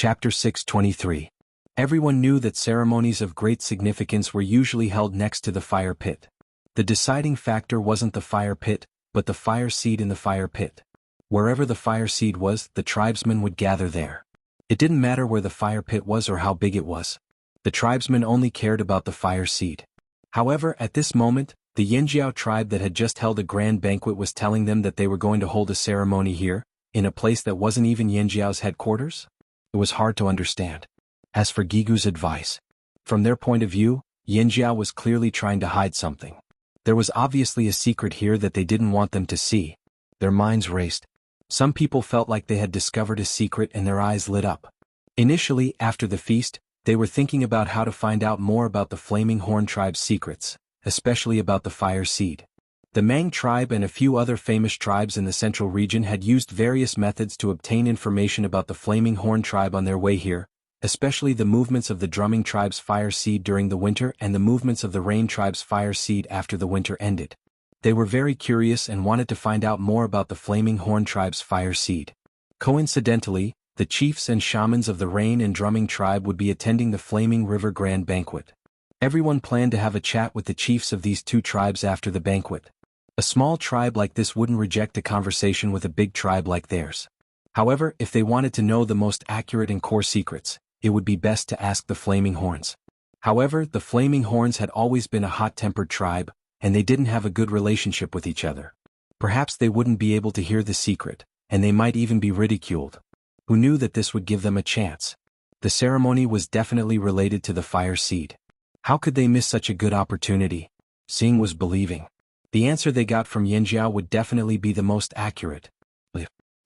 Chapter 623. Everyone knew that ceremonies of great significance were usually held next to the fire pit. The deciding factor wasn't the fire pit, but the fire seed in the fire pit. Wherever the fire seed was, the tribesmen would gather there. It didn't matter where the fire pit was or how big it was. The tribesmen only cared about the fire seed. However, at this moment, the Yanjiao tribe that had just held a grand banquet was telling them that they were going to hold a ceremony here, in a place that wasn't even Yanjiao's headquarters? It was hard to understand. As for Gigu's advice, from their point of view, Yanjiao was clearly trying to hide something. There was obviously a secret here that they didn't want them to see. Their minds raced. Some people felt like they had discovered a secret and their eyes lit up. Initially, after the feast, they were thinking about how to find out more about the Flaming Horn tribe's secrets, especially about the fire seed. The Mang tribe and a few other famous tribes in the central region had used various methods to obtain information about the Flaming Horn tribe on their way here, especially the movements of the Drumming tribe's fire seed during the winter and the movements of the Rain tribe's fire seed after the winter ended. They were very curious and wanted to find out more about the Flaming Horn tribe's fire seed. Coincidentally, the chiefs and shamans of the Rain and Drumming tribe would be attending the Flaming River Grand Banquet. Everyone planned to have a chat with the chiefs of these two tribes after the banquet. A small tribe like this wouldn't reject a conversation with a big tribe like theirs. However, if they wanted to know the most accurate and core secrets, it would be best to ask the Flaming Horns. However, the Flaming Horns had always been a hot-tempered tribe, and they didn't have a good relationship with each other. Perhaps they wouldn't be able to hear the secret, and they might even be ridiculed. Who knew that this would give them a chance? The ceremony was definitely related to the fire seed. How could they miss such a good opportunity? Seeing was believing. The answer they got from Yanjiao would definitely be the most accurate.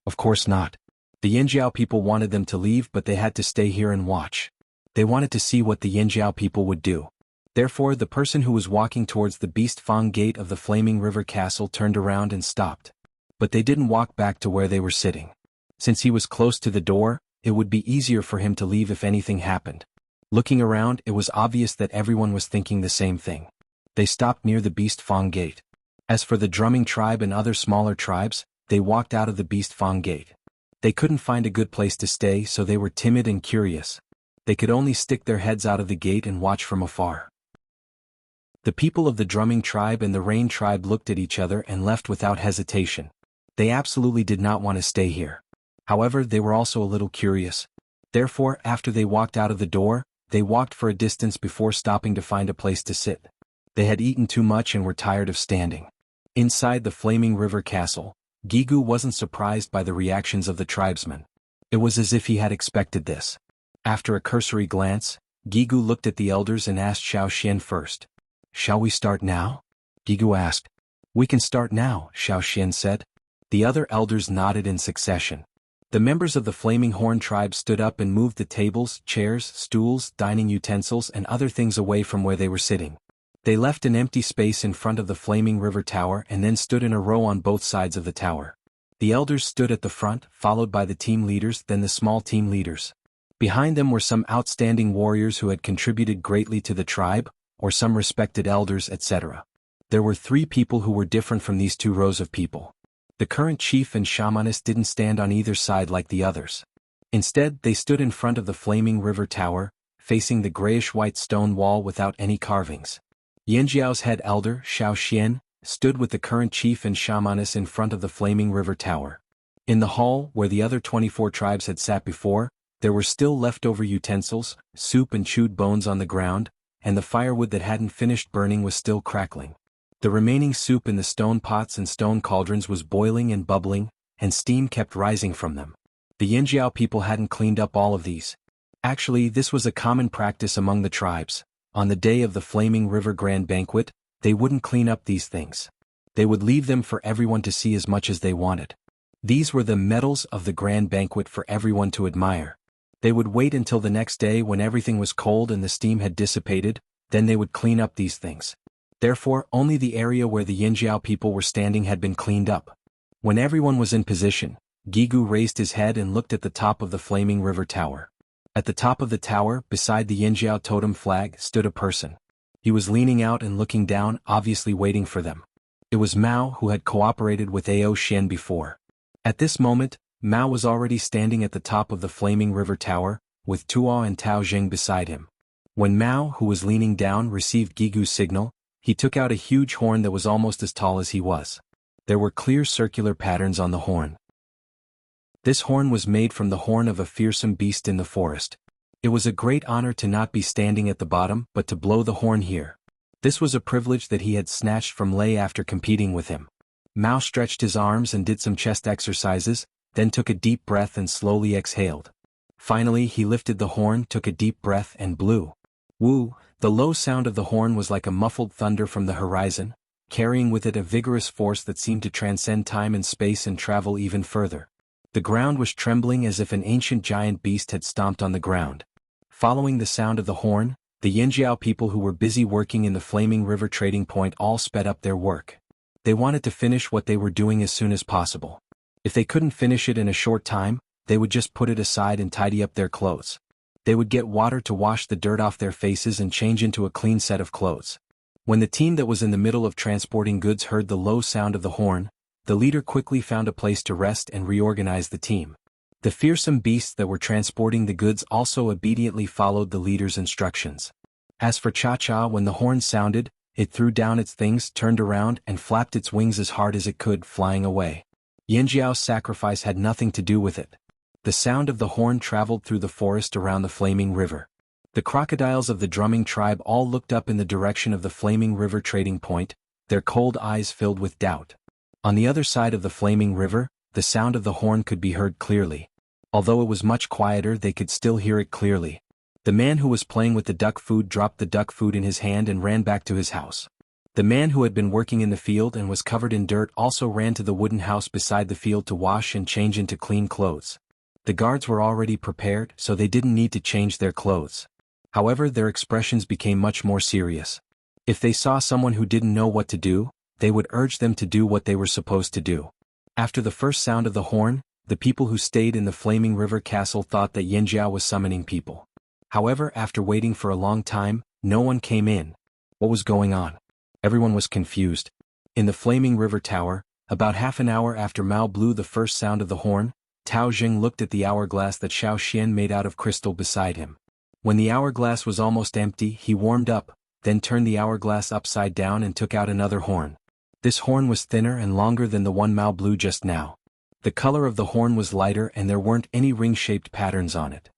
Of course not. The Yanjiao people wanted them to leave, but they had to stay here and watch. They wanted to see what the Yanjiao people would do. Therefore, the person who was walking towards the Beast Fang gate of the Flaming River Castle turned around and stopped. But they didn't walk back to where they were sitting. Since he was close to the door, it would be easier for him to leave if anything happened. Looking around, it was obvious that everyone was thinking the same thing. They stopped near the Beast Fang gate. As for the Drumming tribe and other smaller tribes, they walked out of the Beast Fang gate. They couldn't find a good place to stay, so they were timid and curious. They could only stick their heads out of the gate and watch from afar. The people of the Drumming tribe and the Rain tribe looked at each other and left without hesitation. They absolutely did not want to stay here. However, they were also a little curious. Therefore, after they walked out of the door, they walked for a distance before stopping to find a place to sit. They had eaten too much and were tired of standing. Inside the Flaming River Castle, Gigu wasn't surprised by the reactions of the tribesmen. It was as if he had expected this. After a cursory glance, Gigu looked at the elders and asked Xiao Xian first. "Shall we start now?" Gigu asked. "We can start now," Xiao Xian said. The other elders nodded in succession. The members of the Flaming Horn tribe stood up and moved the tables, chairs, stools, dining utensils and other things away from where they were sitting. They left an empty space in front of the Flaming River Tower and then stood in a row on both sides of the tower. The elders stood at the front, followed by the team leaders, then the small team leaders. Behind them were some outstanding warriors who had contributed greatly to the tribe, or some respected elders, etc. There were 3 people who were different from these 2 rows of people. The current chief and shamanist didn't stand on either side like the others. Instead, they stood in front of the Flaming River Tower, facing the grayish-white stone wall without any carvings. Yanjiao's head elder, Xiao Xian, stood with the current chief and shamanist in front of the Flaming River Tower. In the hall, where the other 24 tribes had sat before, there were still leftover utensils, soup and chewed bones on the ground, and the firewood that hadn't finished burning was still crackling. The remaining soup in the stone pots and stone cauldrons was boiling and bubbling, and steam kept rising from them. The Yanjiao people hadn't cleaned up all of these. Actually, this was a common practice among the tribes. On the day of the Flaming River Grand Banquet, they wouldn't clean up these things. They would leave them for everyone to see as much as they wanted. These were the medals of the Grand Banquet for everyone to admire. They would wait until the next day when everything was cold and the steam had dissipated, then they would clean up these things. Therefore, only the area where the Yanjiao people were standing had been cleaned up. When everyone was in position, Gigu raised his head and looked at the top of the Flaming River Tower. At the top of the tower, beside the Yanjiao totem flag, stood a person. He was leaning out and looking down, obviously waiting for them. It was Mao, who had cooperated with Ao Xian before. At this moment, Mao was already standing at the top of the flaming river tower, with Tuo and Tao Jing beside him. When Mao, who was leaning down, received Gigu's signal, he took out a huge horn that was almost as tall as he was. There were clear circular patterns on the horn. This horn was made from the horn of a fearsome beast in the forest. It was a great honor to not be standing at the bottom but to blow the horn here. This was a privilege that he had snatched from Lei after competing with him. Mao stretched his arms and did some chest exercises, then took a deep breath and slowly exhaled. Finally he lifted the horn, took a deep breath and blew. Woo! The low sound of the horn was like a muffled thunder from the horizon, carrying with it a vigorous force that seemed to transcend time and space and travel even further. The ground was trembling as if an ancient giant beast had stomped on the ground. Following the sound of the horn, the Yanjiao people who were busy working in the Flaming River trading point all sped up their work. They wanted to finish what they were doing as soon as possible. If they couldn't finish it in a short time, they would just put it aside and tidy up their clothes. They would get water to wash the dirt off their faces and change into a clean set of clothes. When the team that was in the middle of transporting goods heard the low sound of the horn, the leader quickly found a place to rest and reorganize the team. The fearsome beasts that were transporting the goods also obediently followed the leader's instructions. As for Cha-Cha, when the horn sounded, it threw down its things, turned around, and flapped its wings as hard as it could, flying away. Yanjiao's sacrifice had nothing to do with it. The sound of the horn traveled through the forest around the Flaming River. The crocodiles of the drumming tribe all looked up in the direction of the Flaming River trading point, their cold eyes filled with doubt. On the other side of the Flaming River, the sound of the horn could be heard clearly. Although it was much quieter, they could still hear it clearly. The man who was playing with the duck food dropped the duck food in his hand and ran back to his house. The man who had been working in the field and was covered in dirt also ran to the wooden house beside the field to wash and change into clean clothes. The guards were already prepared, so they didn't need to change their clothes. However, their expressions became much more serious. If they saw someone who didn't know what to do, they would urge them to do what they were supposed to do. After the first sound of the horn, the people who stayed in the Flaming River Castle thought that Yanjiao was summoning people. However, after waiting for a long time, no one came in. What was going on? Everyone was confused. In the Flaming River Tower, about half an hour after Mao blew the first sound of the horn, Tao Jing looked at the hourglass that Xiao Xian made out of crystal beside him. When the hourglass was almost empty, he warmed up, then turned the hourglass upside down and took out another horn. This horn was thinner and longer than the one Mao blew just now. The color of the horn was lighter and there weren't any ring-shaped patterns on it.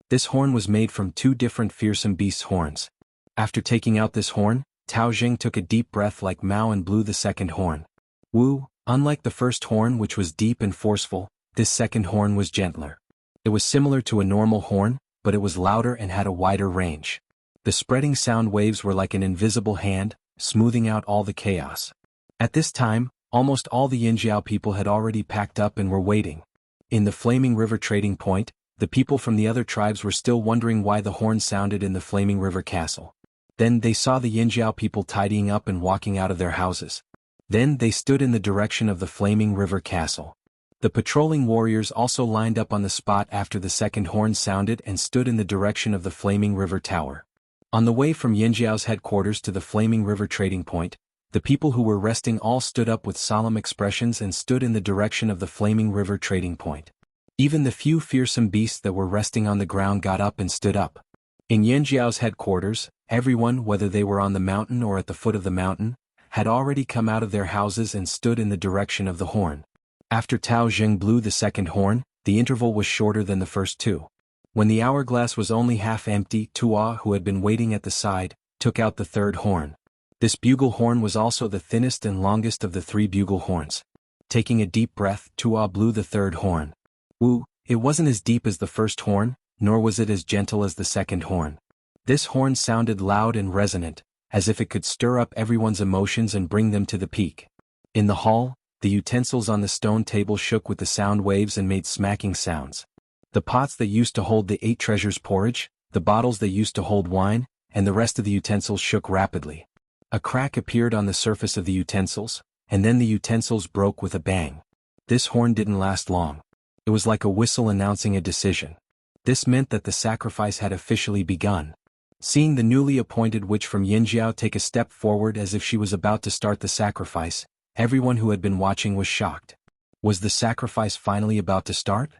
This horn was made from two different fearsome beasts' horns. After taking out this horn, Tao Jing took a deep breath like Mao and blew the second horn. Woo! Unlike the first horn, which was deep and forceful, this second horn was gentler. It was similar to a normal horn, but it was louder and had a wider range. The spreading sound waves were like an invisible hand, smoothing out all the chaos. At this time, almost all the Yanjiao people had already packed up and were waiting. In the Flaming River trading point, the people from the other tribes were still wondering why the horn sounded in the Flaming River Castle. Then they saw the Yanjiao people tidying up and walking out of their houses. Then they stood in the direction of the Flaming River Castle. The patrolling warriors also lined up on the spot after the second horn sounded and stood in the direction of the Flaming River Tower. On the way from Yanjiao's headquarters to the Flaming River trading point, the people who were resting all stood up with solemn expressions and stood in the direction of the Flaming River trading point. Even the few fearsome beasts that were resting on the ground got up and stood up. In Yanjiao's headquarters, everyone, whether they were on the mountain or at the foot of the mountain, had already come out of their houses and stood in the direction of the horn. After Tao Jing blew the second horn, the interval was shorter than the first two. When the hourglass was only half empty, Tuo, who had been waiting at the side, took out the third horn. This bugle horn was also the thinnest and longest of the three bugle horns. Taking a deep breath, Tuo blew the third horn. Woo! It wasn't as deep as the first horn, nor was it as gentle as the second horn. This horn sounded loud and resonant, as if it could stir up everyone's emotions and bring them to the peak. In the hall, the utensils on the stone table shook with the sound waves and made smacking sounds. The pots that used to hold the 8 treasures porridge, the bottles that used to hold wine, and the rest of the utensils shook rapidly. A crack appeared on the surface of the utensils, and then the utensils broke with a bang. This horn didn't last long. It was like a whistle announcing a decision. This meant that the sacrifice had officially begun. Seeing the newly appointed witch from Yanjiao take a step forward as if she was about to start the sacrifice, everyone who had been watching was shocked. Was the sacrifice finally about to start?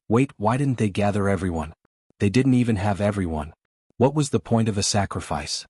Wait, why didn't they gather everyone? They didn't even have everyone. What was the point of a sacrifice?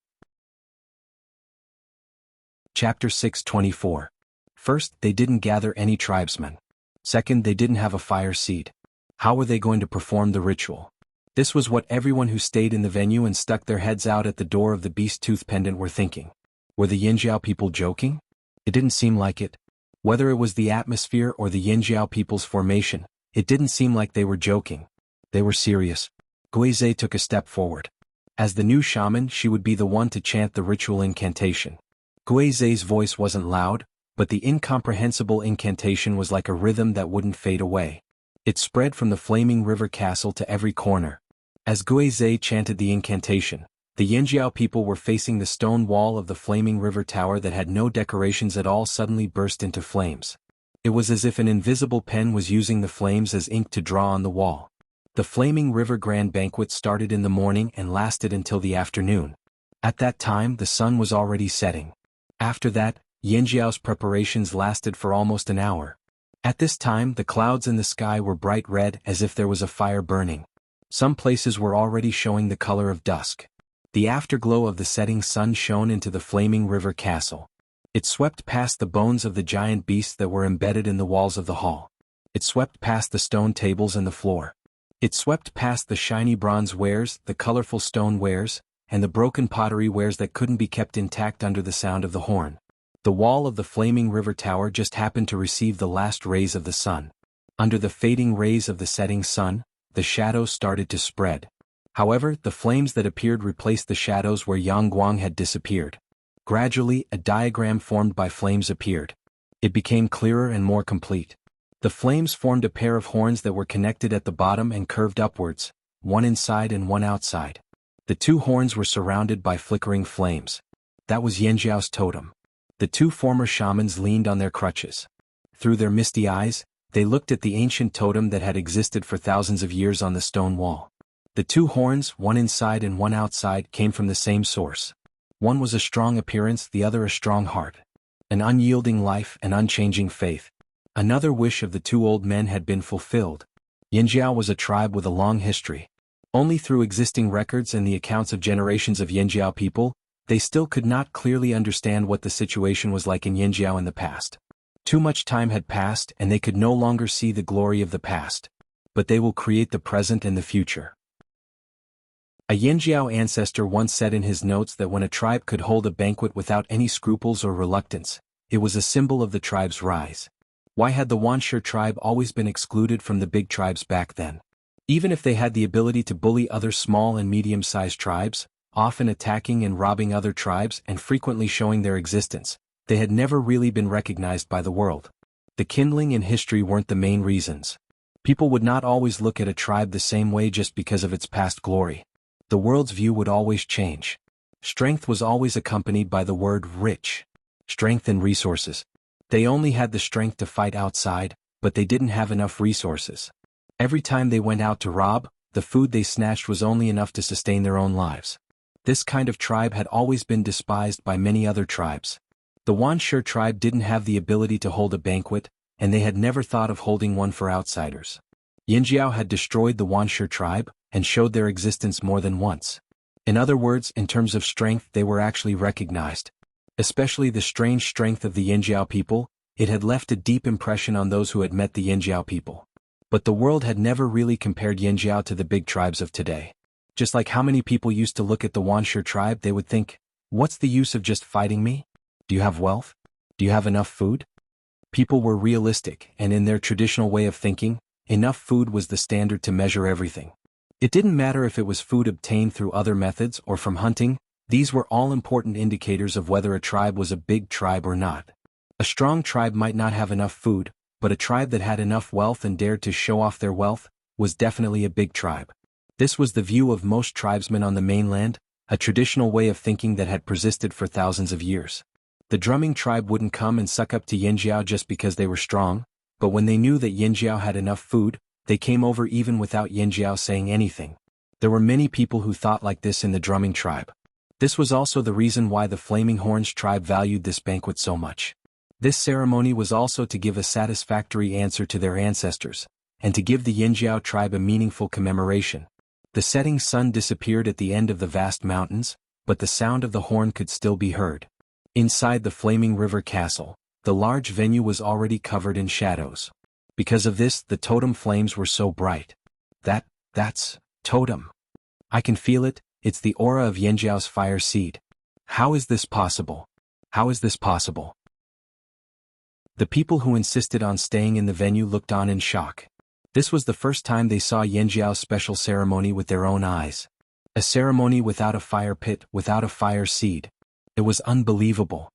Chapter 6:24. First, they didn't gather any tribesmen. Second, they didn't have a fire seed. How were they going to perform the ritual? This was what everyone who stayed in the venue and stuck their heads out at the door of the beast tooth pendant were thinking. Were the Yinjiao people joking? It didn't seem like it. Whether it was the atmosphere or the Yinjiao people's formation, it didn't seem like they were joking. They were serious. Guizhe took a step forward. As the new shaman, she would be the one to chant the ritual incantation. Guizhe's voice wasn't loud, but the incomprehensible incantation was like a rhythm that wouldn't fade away. It spread from the flaming river castle to every corner. As Guizhe chanted the incantation, the Yinjiao people were facing the stone wall of the flaming river tower that had no decorations at all suddenly burst into flames. It was as if an invisible pen was using the flames as ink to draw on the wall. The flaming river grand banquet started in the morning and lasted until the afternoon. At that time the sun was already setting. After that, Yinjiao's preparations lasted for almost an hour. At this time the clouds in the sky were bright red as if there was a fire burning. Some places were already showing the color of dusk. The afterglow of the setting sun shone into the flaming river castle. It swept past the bones of the giant beasts that were embedded in the walls of the hall. It swept past the stone tables and the floor. It swept past the shiny bronze wares, the colorful stone wares, and the broken pottery wares that couldn't be kept intact under the sound of the horn. The wall of the flaming river tower just happened to receive the last rays of the sun. Under the fading rays of the setting sun, the shadows started to spread. However, the flames that appeared replaced the shadows where Yangguang had disappeared. Gradually, a diagram formed by flames appeared. It became clearer and more complete. The flames formed a pair of horns that were connected at the bottom and curved upwards, one inside and one outside. The two horns were surrounded by flickering flames. That was Yinjiao's totem. The two former shamans leaned on their crutches. Through their misty eyes, they looked at the ancient totem that had existed for thousands of years on the stone wall. The two horns, one inside and one outside, came from the same source. One was a strong appearance, the other a strong heart. An unyielding life, an unchanging faith. Another wish of the two old men had been fulfilled. Yinjiao was a tribe with a long history. Only through existing records and the accounts of generations of Yinjiao people, they still could not clearly understand what the situation was like in Yinjiao in the past. Too much time had passed and they could no longer see the glory of the past. But they will create the present and the future. A Yinjiao ancestor once said in his notes that when a tribe could hold a banquet without any scruples or reluctance, it was a symbol of the tribe's rise. Why had the Wuxia tribe always been excluded from the big tribes back then? Even if they had the ability to bully other small and medium-sized tribes, often attacking and robbing other tribes and frequently showing their existence, they had never really been recognized by the world. The kindling and history weren't the main reasons. People would not always look at a tribe the same way just because of its past glory. The world's view would always change. Strength was always accompanied by the word rich. Strength and resources. They only had the strength to fight outside, but they didn't have enough resources. Every time they went out to rob, the food they snatched was only enough to sustain their own lives. This kind of tribe had always been despised by many other tribes. The Wuxia tribe didn't have the ability to hold a banquet, and they had never thought of holding one for outsiders. Yinjiao had destroyed the Wuxia tribe, and showed their existence more than once. In other words, in terms of strength they were actually recognized. Especially the strange strength of the Yinjiao people, it had left a deep impression on those who had met the Yinjiao people. But the world had never really compared Yinjiao to the big tribes of today. Just like how many people used to look at the Wuxia tribe, they would think, what's the use of just fighting me? Do you have wealth? Do you have enough food? People were realistic, and in their traditional way of thinking, enough food was the standard to measure everything. It didn't matter if it was food obtained through other methods or from hunting, these were all important indicators of whether a tribe was a big tribe or not. A strong tribe might not have enough food, but a tribe that had enough wealth and dared to show off their wealth was definitely a big tribe. This was the view of most tribesmen on the mainland, a traditional way of thinking that had persisted for thousands of years. The drumming tribe wouldn't come and suck up to Yinjiao just because they were strong, but when they knew that Yinjiao had enough food, they came over even without Yinjiao saying anything. There were many people who thought like this in the drumming tribe. This was also the reason why the Flaming Horns tribe valued this banquet so much. This ceremony was also to give a satisfactory answer to their ancestors, and to give the Yinjiao tribe a meaningful commemoration. The setting sun disappeared at the end of the vast mountains, but the sound of the horn could still be heard. Inside the flaming river castle, the large venue was already covered in shadows. Because of this, the totem flames were so bright. That's totem. I can feel it, it's the aura of Yanjiao's fire seed. How is this possible? How is this possible? The people who insisted on staying in the venue looked on in shock. This was the first time they saw Yanjiao's special ceremony with their own eyes. A ceremony without a fire pit, without a fire seed. It was unbelievable.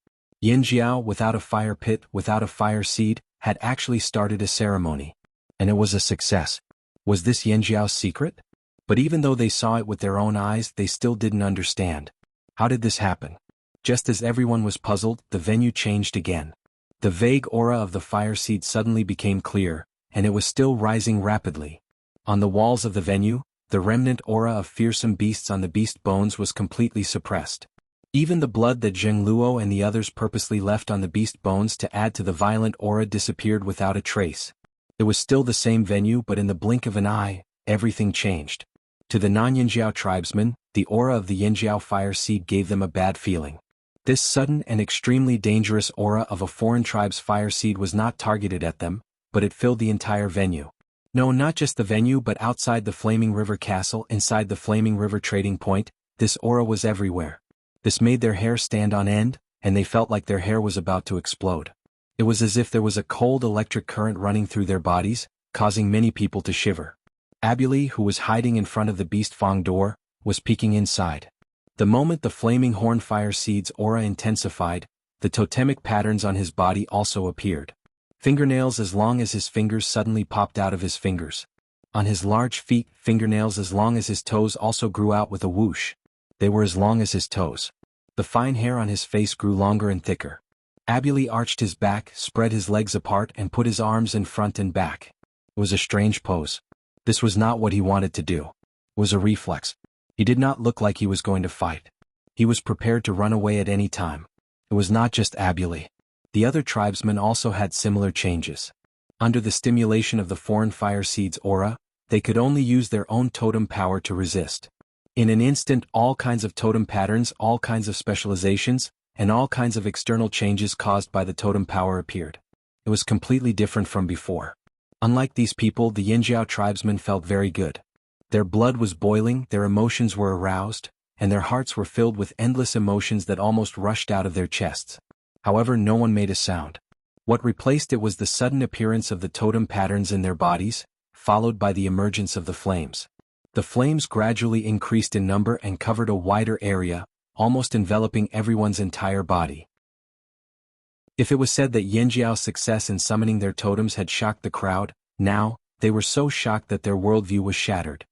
Yanjiao, without a fire pit, without a fire seed, had actually started a ceremony. And it was a success. Was this Yanjiao's secret? But even though they saw it with their own eyes, they still didn't understand. How did this happen? Just as everyone was puzzled, the venue changed again. The vague aura of the fire seed suddenly became clear, and it was still rising rapidly. On the walls of the venue, the remnant aura of fearsome beasts on the beast bones was completely suppressed. Even the blood that Zheng Luo and the others purposely left on the beast bones to add to the violent aura disappeared without a trace. It was still the same venue, but in the blink of an eye, everything changed. To the non-Yinjiao tribesmen, the aura of the Yinjiao fire seed gave them a bad feeling. This sudden and extremely dangerous aura of a foreign tribe's fire seed was not targeted at them, but it filled the entire venue. No, not just the venue, but outside the Flaming River Castle, inside the Flaming River Trading Point, this aura was everywhere. This made their hair stand on end, and they felt like their hair was about to explode. It was as if there was a cold electric current running through their bodies, causing many people to shiver. Abuli, who was hiding in front of the Beast Fang door, was peeking inside. The moment the flaming horn fire seed's aura intensified, the totemic patterns on his body also appeared. Fingernails as long as his fingers suddenly popped out of his fingers. On his large feet, fingernails as long as his toes also grew out with a whoosh. They were as long as his toes. The fine hair on his face grew longer and thicker. Abuli arched his back, spread his legs apart and put his arms in front and back. It was a strange pose. This was not what he wanted to do. It was a reflex. He did not look like he was going to fight. He was prepared to run away at any time. It was not just Abuli. The other tribesmen also had similar changes. Under the stimulation of the foreign fire seed's aura, they could only use their own totem power to resist. In an instant, all kinds of totem patterns, all kinds of specializations, and all kinds of external changes caused by the totem power appeared. It was completely different from before. Unlike these people, the Yinjiao tribesmen felt very good. Their blood was boiling, their emotions were aroused, and their hearts were filled with endless emotions that almost rushed out of their chests. However, no one made a sound. What replaced it was the sudden appearance of the totem patterns in their bodies, followed by the emergence of the flames. The flames gradually increased in number and covered a wider area, almost enveloping everyone's entire body. If it was said that Yanjiao's success in summoning their totems had shocked the crowd, now, they were so shocked that their worldview was shattered.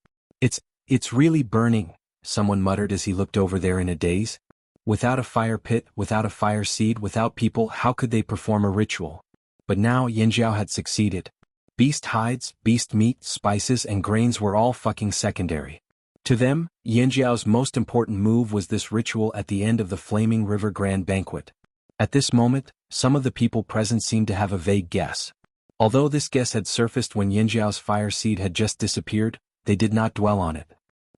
It's really burning, someone muttered as he looked over there in a daze. Without a fire pit, without a fire seed, without people, how could they perform a ritual? But now Yanjiao had succeeded. Beast hides, beast meat, spices and grains were all fucking secondary. To them, Yanjiao's most important move was this ritual at the end of the Flaming River Grand Banquet. At this moment, some of the people present seemed to have a vague guess. Although this guess had surfaced when Yanjiao's fire seed had just disappeared, they did not dwell on it.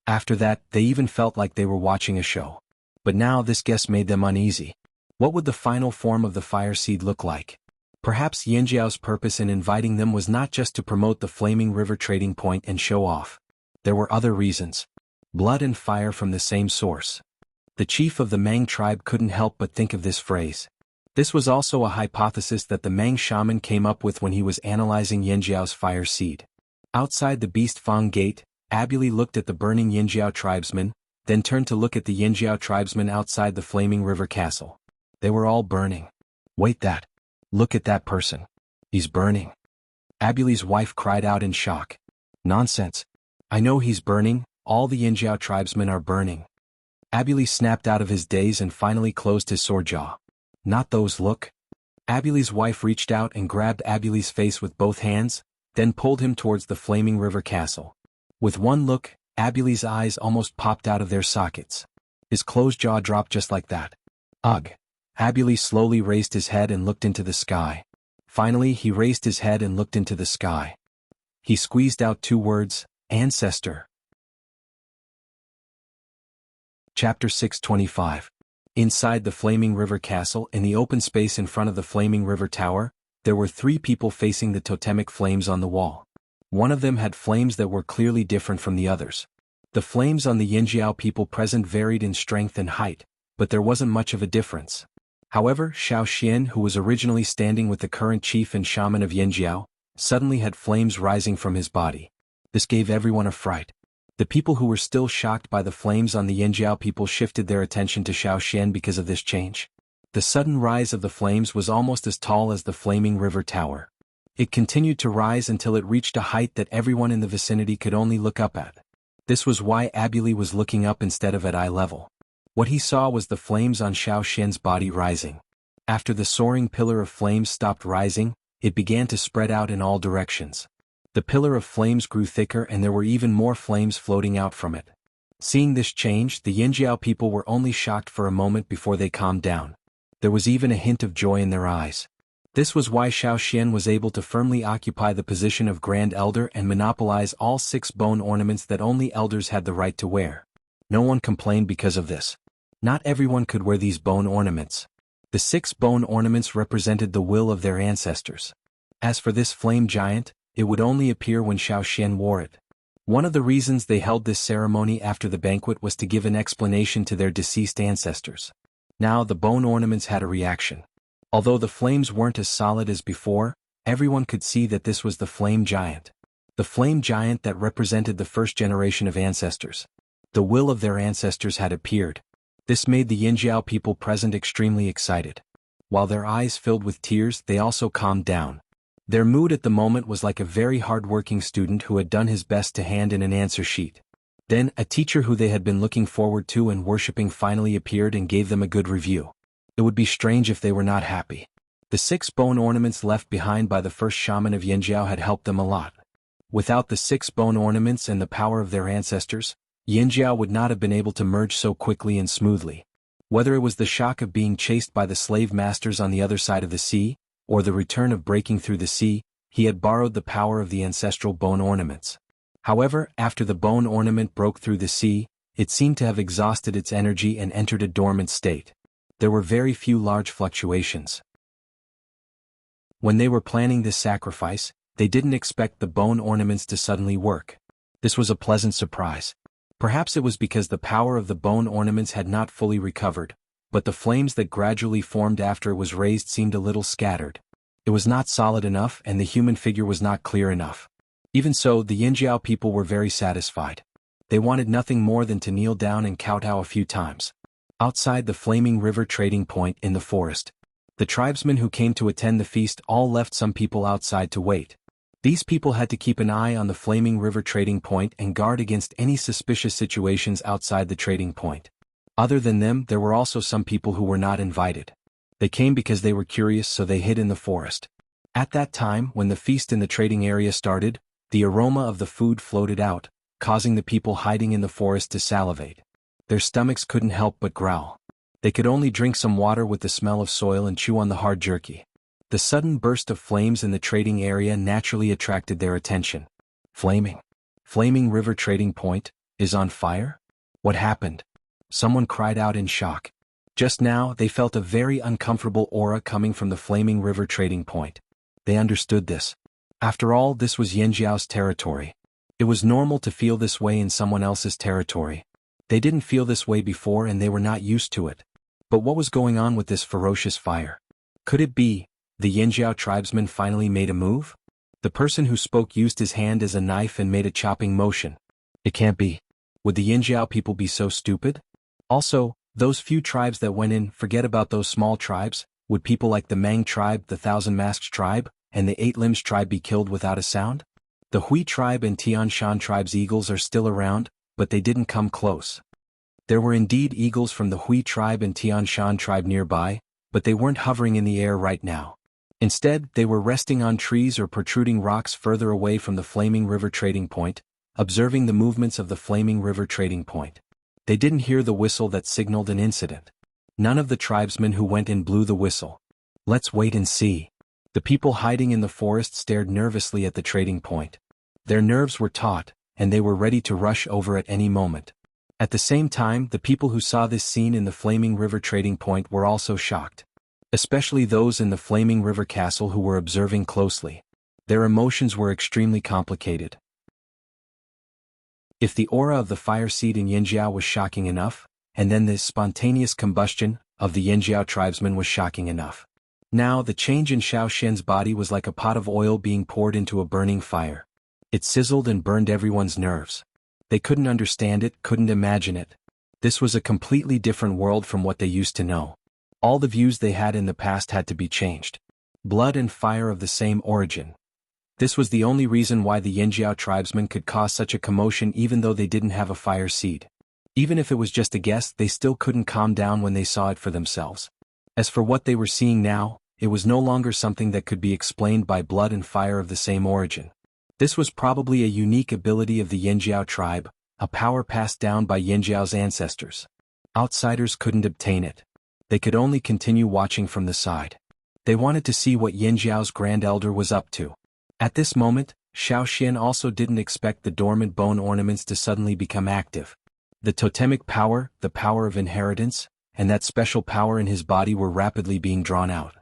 After that, they even felt like they were watching a show. But now this guess made them uneasy. What would the final form of the fire seed look like? Perhaps Yanjiao's purpose in inviting them was not just to promote the Flaming River Trading Point and show off. There were other reasons. Blood and fire from the same source. The chief of the Mang tribe couldn't help but think of this phrase. This was also a hypothesis that the Mang shaman came up with when he was analyzing Yanjiao's fire seed. Outside the Beast Fang gate, Abuli looked at the burning Yinjiao tribesmen, then turned to look at the Yinjiao tribesmen outside the Flaming River Castle. They were all burning. Wait, look at that person. He's burning. Abuli's wife cried out in shock. Nonsense. I know he's burning, all the Yinjiao tribesmen are burning. Abuli snapped out of his daze and finally closed his sore jaw. Not those, look. Abuli's wife reached out and grabbed Abuli's face with both hands, then pulled him towards the Flaming River Castle. With one look, Abuli's eyes almost popped out of their sockets. His closed jaw dropped just like that. Ugh. Abuli slowly raised his head and looked into the sky. Finally, he raised his head and looked into the sky. He squeezed out 2 words, Ancestor. Chapter 625. Inside the Flaming River Castle, in the open space in front of the Flaming River Tower, there were 3 people facing the totemic flames on the wall. One of them had flames that were clearly different from the others. The flames on the Yinjiao people present varied in strength and height, but there wasn't much of a difference. However, Xiao Xian, who was originally standing with the current chief and shaman of Yinjiao, suddenly had flames rising from his body. This gave everyone a fright. The people who were still shocked by the flames on the Yinjiao people shifted their attention to Xiao Xian because of this change. The sudden rise of the flames was almost as tall as the Flaming River Tower. It continued to rise until it reached a height that everyone in the vicinity could only look up at. This was why Abuli was looking up instead of at eye level. What he saw was the flames on Xiao Xian's body rising. After the soaring pillar of flames stopped rising, it began to spread out in all directions. The pillar of flames grew thicker and there were even more flames floating out from it. Seeing this change, the Yinjiao people were only shocked for a moment before they calmed down. There was even a hint of joy in their eyes. This was why Xiao Xian was able to firmly occupy the position of Grand Elder and monopolize all 6 bone ornaments that only elders had the right to wear. No one complained because of this. Not everyone could wear these bone ornaments. The 6 bone ornaments represented the will of their ancestors. As for this flame giant, it would only appear when Xiao Xian wore it. One of the reasons they held this ceremony after the banquet was to give an explanation to their deceased ancestors. Now the bone ornaments had a reaction. Although the flames weren't as solid as before, everyone could see that this was the flame giant. The flame giant that represented the first generation of ancestors. The will of their ancestors had appeared. This made the Yinjiao people present extremely excited. While their eyes filled with tears, they also calmed down. Their mood at the moment was like a very hard-working student who had done his best to hand in an answer sheet. Then, a teacher who they had been looking forward to and worshipping finally appeared and gave them a good review. It would be strange if they were not happy. The 6 bone ornaments left behind by the first shaman of Yinjiao had helped them a lot. Without the 6 bone ornaments and the power of their ancestors, Yinjiao would not have been able to merge so quickly and smoothly. Whether it was the shock of being chased by the slave masters on the other side of the sea, or the return of breaking through the sea, he had borrowed the power of the ancestral bone ornaments. However, after the bone ornament broke through the sea, it seemed to have exhausted its energy and entered a dormant state. There were very few large fluctuations. When they were planning this sacrifice, they didn't expect the bone ornaments to suddenly work. This was a pleasant surprise. Perhaps it was because the power of the bone ornaments had not fully recovered, but the flames that gradually formed after it was raised seemed a little scattered. It was not solid enough and the human figure was not clear enough. Even so, the Yinjiao people were very satisfied. They wanted nothing more than to kneel down and kowtow a few times. Outside the Flaming River trading point in the forest, the tribesmen who came to attend the feast all left some people outside to wait. These people had to keep an eye on the Flaming River trading point and guard against any suspicious situations outside the trading point. Other than them, there were also some people who were not invited. They came because they were curious, so they hid in the forest. At that time, when the feast in the trading area started, the aroma of the food floated out, causing the people hiding in the forest to salivate. Their stomachs couldn't help but growl. They could only drink some water with the smell of soil and chew on the hard jerky. The sudden burst of flames in the trading area naturally attracted their attention. Flaming River Trading Point is on fire? What happened? Someone cried out in shock. Just now, they felt a very uncomfortable aura coming from the Flaming River Trading Point. They understood this. After all, this was Yinjiao's territory. It was normal to feel this way in someone else's territory. They didn't feel this way before and they were not used to it. But what was going on with this ferocious fire? Could it be the Yinjiao tribesman finally made a move? The person who spoke used his hand as a knife and made a chopping motion. It can't be. Would the Yinjiao people be so stupid? Also, those few tribes that went in, forget about those small tribes. Would people like the Mang tribe, the Thousand Masks tribe, and the Eight Limbs tribe be killed without a sound? The Hui tribe and Tian Shan tribe's eagles are still around, but they didn't come close. There were indeed eagles from the Hui tribe and Tian Shan tribe nearby, but they weren't hovering in the air right now. Instead, they were resting on trees or protruding rocks further away from the Flaming River Trading Point, observing the movements of the Flaming River Trading Point. They didn't hear the whistle that signaled an incident. None of the tribesmen who went in blew the whistle. Let's wait and see. The people hiding in the forest stared nervously at the trading point. Their nerves were taut, and they were ready to rush over at any moment. At the same time, the people who saw this scene in the Flaming River trading point were also shocked. Especially those in the Flaming River castle who were observing closely. Their emotions were extremely complicated. If the aura of the fire seed in Yinjiao was shocking enough, and then the spontaneous combustion of the Yinjiao tribesmen was shocking enough. Now the change in Xiao Xian's body was like a pot of oil being poured into a burning fire. It sizzled and burned everyone's nerves. They couldn't understand it, couldn't imagine it. This was a completely different world from what they used to know. All the views they had in the past had to be changed. Blood and fire of the same origin. This was the only reason why the Yinjiao tribesmen could cause such a commotion even though they didn't have a fire seed. Even if it was just a guess, they still couldn't calm down when they saw it for themselves. As for what they were seeing now, it was no longer something that could be explained by blood and fire of the same origin. This was probably a unique ability of the Yinjiao tribe, a power passed down by Yinjiao's ancestors. Outsiders couldn't obtain it. They could only continue watching from the side. They wanted to see what Yinjiao's Grand Elder was up to. At this moment, Xiao Xian also didn't expect the dormant bone ornaments to suddenly become active. The totemic power, the power of inheritance, and that special power in his body were rapidly being drawn out.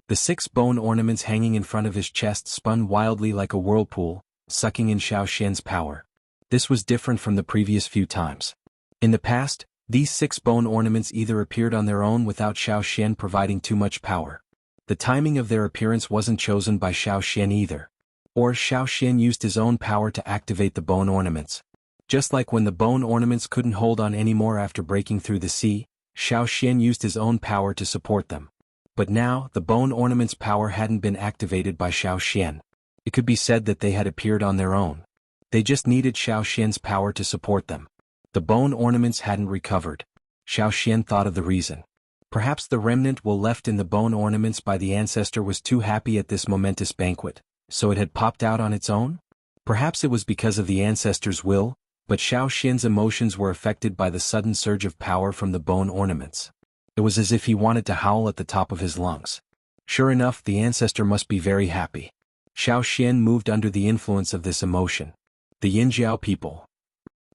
The 6 bone ornaments hanging in front of his chest spun wildly like a whirlpool, sucking in Xiao Xian's power. This was different from the previous few times. In the past, these 6 bone ornaments either appeared on their own without Xiao Xian providing too much power. The timing of their appearance wasn't chosen by Xiao Xian either. Or Xiao Xian used his own power to activate the bone ornaments. Just like when the bone ornaments couldn't hold on anymore after breaking through the sea, Xiao Xian used his own power to support them. But now, the bone ornaments' power hadn't been activated by Xiao Xian. It could be said that they had appeared on their own. They just needed Xiao Xian's power to support them. The bone ornaments hadn't recovered. Xiao Xian thought of the reason. Perhaps the remnant left in the bone ornaments by the ancestor was too happy at this momentous banquet, so it had popped out on its own? Perhaps it was because of the ancestor's will, but Xiao Xian's emotions were affected by the sudden surge of power from the bone ornaments. It was as if he wanted to howl at the top of his lungs. Sure enough, the ancestor must be very happy. Xiao Xian moved under the influence of this emotion. The Yinjiao people.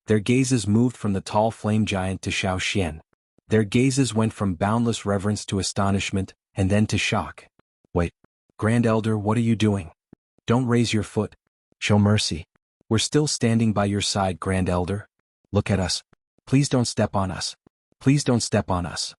Their gazes moved from the tall flame giant to Xiao Xian. Their gazes went from boundless reverence to astonishment, and then to shock. Wait, Grand Elder, what are you doing? Don't raise your foot. Show mercy. We're still standing by your side, Grand Elder. Look at us. Please don't step on us. Please don't step on us.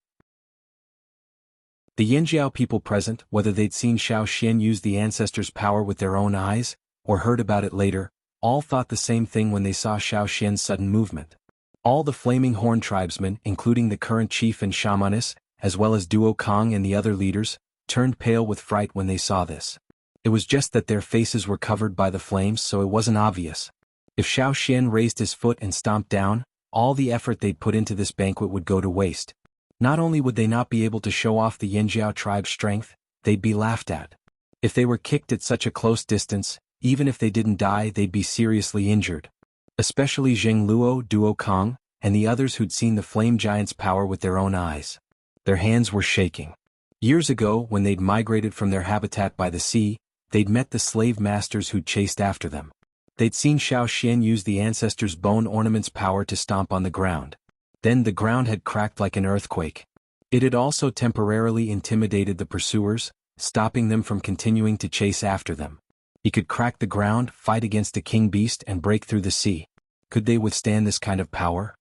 The Yinjiao people present, whether they'd seen Xiao Xian use the ancestor's power with their own eyes, or heard about it later, all thought the same thing when they saw Xiao Xian's sudden movement. All the Flaming Horn tribesmen, including the current chief and shamaness, as well as Duo Kong and the other leaders, turned pale with fright when they saw this. It was just that their faces were covered by the flames, so it wasn't obvious. If Xiao Xian raised his foot and stomped down, all the effort they'd put into this banquet would go to waste. Not only would they not be able to show off the Yinjiao tribe's strength, they'd be laughed at. If they were kicked at such a close distance, even if they didn't die, they'd be seriously injured. Especially Zheng Luo, Duo Kong, and the others who'd seen the flame giant's power with their own eyes. Their hands were shaking. Years ago, when they'd migrated from their habitat by the sea, they'd met the slave masters who'd chased after them. They'd seen Xiao Xian use the ancestor's bone ornament's power to stomp on the ground. Then the ground had cracked like an earthquake. It had also temporarily intimidated the pursuers, stopping them from continuing to chase after them. He could crack the ground, fight against a king beast, and break through the sea. Could they withstand this kind of power?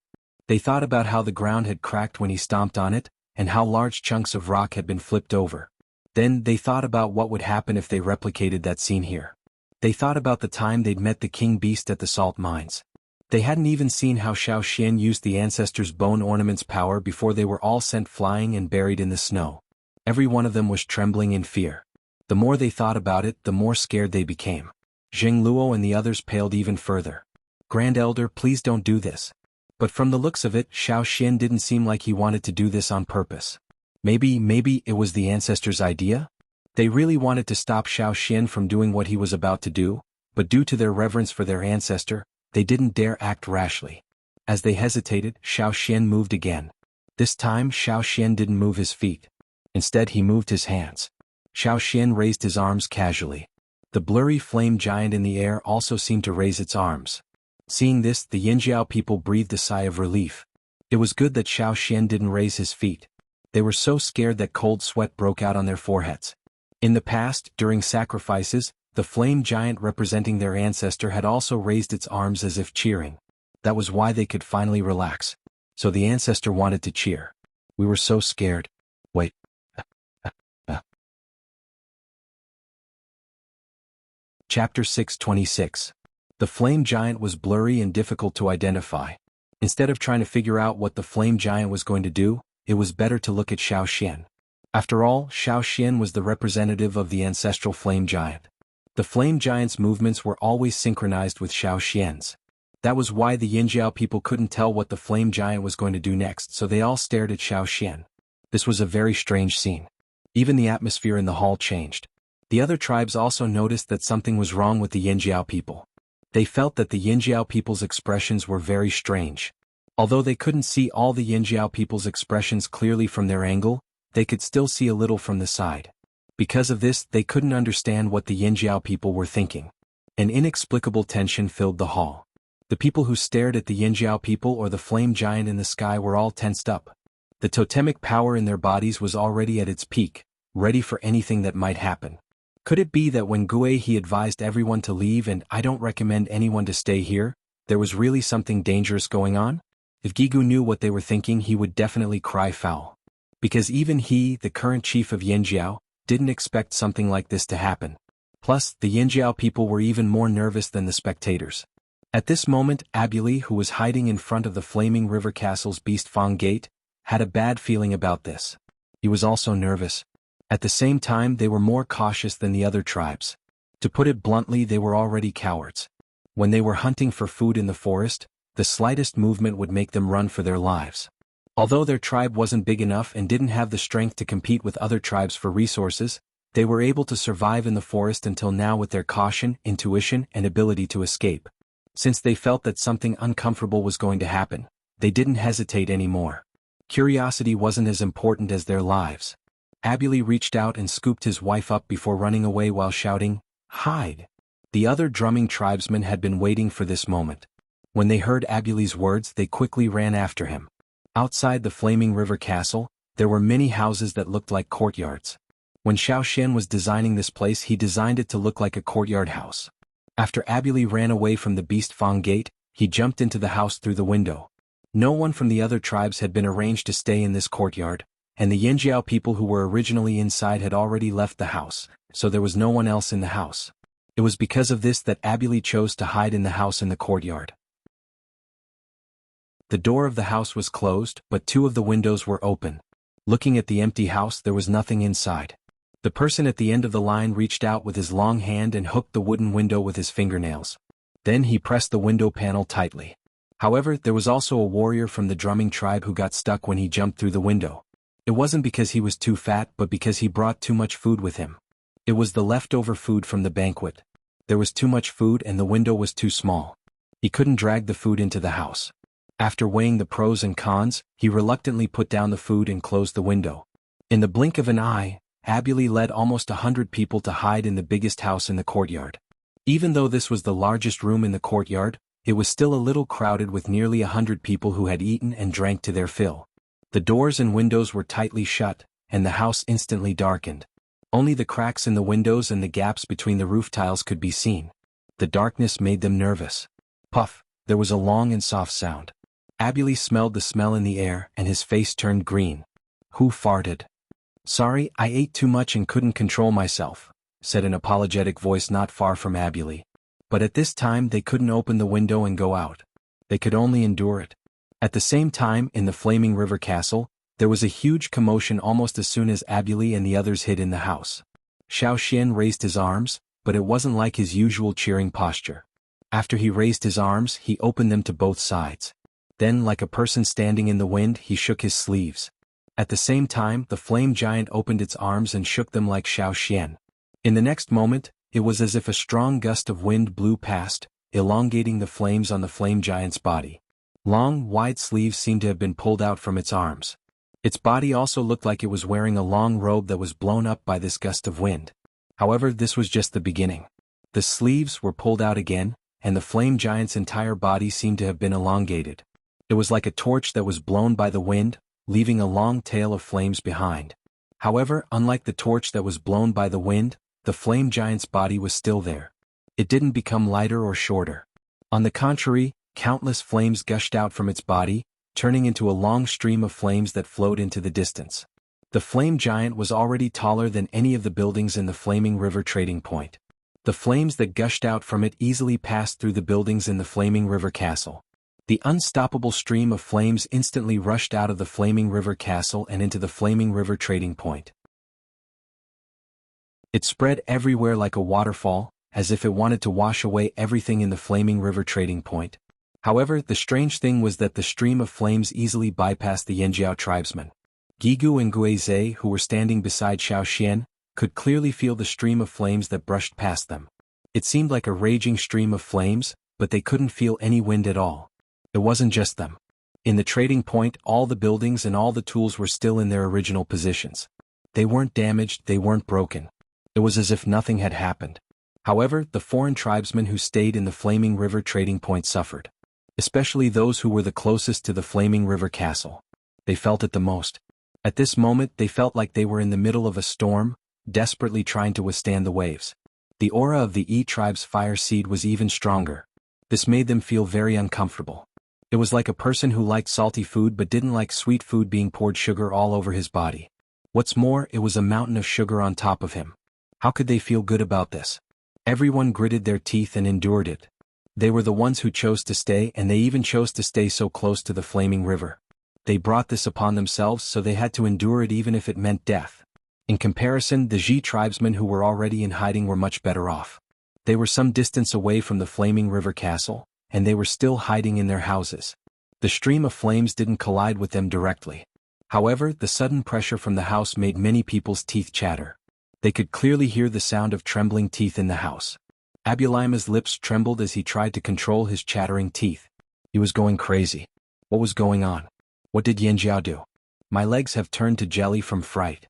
They thought about how the ground had cracked when he stomped on it, and how large chunks of rock had been flipped over. Then they thought about what would happen if they replicated that scene here. They thought about the time they'd met the king beast at the salt mines. They hadn't even seen how Xiao Xian used the ancestor's bone ornament's power before they were all sent flying and buried in the snow. Every one of them was trembling in fear. The more they thought about it, the more scared they became. Zheng Luo and the others paled even further. Grand Elder, please don't do this. But from the looks of it, Xiao Xian didn't seem like he wanted to do this on purpose. Maybe it was the ancestor's idea? They really wanted to stop Xiao Xian from doing what he was about to do, but due to their reverence for their ancestor, they didn't dare act rashly. As they hesitated, Xiao Xian moved again. This time Xiao Xian didn't move his feet. Instead he moved his hands. Xiao Xian raised his arms casually. The blurry flame giant in the air also seemed to raise its arms. Seeing this, the Yinjiao people breathed a sigh of relief. It was good that Xiao Xian didn't raise his feet. They were so scared that cold sweat broke out on their foreheads. In the past, during sacrifices, the flame giant representing their ancestor had also raised its arms as if cheering. That was why they could finally relax. So the ancestor wanted to cheer. We were so scared. Wait. Chapter 626. The flame giant was blurry and difficult to identify. Instead of trying to figure out what the flame giant was going to do, it was better to look at Xiao Xian. After all, Xiao Xian was the representative of the ancestral flame giant. The flame giant's movements were always synchronized with Xiao Xian's. That was why the Yinjiao people couldn't tell what the flame giant was going to do next, so they all stared at Xiao Xian. This was a very strange scene. Even the atmosphere in the hall changed. The other tribes also noticed that something was wrong with the Yinjiao people. They felt that the Yinjiao people's expressions were very strange. Although they couldn't see all the Yinjiao people's expressions clearly from their angle, they could still see a little from the side. Because of this, they couldn't understand what the Yinjiao people were thinking. An inexplicable tension filled the hall. The people who stared at the Yinjiao people or the flame giant in the sky were all tensed up. The totemic power in their bodies was already at its peak, ready for anything that might happen. Could it be that when he advised everyone to leave and I don't recommend anyone to stay here, there was really something dangerous going on? If Gigu knew what they were thinking, he would definitely cry foul. Because even he, the current chief of Yinjiao, didn't expect something like this to happen. Plus, the Yinjiao people were even more nervous than the spectators. At this moment, Abuli, who was hiding in front of the Flaming River Castle's Beast Fang Gate, had a bad feeling about this. He was also nervous. At the same time, they were more cautious than the other tribes. To put it bluntly, they were already cowards. When they were hunting for food in the forest, the slightest movement would make them run for their lives. Although their tribe wasn't big enough and didn't have the strength to compete with other tribes for resources, they were able to survive in the forest until now with their caution, intuition, and ability to escape. Since they felt that something uncomfortable was going to happen, they didn't hesitate anymore. Curiosity wasn't as important as their lives. Abuli reached out and scooped his wife up before running away while shouting, "Hide!" The other drumming tribesmen had been waiting for this moment. When they heard Abuli's words, they quickly ran after him. Outside the Flaming River Castle, there were many houses that looked like courtyards. When Xiao Xian was designing this place, he designed it to look like a courtyard house. After Abuli ran away from the Beast Fang Gate, he jumped into the house through the window. No one from the other tribes had been arranged to stay in this courtyard, and the Yinjiao people who were originally inside had already left the house, so there was no one else in the house. It was because of this that Abuli chose to hide in the house in the courtyard. The door of the house was closed, but two of the windows were open. Looking at the empty house, there was nothing inside. The person at the end of the line reached out with his long hand and hooked the wooden window with his fingernails. Then he pressed the window panel tightly. However, there was also a warrior from the drumming tribe who got stuck when he jumped through the window. It wasn't because he was too fat, but because he brought too much food with him. It was the leftover food from the banquet. There was too much food and the window was too small. He couldn't drag the food into the house. After weighing the pros and cons, he reluctantly put down the food and closed the window. In the blink of an eye, Abuli led almost 100 people to hide in the biggest house in the courtyard. Even though this was the largest room in the courtyard, it was still a little crowded with nearly 100 people who had eaten and drank to their fill. The doors and windows were tightly shut, and the house instantly darkened. Only the cracks in the windows and the gaps between the roof tiles could be seen. The darkness made them nervous. Puff, there was a long and soft sound. Abuli smelled the smell in the air, and his face turned green. Who farted? Sorry, I ate too much and couldn't control myself, said an apologetic voice not far from Abuli. But at this time they couldn't open the window and go out. They could only endure it. At the same time, in the Flaming River Castle, there was a huge commotion almost as soon as Abuli and the others hid in the house. Xiao Xian raised his arms, but it wasn't like his usual cheering posture. After he raised his arms, he opened them to both sides. Then, like a person standing in the wind, he shook his sleeves. At the same time, the flame giant opened its arms and shook them like Xiao Xian. In the next moment, it was as if a strong gust of wind blew past, elongating the flames on the flame giant's body. Long, wide sleeves seemed to have been pulled out from its arms. Its body also looked like it was wearing a long robe that was blown up by this gust of wind. However, this was just the beginning. The sleeves were pulled out again, and the flame giant's entire body seemed to have been elongated. It was like a torch that was blown by the wind, leaving a long tail of flames behind. However, unlike the torch that was blown by the wind, the flame giant's body was still there. It didn't become lighter or shorter. On the contrary, countless flames gushed out from its body, turning into a long stream of flames that flowed into the distance. The flame giant was already taller than any of the buildings in the Flaming River trading point. The flames that gushed out from it easily passed through the buildings in the Flaming River Castle. The unstoppable stream of flames instantly rushed out of the Flaming River Castle and into the Flaming River trading point. It spread everywhere like a waterfall, as if it wanted to wash away everything in the Flaming River trading point. However, the strange thing was that the stream of flames easily bypassed the Yanjiao tribesmen. Jianghu and Guizhe, who were standing beside Xiao Xian, could clearly feel the stream of flames that brushed past them. It seemed like a raging stream of flames, but they couldn't feel any wind at all. It wasn't just them. In the trading point, all the buildings and all the tools were still in their original positions. They weren't damaged, they weren't broken. It was as if nothing had happened. However, the foreign tribesmen who stayed in the Flaming River trading point suffered. Especially those who were the closest to the Flaming River Castle. They felt it the most. At this moment they felt like they were in the middle of a storm, desperately trying to withstand the waves. The aura of the E tribe's fire seed was even stronger. This made them feel very uncomfortable. It was like a person who liked salty food but didn't like sweet food being poured sugar all over his body. What's more, it was a mountain of sugar on top of him. How could they feel good about this? Everyone gritted their teeth and endured it. They were the ones who chose to stay, and they even chose to stay so close to the Flaming River. They brought this upon themselves, so they had to endure it even if it meant death. In comparison, the Ji tribesmen who were already in hiding were much better off. They were some distance away from the Flaming River Castle, and they were still hiding in their houses. The stream of flames didn't collide with them directly. However, the sudden pressure from the house made many people's teeth chatter. They could clearly hear the sound of trembling teeth in the house. Abulima's lips trembled as he tried to control his chattering teeth. He was going crazy. What was going on? What did Yanjiao do? My legs have turned to jelly from fright.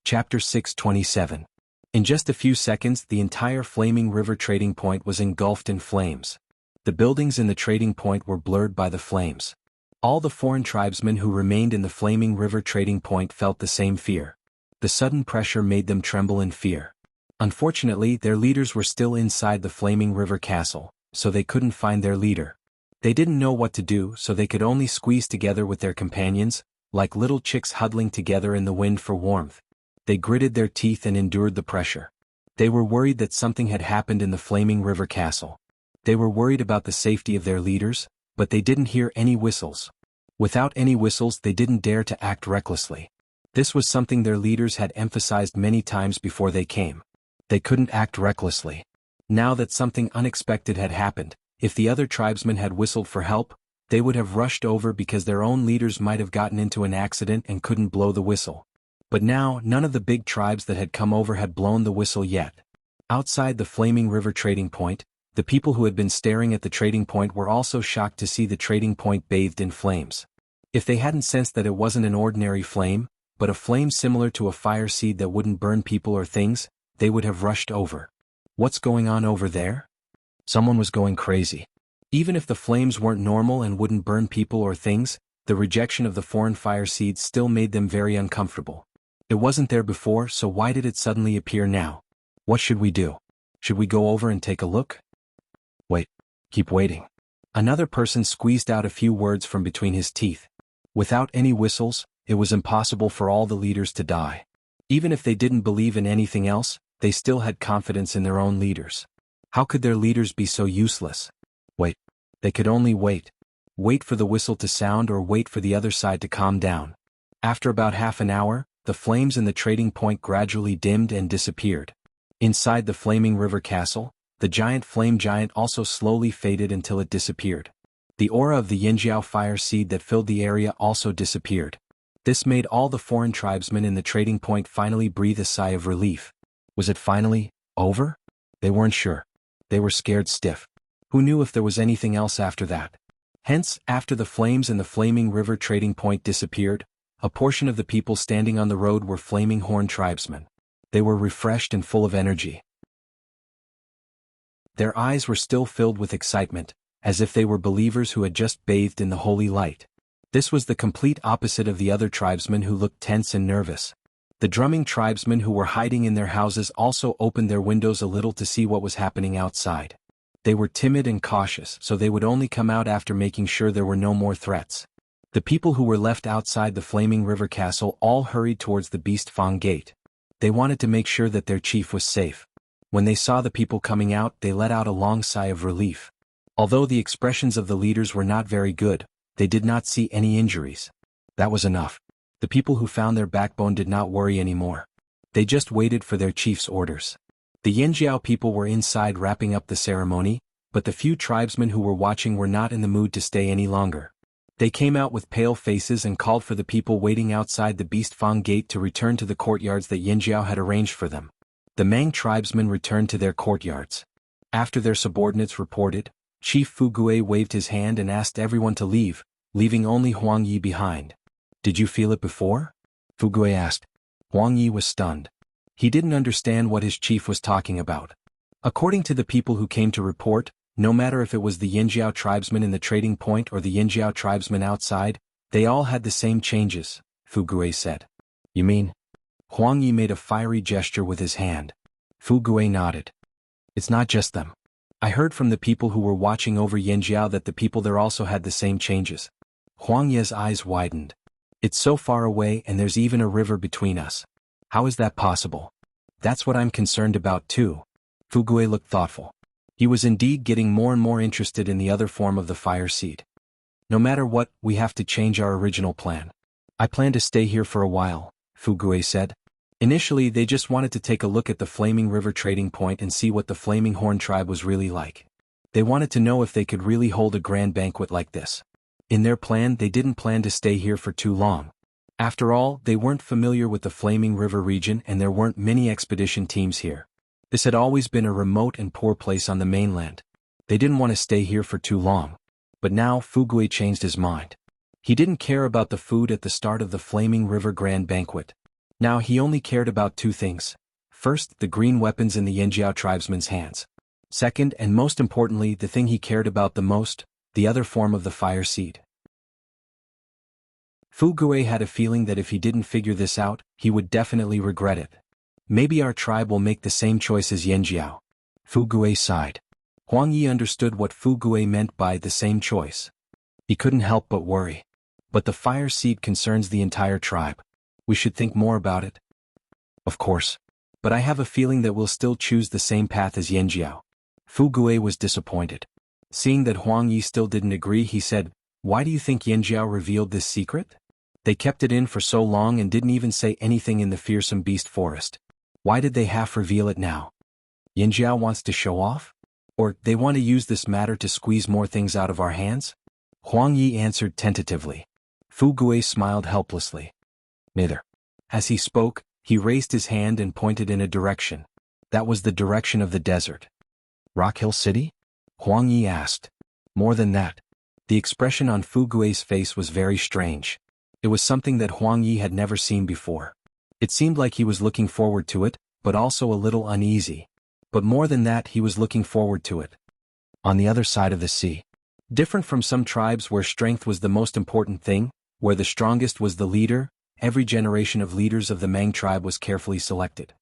Chapter 627. In just a few seconds, the entire Flaming River trading point was engulfed in flames. The buildings in the trading point were blurred by the flames. All the foreign tribesmen who remained in the Flaming River trading point felt the same fear. The sudden pressure made them tremble in fear. Unfortunately, their leaders were still inside the Flaming River Castle, so they couldn't find their leader. They didn't know what to do, so they could only squeeze together with their companions, like little chicks huddling together in the wind for warmth. They gritted their teeth and endured the pressure. They were worried that something had happened in the Flaming River Castle. They were worried about the safety of their leaders, but they didn't hear any whistles. Without any whistles, they didn't dare to act recklessly. This was something their leaders had emphasized many times before they came. They couldn't act recklessly. Now that something unexpected had happened, if the other tribesmen had whistled for help, they would have rushed over because their own leaders might have gotten into an accident and couldn't blow the whistle. But now, none of the big tribes that had come over had blown the whistle yet. Outside the Flaming River trading point, the people who had been staring at the trading point were also shocked to see the trading point bathed in flames. If they hadn't sensed that it wasn't an ordinary flame, but a flame similar to a fire seed that wouldn't burn people or things, they would have rushed over. What's going on over there? Someone was going crazy. Even if the flames weren't normal and wouldn't burn people or things, the rejection of the foreign fire seeds still made them very uncomfortable. It wasn't there before, so why did it suddenly appear now? What should we do? Should we go over and take a look? Wait. Keep waiting. Another person squeezed out a few words from between his teeth. Without any whistles, it was impossible for all the leaders to die. Even if they didn't believe in anything else, they still had confidence in their own leaders. How could their leaders be so useless? Wait. They could only wait. Wait for the whistle to sound or wait for the other side to calm down. After about half an hour, the flames in the trading point gradually dimmed and disappeared. Inside the Flaming River Castle, the giant flame giant also slowly faded until it disappeared. The aura of the Yanjiao fire seed that filled the area also disappeared. This made all the foreign tribesmen in the trading point finally breathe a sigh of relief. Was it finally over? They weren't sure. They were scared stiff. Who knew if there was anything else after that? Hence, after the flames and the flaming river trading point disappeared, a portion of the people standing on the road were flaming horn tribesmen. They were refreshed and full of energy. Their eyes were still filled with excitement, as if they were believers who had just bathed in the holy light. This was the complete opposite of the other tribesmen who looked tense and nervous. The drumming tribesmen who were hiding in their houses also opened their windows a little to see what was happening outside. They were timid and cautious, so they would only come out after making sure there were no more threats. The people who were left outside the Flaming River Castle all hurried towards the Beast Fang Gate. They wanted to make sure that their chief was safe. When they saw the people coming out, they let out a long sigh of relief. Although the expressions of the leaders were not very good, they did not see any injuries. That was enough. The people who found their backbone did not worry anymore. They just waited for their chief's orders. The Yanjiao people were inside wrapping up the ceremony, but the few tribesmen who were watching were not in the mood to stay any longer. They came out with pale faces and called for the people waiting outside the Beast Fang Gate to return to the courtyards that Yanjiao had arranged for them. The Mang tribesmen returned to their courtyards. After their subordinates reported, Chief Fugui waved his hand and asked everyone to leave, leaving only Huang Yi behind. "Did you feel it before?" Fugui asked. Huang Yi was stunned. He didn't understand what his chief was talking about. According to the people who came to report, no matter if it was the Yanjiao tribesmen in the trading point or the Yanjiao tribesmen outside, they all had the same changes, Fugui said. "You mean?" Huang Yi made a fiery gesture with his hand. Fugui nodded. "It's not just them. I heard from the people who were watching over Yanjiao that the people there also had the same changes." Huang Yi's eyes widened. "It's so far away and there's even a river between us. How is that possible?" "That's what I'm concerned about too." Fugui looked thoughtful. He was indeed getting more and more interested in the other form of the fire seed. "No matter what, we have to change our original plan. I plan to stay here for a while," Fugui said. Initially they just wanted to take a look at the Flaming River trading point and see what the Flaming Horn tribe was really like. They wanted to know if they could really hold a grand banquet like this. In their plan, they didn't plan to stay here for too long. After all, they weren't familiar with the Flaming River region and there weren't many expedition teams here. This had always been a remote and poor place on the mainland. They didn't want to stay here for too long. But now Fugui changed his mind. He didn't care about the food at the start of the Flaming River Grand Banquet. Now he only cared about two things. First, the green weapons in the Yanjiao tribesmen's hands. Second, and most importantly, the thing he cared about the most, the other form of the fire seed. Fugui had a feeling that if he didn't figure this out, he would definitely regret it. "Maybe our tribe will make the same choice as Yanjiao." Fugui sighed. Huang Yi understood what Fugui meant by the same choice. He couldn't help but worry. "But the fire seed concerns the entire tribe. We should think more about it." "Of course. But I have a feeling that we'll still choose the same path as Yanjiao." Fugui was disappointed. Seeing that Huang Yi still didn't agree, he said, "Why do you think Yanjiao revealed this secret? They kept it in for so long and didn't even say anything in the fearsome beast forest. Why did they half reveal it now? Yanjiao wants to show off? Or they want to use this matter to squeeze more things out of our hands?" Huang Yi answered tentatively. Fugui smiled helplessly. "Neither." As he spoke, he raised his hand and pointed in a direction. That was the direction of the desert. "Rock Hill City?" Huang Yi asked. "More than that." The expression on Fugui's face was very strange. It was something that Huang Yi had never seen before. It seemed like he was looking forward to it, but also a little uneasy. But more than that, he was looking forward to it. On the other side of the sea. Different from some tribes where strength was the most important thing, where the strongest was the leader, every generation of leaders of the Mang tribe was carefully selected.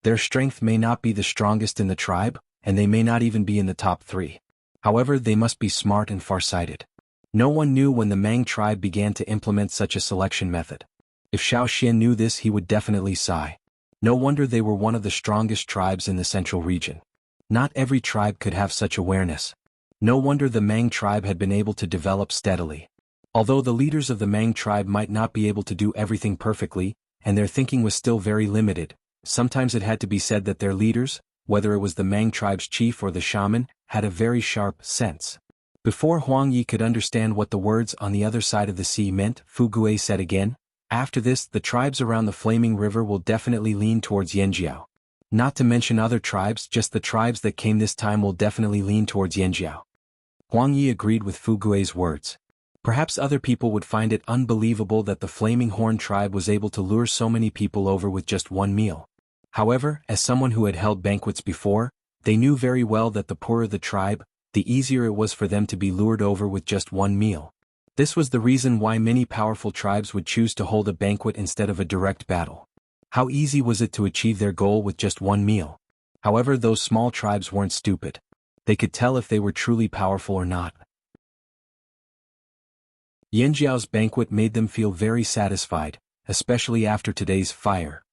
Their strength may not be the strongest in the tribe, and they may not even be in the top 3. However, they must be smart and farsighted. No one knew when the Mang tribe began to implement such a selection method. If Xiao Xian knew this, he would definitely sigh. No wonder they were one of the strongest tribes in the central region. Not every tribe could have such awareness. No wonder the Mang tribe had been able to develop steadily. Although the leaders of the Mang tribe might not be able to do everything perfectly, and their thinking was still very limited, sometimes it had to be said that their leaders, whether it was the Mang tribe's chief or the shaman, had a very sharp sense. Before Huang Yi could understand what the words "on the other side of the sea" meant, Fugui said again, "After this, the tribes around the Flaming River will definitely lean towards Yanjiao. Not to mention other tribes, just the tribes that came this time will definitely lean towards Yanjiao." Huang Yi agreed with Fu Gui's words. Perhaps other people would find it unbelievable that the Flaming Horn tribe was able to lure so many people over with just one meal. However, as someone who had held banquets before, they knew very well that the poorer the tribe, the easier it was for them to be lured over with just one meal. This was the reason why many powerful tribes would choose to hold a banquet instead of a direct battle. How easy was it to achieve their goal with just one meal? However, those small tribes weren't stupid. They could tell if they were truly powerful or not. Yanjiao's banquet made them feel very satisfied, especially after today's fire.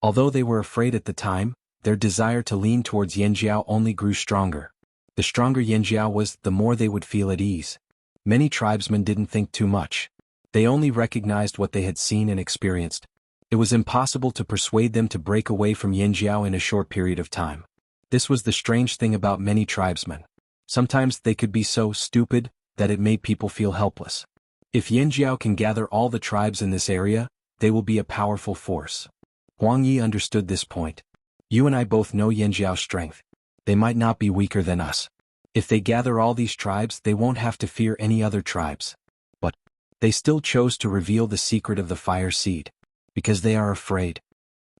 Although they were afraid at the time, their desire to lean towards Yanjiao only grew stronger. The stronger Yanjiao was, the more they would feel at ease. Many tribesmen didn't think too much. They only recognized what they had seen and experienced. It was impossible to persuade them to break away from Yanjiao in a short period of time. This was the strange thing about many tribesmen. Sometimes they could be so stupid that it made people feel helpless. If Yanjiao can gather all the tribes in this area, they will be a powerful force. Huang Yi understood this point. You and I both know Yanjiao's strength. They might not be weaker than us. If they gather all these tribes, they won't have to fear any other tribes. But they still chose to reveal the secret of the fire seed. Because they are afraid.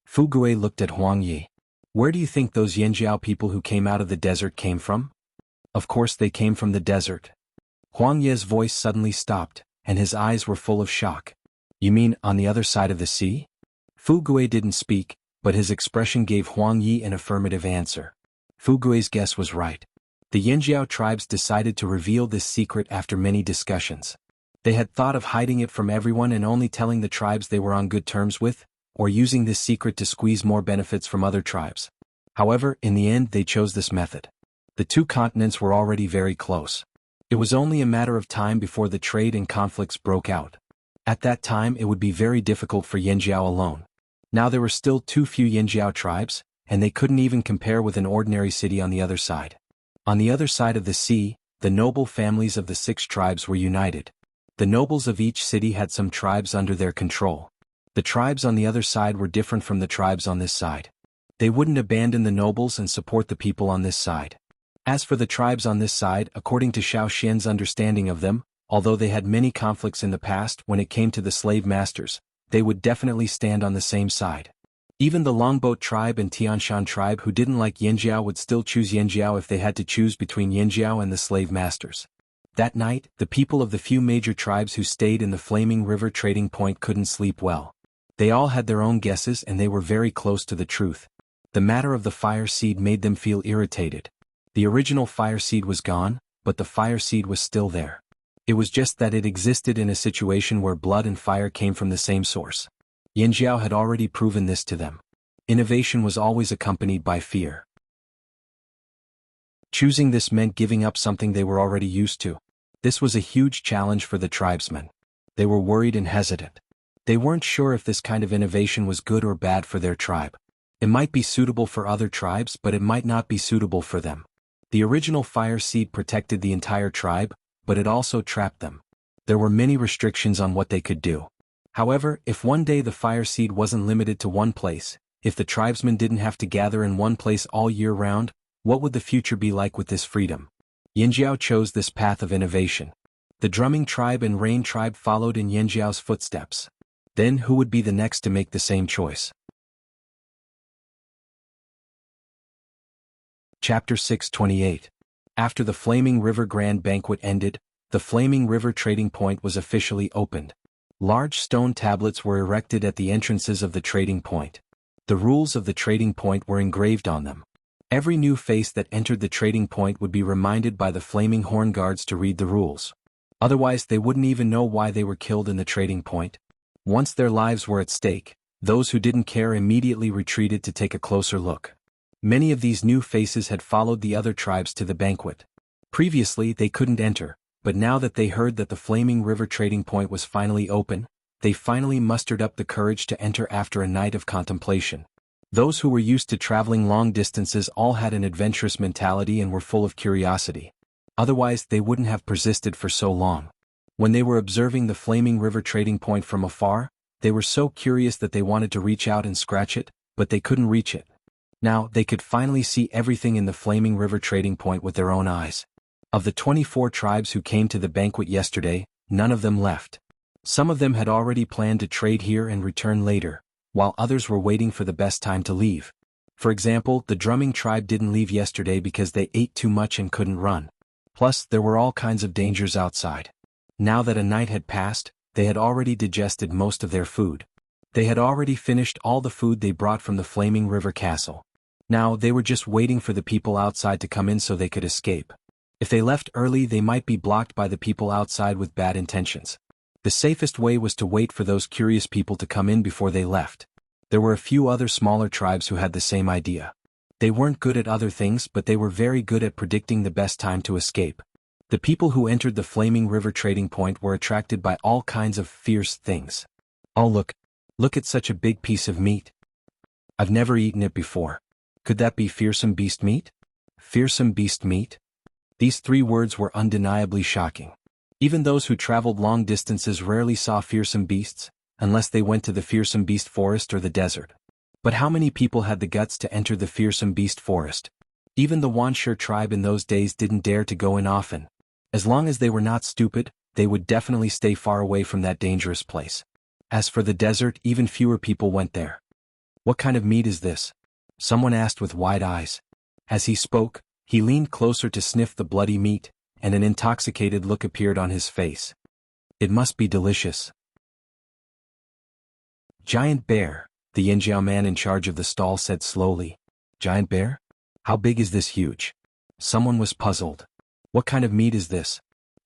Fu Gui looked at Huang Yi. Where do you think those Yanjiao people who came out of the desert came from? Of course they came from the desert. Huang Yi's voice suddenly stopped, and his eyes were full of shock. You mean on the other side of the sea? Fu Gui didn't speak, but his expression gave Huang Yi an affirmative answer. Fu Gui's guess was right. The Yanjiao tribes decided to reveal this secret after many discussions. They had thought of hiding it from everyone and only telling the tribes they were on good terms with, or using this secret to squeeze more benefits from other tribes. However, in the end they chose this method. The two continents were already very close. It was only a matter of time before the trade and conflicts broke out. At that time it would be very difficult for Yanjiao alone. Now there were still too few Yanjiao tribes, and they couldn't even compare with an ordinary city on the other side. On the other side of the sea, the noble families of the 6 tribes were united. The nobles of each city had some tribes under their control. The tribes on the other side were different from the tribes on this side. They wouldn't abandon the nobles and support the people on this side. As for the tribes on this side, according to Xiao Xian's understanding of them, although they had many conflicts in the past when it came to the slave masters, they would definitely stand on the same side. Even the Longboat tribe and Tianshan tribe who didn't like Yanjiao would still choose Yanjiao if they had to choose between Yanjiao and the slave masters. That night, the people of the few major tribes who stayed in the Flaming River trading point couldn't sleep well. They all had their own guesses and they were very close to the truth. The matter of the fire seed made them feel irritated. The original fire seed was gone, but the fire seed was still there. It was just that it existed in a situation where blood and fire came from the same source. Yanjiao had already proven this to them. Innovation was always accompanied by fear. Choosing this meant giving up something they were already used to. This was a huge challenge for the tribesmen. They were worried and hesitant. They weren't sure if this kind of innovation was good or bad for their tribe. It might be suitable for other tribes, but it might not be suitable for them. The original fire seed protected the entire tribe, but it also trapped them. There were many restrictions on what they could do. However, if one day the fire seed wasn't limited to one place, if the tribesmen didn't have to gather in one place all year round, what would the future be like with this freedom? Yanjiao chose this path of innovation. The drumming tribe and rain tribe followed in Yanjiao's footsteps. Then who would be the next to make the same choice? Chapter 628. After the Flaming River Grand Banquet ended, the Flaming River Trading Point was officially opened. Large stone tablets were erected at the entrances of the trading point. The rules of the trading point were engraved on them. Every new face that entered the trading point would be reminded by the Flaming Horn Guards to read the rules. Otherwise they wouldn't even know why they were killed in the trading point. Once their lives were at stake, those who didn't care immediately retreated to take a closer look. Many of these new faces had followed the other tribes to the banquet. Previously they couldn't enter, but now that they heard that the Flaming River Trading Point was finally open, they finally mustered up the courage to enter after a night of contemplation. Those who were used to traveling long distances all had an adventurous mentality and were full of curiosity. Otherwise they wouldn't have persisted for so long. When they were observing the Flaming River Trading Point from afar, they were so curious that they wanted to reach out and scratch it, but they couldn't reach it. Now they could finally see everything in the Flaming River Trading Point with their own eyes. Of the 24 tribes who came to the banquet yesterday, none of them left. Some of them had already planned to trade here and return later, while others were waiting for the best time to leave. For example, the drumming tribe didn't leave yesterday because they ate too much and couldn't run. Plus, there were all kinds of dangers outside. Now that a night had passed, they had already digested most of their food. They had already finished all the food they brought from the Flaming River Castle. Now they were just waiting for the people outside to come in so they could escape. If they left early, they might be blocked by the people outside with bad intentions. The safest way was to wait for those curious people to come in before they left. There were a few other smaller tribes who had the same idea. They weren't good at other things, but they were very good at predicting the best time to escape. The people who entered the Flaming River trading point were attracted by all kinds of fierce things. Oh look at such a big piece of meat. I've never eaten it before. Could that be fearsome beast meat? Fearsome beast meat? These 3 words were undeniably shocking. Even those who traveled long distances rarely saw fearsome beasts, unless they went to the fearsome beast forest or the desert. But how many people had the guts to enter the fearsome beast forest? Even the Wuxia tribe in those days didn't dare to go in often. As long as they were not stupid, they would definitely stay far away from that dangerous place. As for the desert, even fewer people went there. What kind of meat is this? Someone asked with wide eyes. As he spoke, he leaned closer to sniff the bloody meat, and an intoxicated look appeared on his face. It must be delicious. Giant bear, the Yinjiao man in charge of the stall said slowly. Giant bear? How big is this huge? Someone was puzzled. What kind of meat is this?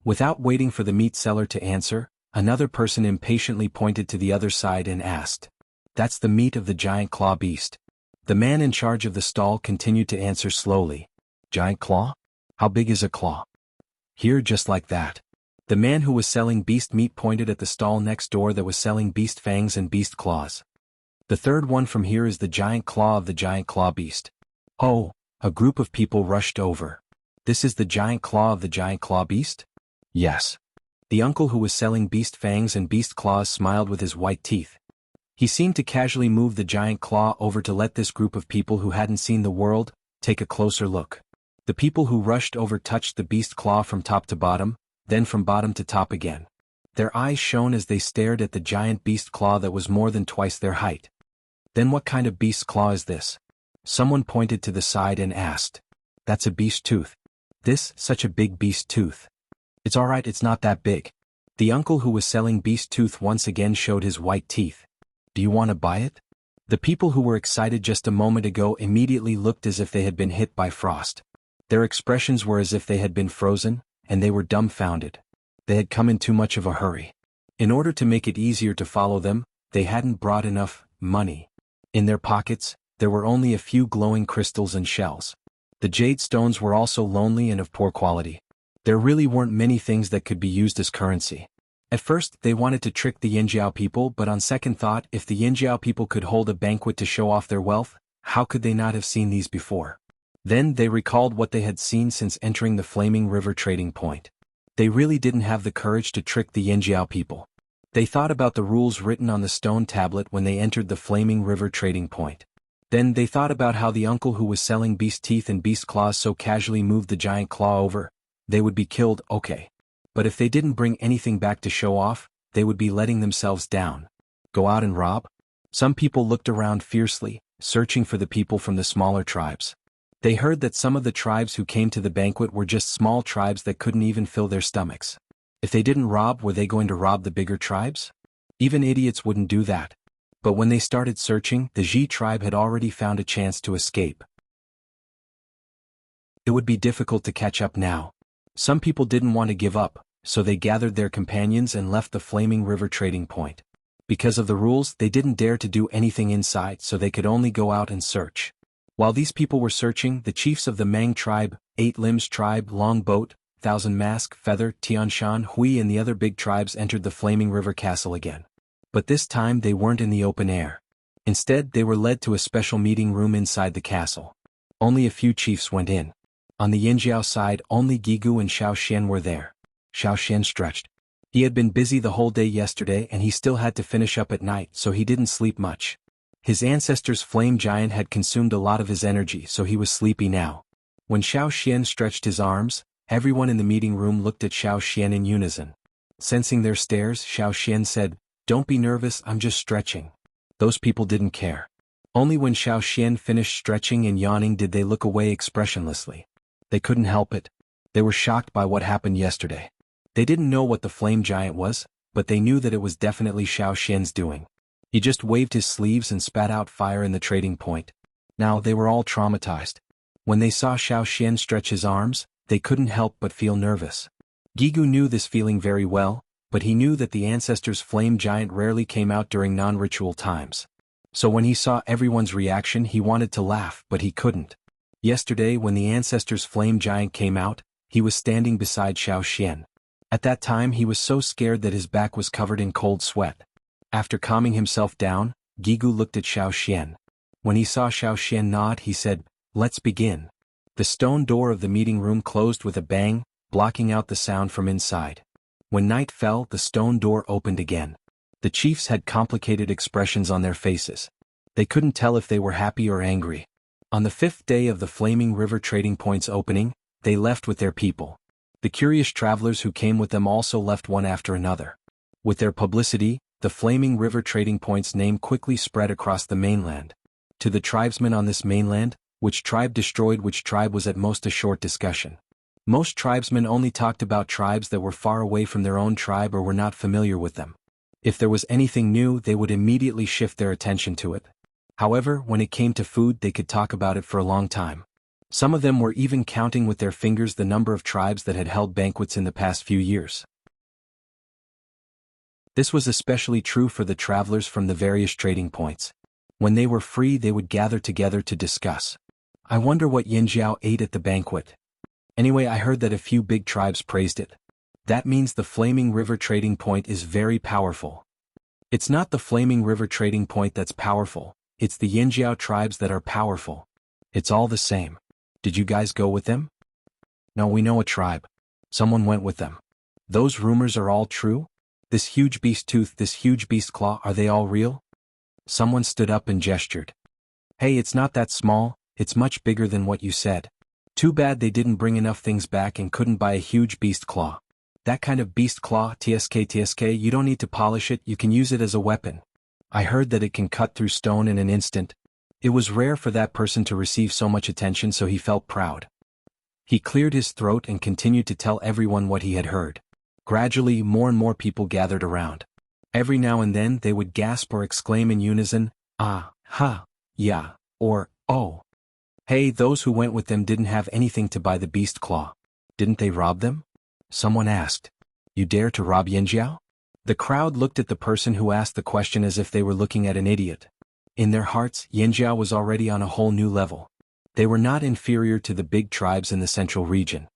Without waiting for the meat seller to answer, another person impatiently pointed to the other side and asked. That's the meat of the giant claw beast. The man in charge of the stall continued to answer slowly. Giant claw? How big is a claw? Here, just like that. The man who was selling beast meat pointed at the stall next door that was selling beast fangs and beast claws. The third one from here is the giant claw of the giant claw beast. Oh, a group of people rushed over. This is the giant claw of the giant claw beast? Yes. The uncle who was selling beast fangs and beast claws smiled with his white teeth. He seemed to casually move the giant claw over to let this group of people who hadn't seen the world take a closer look. The people who rushed over touched the beast claw from top to bottom, then from bottom to top again. Their eyes shone as they stared at the giant beast claw that was more than twice their height. Then what kind of beast claw is this? Someone pointed to the side and asked. That's a beast tooth. Such a big beast tooth. It's alright, it's not that big. The uncle who was selling beast tooth once again showed his white teeth. Do you want to buy it? The people who were excited just a moment ago immediately looked as if they had been hit by frost. Their expressions were as if they had been frozen, and they were dumbfounded. They had come in too much of a hurry. In order to make it easier to follow them, they hadn't brought enough money. In their pockets, there were only a few glowing crystals and shells. The jade stones were also lonely and of poor quality. There really weren't many things that could be used as currency. At first, they wanted to trick the Yinjiao people, but on second thought, if the Yinjiao people could hold a banquet to show off their wealth, how could they not have seen these before? Then they recalled what they had seen since entering the Flaming River trading point. They really didn't have the courage to trick the Yinjiao people. They thought about the rules written on the stone tablet when they entered the Flaming River trading point. Then they thought about how the uncle who was selling beast teeth and beast claws so casually moved the giant claw over. They would be killed, okay. But if they didn't bring anything back to show off, they would be letting themselves down. Go out and rob? Some people looked around fiercely, searching for the people from the smaller tribes. They heard that some of the tribes who came to the banquet were just small tribes that couldn't even fill their stomachs. If they didn't rob, were they going to rob the bigger tribes? Even idiots wouldn't do that. But when they started searching, the Ji tribe had already found a chance to escape. It would be difficult to catch up now. Some people didn't want to give up, so they gathered their companions and left the Flaming River trading point. Because of the rules, they didn't dare to do anything inside, so they could only go out and search. While these people were searching, the chiefs of the Mang tribe, 8 Limbs tribe, Long Boat, Thousand Mask, Feather, Tianshan, Hui and the other big tribes entered the Flaming River Castle again. But this time they weren't in the open air. Instead, they were led to a special meeting room inside the castle. Only a few chiefs went in. On the Yinjiao side, only Gigu and Xiao Xian were there. Xiao Xian stretched. He had been busy the whole day yesterday and he still had to finish up at night, so he didn't sleep much. His ancestor's flame giant had consumed a lot of his energy, so he was sleepy now. When Xiao Xian stretched his arms, Everyone in the meeting room looked at Xiao Xian in unison. Sensing their stares, Xiao Xian said, "Don't be nervous, I'm just stretching." Those people didn't care. Only when Xiao Xian finished stretching and yawning did they look away expressionlessly. They couldn't help it. They were shocked by what happened yesterday. They didn't know what the flame giant was, but they knew that it was definitely Xiao Xian's doing. He just waved his sleeves and spat out fire in the trading point. Now they were all traumatized. When they saw Xiao Xian stretch his arms, they couldn't help but feel nervous. Jianghu knew this feeling very well, but he knew that the ancestors' flame giant rarely came out during non-ritual times. So when he saw everyone's reaction he wanted to laugh but he couldn't. Yesterday when the ancestors' flame giant came out, he was standing beside Xiao Xian. At that time he was so scared that his back was covered in cold sweat. After calming himself down, Jianghu looked at Xiao Xian. When he saw Xiao Xian nod he said, "Let's begin." The stone door of the meeting room closed with a bang, blocking out the sound from inside. When night fell, the stone door opened again. The chiefs had complicated expressions on their faces. They couldn't tell if they were happy or angry. On the 5th day of the Flaming River Trading Point's opening, they left with their people. The curious travelers who came with them also left one after another. With their publicity, the Flaming River Trading Point's name quickly spread across the mainland. To the tribesmen on this mainland, which tribe destroyed which tribe was at most a short discussion. Most tribesmen only talked about tribes that were far away from their own tribe or were not familiar with them. If there was anything new they would immediately shift their attention to it. However, when it came to food they could talk about it for a long time. Some of them were even counting with their fingers the number of tribes that had held banquets in the past few years. This was especially true for the travelers from the various trading points. When they were free they would gather together to discuss. I wonder what Yinjiao ate at the banquet. Anyway, I heard that a few big tribes praised it. That means the Flaming River Trading Point is very powerful. It's not the Flaming River Trading Point that's powerful, it's the Yinjiao tribes that are powerful. It's all the same. Did you guys go with them? No, we know a tribe. Someone went with them. Those rumors are all true? This huge beast tooth, this huge beast claw, are they all real? Someone stood up and gestured. Hey, it's not that small, it's much bigger than what you said. Too bad they didn't bring enough things back and couldn't buy a huge beast claw. That kind of beast claw, TSK, you don't need to polish it, you can use it as a weapon. I heard that it can cut through stone in an instant. It was rare for that person to receive so much attention, so he felt proud. He cleared his throat and continued to tell everyone what he had heard. Gradually, more and more people gathered around. Every now and then they would gasp or exclaim in unison, "Ah, ha, yeah," or, "Oh." Hey, those who went with them didn't have anything to buy the beast claw. Didn't they rob them? Someone asked. You dare to rob Yinjiao? The crowd looked at the person who asked the question as if they were looking at an idiot. In their hearts, Yinjiao was already on a whole new level. They were not inferior to the big tribes in the central region.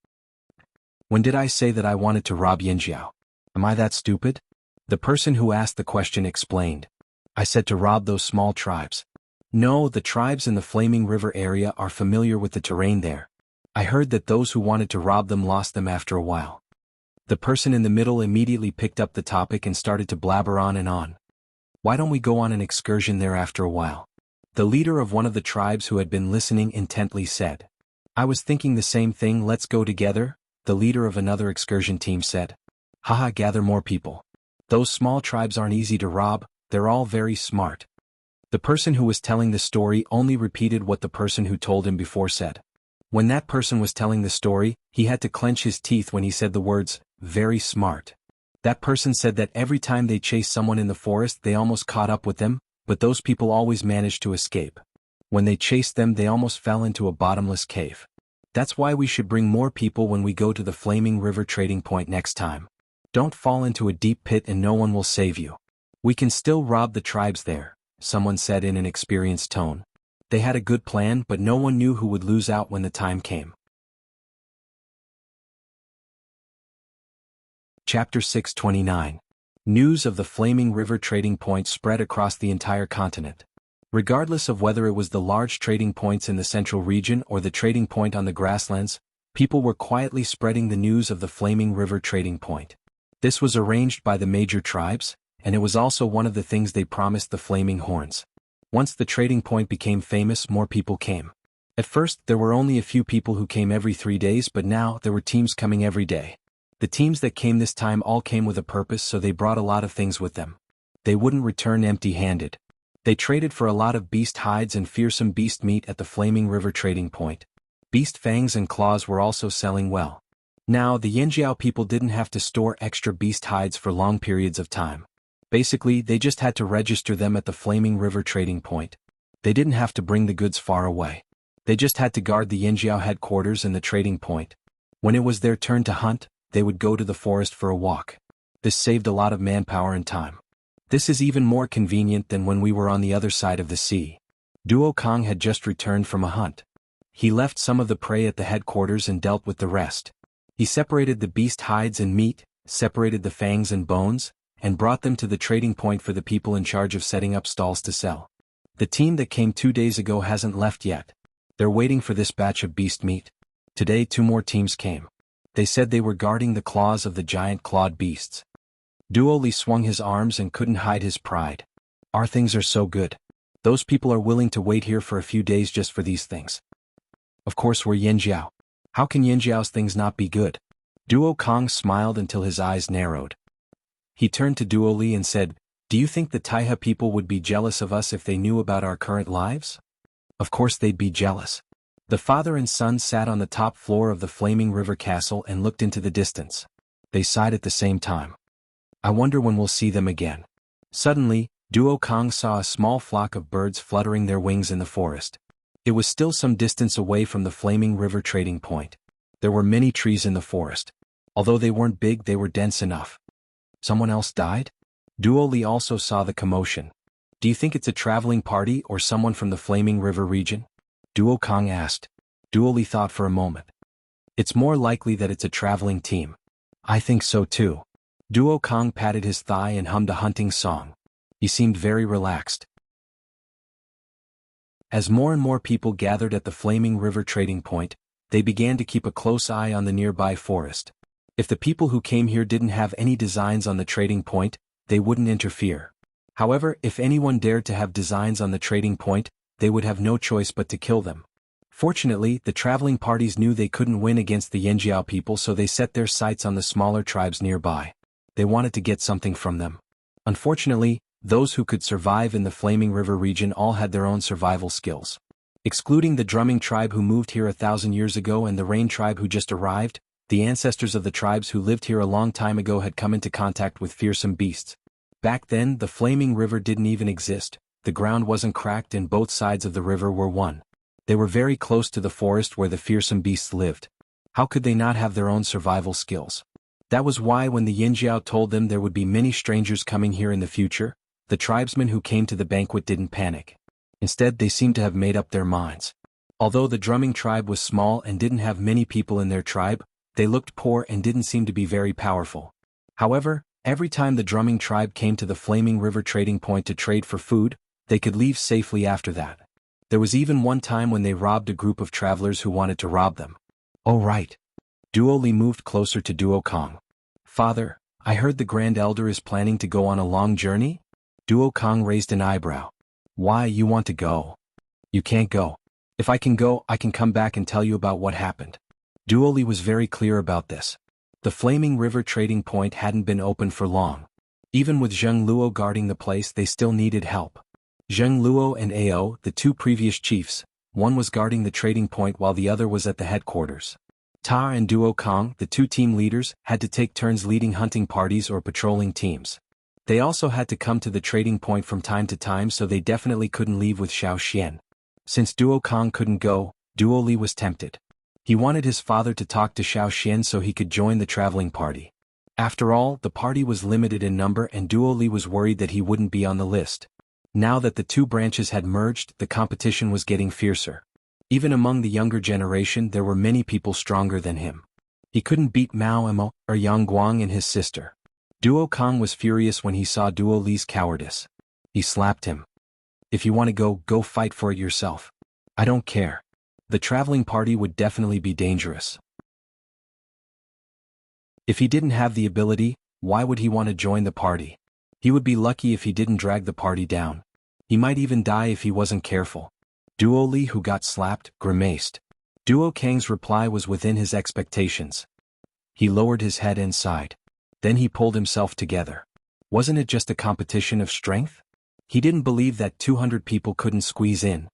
When did I say that I wanted to rob Yinjiao? Am I that stupid? The person who asked the question explained. I said to rob those small tribes. No, the tribes in the Flaming River area are familiar with the terrain there. I heard that those who wanted to rob them lost them after a while. The person in the middle immediately picked up the topic and started to blabber on and on. Why don't we go on an excursion there after a while? The leader of one of the tribes who had been listening intently said. I was thinking the same thing, let's go together, the leader of another excursion team said. Haha, gather more people. Those small tribes aren't easy to rob, they're all very smart. The person who was telling the story only repeated what the person who told him before said. When that person was telling the story, he had to clench his teeth when he said the words, very smart. That person said that every time they chased someone in the forest they almost caught up with them, but those people always managed to escape. When they chased them they almost fell into a bottomless cave. That's why we should bring more people when we go to the Flaming River Trading Point next time. Don't fall into a deep pit and no one will save you. We can still rob the tribes there, someone said in an experienced tone. They had a good plan, but no one knew who would lose out when the time came. Chapter 629. News of the Flaming River Trading Point spread across the entire continent. Regardless of whether it was the large trading points in the central region or the trading point on the grasslands, people were quietly spreading the news of the Flaming River Trading Point. This was arranged by the major tribes, and it was also one of the things they promised the Flaming Horns. Once the trading point became famous, more people came. At first, there were only a few people who came every 3 days, but now there were teams coming every day. The teams that came this time all came with a purpose, so they brought a lot of things with them. They wouldn't return empty-handed. They traded for a lot of beast hides and fearsome beast meat at the Flaming River trading point. Beast fangs and claws were also selling well. Now, the Yanjiao people didn't have to store extra beast hides for long periods of time. Basically, they just had to register them at the Flaming River trading point. They didn't have to bring the goods far away. They just had to guard the Yanjiao headquarters and the trading point. When it was their turn to hunt, they would go to the forest for a walk. This saved a lot of manpower and time. This is even more convenient than when we were on the other side of the sea. Duo Kong had just returned from a hunt. He left some of the prey at the headquarters and dealt with the rest. He separated the beast hides and meat, separated the fangs and bones, and brought them to the trading point for the people in charge of setting up stalls to sell. The team that came 2 days ago hasn't left yet. They're waiting for this batch of beast meat. Today 2 more teams came. They said they were guarding the claws of the giant clawed beasts. Duo Li swung his arms and couldn't hide his pride. Our things are so good. Those people are willing to wait here for a few days just for these things. Of course we're Yanjiao. How can Yanjiao's things not be good? Duo Kong smiled until his eyes narrowed. He turned to Duo Li and said, "Do you think the Taiha people would be jealous of us if they knew about our current lives?" Of course they'd be jealous. The father and son sat on the top floor of the Flaming River Castle and looked into the distance. They sighed at the same time. I wonder when we'll see them again. Suddenly, Duo Kong saw a small flock of birds fluttering their wings in the forest. It was still some distance away from the Flaming River trading point. There were many trees in the forest. Although they weren't big, they were dense enough. Someone else died? Duo Li also saw the commotion. Do you think it's a traveling party or someone from the Flaming River region? Duo Kong asked. Duo Li thought for a moment. It's more likely that it's a traveling team. I think so too. Duo Kong patted his thigh and hummed a hunting song. He seemed very relaxed. As more and more people gathered at the Flaming River trading point, they began to keep a close eye on the nearby forest. If the people who came here didn't have any designs on the trading point, they wouldn't interfere. However, if anyone dared to have designs on the trading point, they would have no choice but to kill them. Fortunately, the traveling parties knew they couldn't win against the Yanjiao people, so they set their sights on the smaller tribes nearby. They wanted to get something from them. Unfortunately, those who could survive in the Flaming River region all had their own survival skills. Excluding the drumming tribe who moved here 1,000 years ago and the rain tribe who just arrived, the ancestors of the tribes who lived here a long time ago had come into contact with fearsome beasts. Back then, the Flaming River didn't even exist, the ground wasn't cracked and both sides of the river were one. They were very close to the forest where the fearsome beasts lived. How could they not have their own survival skills? That was why when the Yanjiao told them there would be many strangers coming here in the future, the tribesmen who came to the banquet didn't panic. Instead, they seemed to have made up their minds. Although the drumming tribe was small and didn't have many people in their tribe, they looked poor and didn't seem to be very powerful. However, every time the drumming tribe came to the Flaming River trading point to trade for food, they could leave safely after that. There was even one time when they robbed a group of travelers who wanted to rob them. Oh right. Duo Li moved closer to Duo Kong. Father, I heard the Grand Elder is planning to go on a long journey? Duo Kong raised an eyebrow. Why, you want to go? You can't go. If I can go, I can come back and tell you about what happened. Duo Li was very clear about this. The Flaming River trading point hadn't been open for long. Even with Zheng Luo guarding the place, they still needed help. Zheng Luo and Ao, the 2 previous chiefs, one was guarding the trading point while the other was at the headquarters. Ta and Duo Kong, the 2 team leaders, had to take turns leading hunting parties or patrolling teams. They also had to come to the trading point from time to time, so they definitely couldn't leave with Xiao Xian. Since Duo Kong couldn't go, Duo Li was tempted. He wanted his father to talk to Xiao Xian so he could join the traveling party. After all, the party was limited in number and Duo Li was worried that he wouldn't be on the list. Now that the 2 branches had merged, the competition was getting fiercer. Even among the younger generation there were many people stronger than him. He couldn't beat Mao Emo or Yang Guang and his sister. Duo Kong was furious when he saw Duo Li's cowardice. He slapped him. If you want to go, go fight for it yourself. I don't care. The traveling party would definitely be dangerous. If he didn't have the ability, why would he want to join the party? He would be lucky if he didn't drag the party down. He might even die if he wasn't careful. Duo Li, who got slapped, grimaced. Duo Kang's reply was within his expectations. He lowered his head and sighed. Then he pulled himself together. Wasn't it just a competition of strength? He didn't believe that 200 people couldn't squeeze in.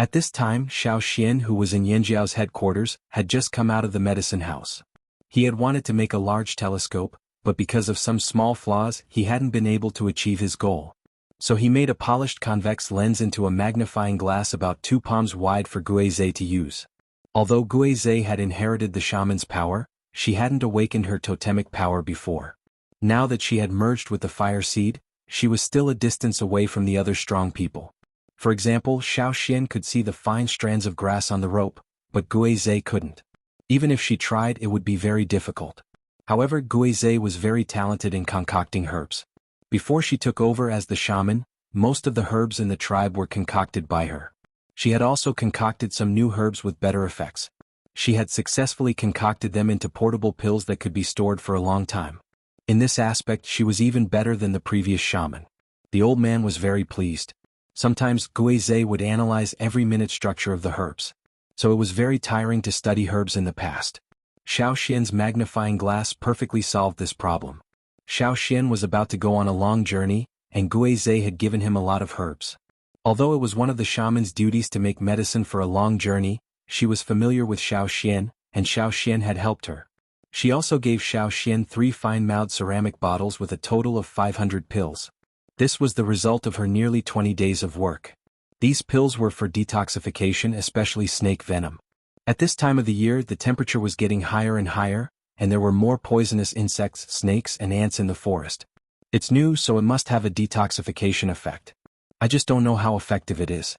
At this time, Xiao Xian, who was in Yanjiao's headquarters, had just come out of the medicine house. He had wanted to make a large telescope, but because of some small flaws, he hadn't been able to achieve his goal. So he made a polished convex lens into a magnifying glass about 2 palms wide for Guizhe to use. Although Guizhe had inherited the shaman's power, she hadn't awakened her totemic power before. Now that she had merged with the fire seed, she was still a distance away from the other strong people. For example, Xiao Xian could see the fine strands of grass on the rope, but Guizhe couldn't. Even if she tried, it would be very difficult. However, Guizhe was very talented in concocting herbs. Before she took over as the shaman, most of the herbs in the tribe were concocted by her. She had also concocted some new herbs with better effects. She had successfully concocted them into portable pills that could be stored for a long time. In this aspect, she was even better than the previous shaman. The old man was very pleased. Sometimes Guizhe would analyze every minute structure of the herbs. So it was very tiring to study herbs in the past. Xiao Xian's magnifying glass perfectly solved this problem. Xiao Xian was about to go on a long journey, and Guizhe had given him a lot of herbs. Although it was one of the shaman's duties to make medicine for a long journey, she was familiar with Xiao Xian, and Xiao Xian had helped her. She also gave Xiao Xian 3 fine-mouthed ceramic bottles with a total of 500 pills. This was the result of her nearly 20 days of work. These pills were for detoxification, especially snake venom. At this time of the year, the temperature was getting higher and higher, and there were more poisonous insects, snakes, and ants in the forest. It's new, so it must have a detoxification effect. I just don't know how effective it is.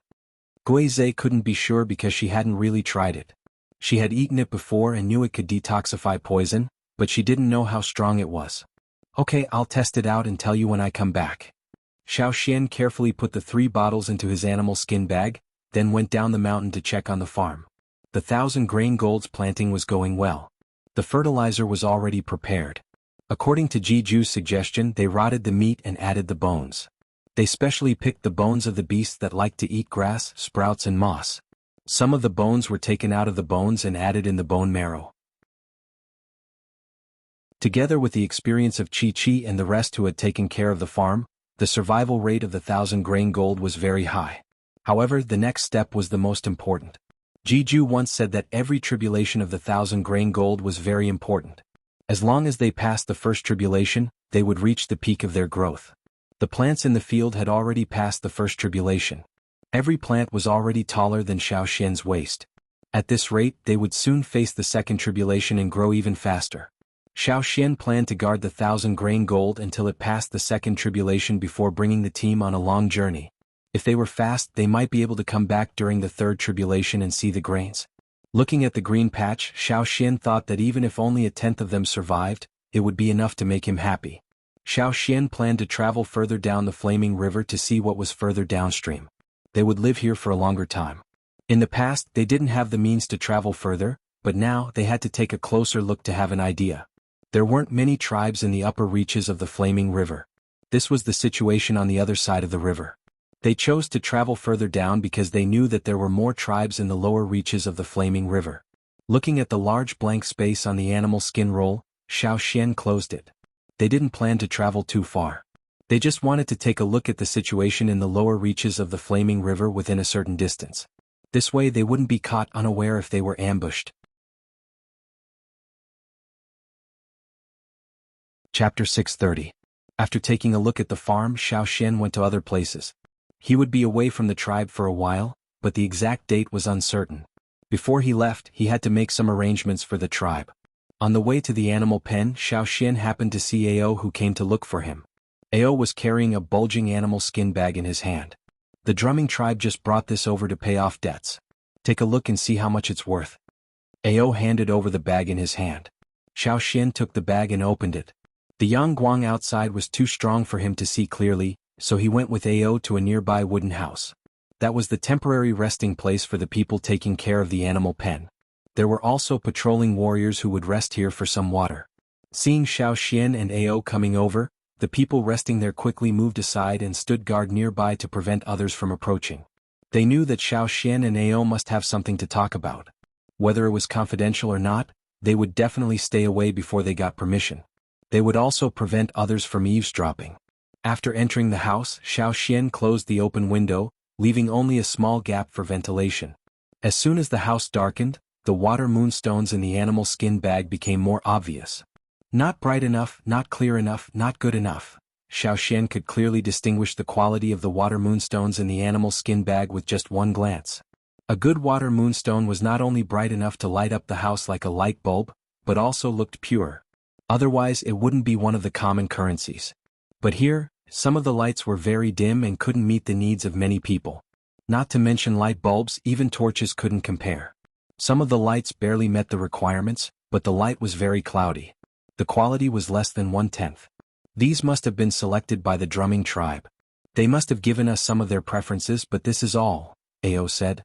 Guizhe couldn't be sure because she hadn't really tried it. She had eaten it before and knew it could detoxify poison, but she didn't know how strong it was. Okay, I'll test it out and tell you when I come back. Xiao Xian carefully put the 3 bottles into his animal skin bag, then went down the mountain to check on the farm. The 1,000-grain golds planting was going well. The fertilizer was already prepared. According to Jiju's suggestion, they rotted the meat and added the bones. They specially picked the bones of the beasts that liked to eat grass, sprouts and moss. Some of the bones were taken out of the bones and added in the bone marrow. Together with the experience of Chi and the rest who had taken care of the farm, the survival rate of the 1,000-grain gold was very high. However, the next step was the most important. Jiju once said that every tribulation of the 1,000-grain gold was very important. As long as they passed the first tribulation, they would reach the peak of their growth. The plants in the field had already passed the first tribulation. Every plant was already taller than Xiao Xian's waist. At this rate, they would soon face the second tribulation and grow even faster. Xiao Xian planned to guard the 1,000-grain gold until it passed the second tribulation before bringing the team on a long journey. If they were fast, they might be able to come back during the third tribulation and see the grains. Looking at the green patch, Xiao Xian thought that even if only a tenth of them survived, it would be enough to make him happy. Xiao Xian planned to travel further down the flaming river to see what was further downstream. They would live here for a longer time. In the past, they didn't have the means to travel further, but now they had to take a closer look to have an idea. There weren't many tribes in the upper reaches of the flaming river. This was the situation on the other side of the river. They chose to travel further down because they knew that there were more tribes in the lower reaches of the flaming river. Looking at the large blank space on the animal skin roll, Xiao Xian closed it. They didn't plan to travel too far. They just wanted to take a look at the situation in the lower reaches of the flaming river within a certain distance. This way they wouldn't be caught unaware if they were ambushed. Chapter 630. After taking a look at the farm, Xiao Xian went to other places. He would be away from the tribe for a while, but the exact date was uncertain. Before he left, he had to make some arrangements for the tribe. On the way to the animal pen, Xiao Xian happened to see Ao, who came to look for him. Ao was carrying a bulging animal skin bag in his hand. The drumming tribe just brought this over to pay off debts. Take a look and see how much it's worth. Ao handed over the bag in his hand. Xiao Xian took the bag and opened it. The yang guang outside was too strong for him to see clearly, so he went with Ao to a nearby wooden house. That was the temporary resting place for the people taking care of the animal pen. There were also patrolling warriors who would rest here for some water. Seeing Xiao Xian and Ao coming over, the people resting there quickly moved aside and stood guard nearby to prevent others from approaching. They knew that Xiao Xian and Ao must have something to talk about. Whether it was confidential or not, they would definitely stay away before they got permission. They would also prevent others from eavesdropping. After entering the house, Xiao Xian closed the open window, leaving only a small gap for ventilation. As soon as the house darkened, the water moonstones in the animal skin bag became more obvious. Not bright enough, not clear enough, not good enough. Xiao Xian could clearly distinguish the quality of the water moonstones in the animal skin bag with just one glance. A good water moonstone was not only bright enough to light up the house like a light bulb, but also looked pure. Otherwise it wouldn't be one of the common currencies. But here, some of the lights were very dim and couldn't meet the needs of many people. Not to mention light bulbs, even torches couldn't compare. Some of the lights barely met the requirements, but the light was very cloudy. The quality was less than 1/10. These must have been selected by the drumming tribe. They must have given us some of their preferences, but this is all, Ao said.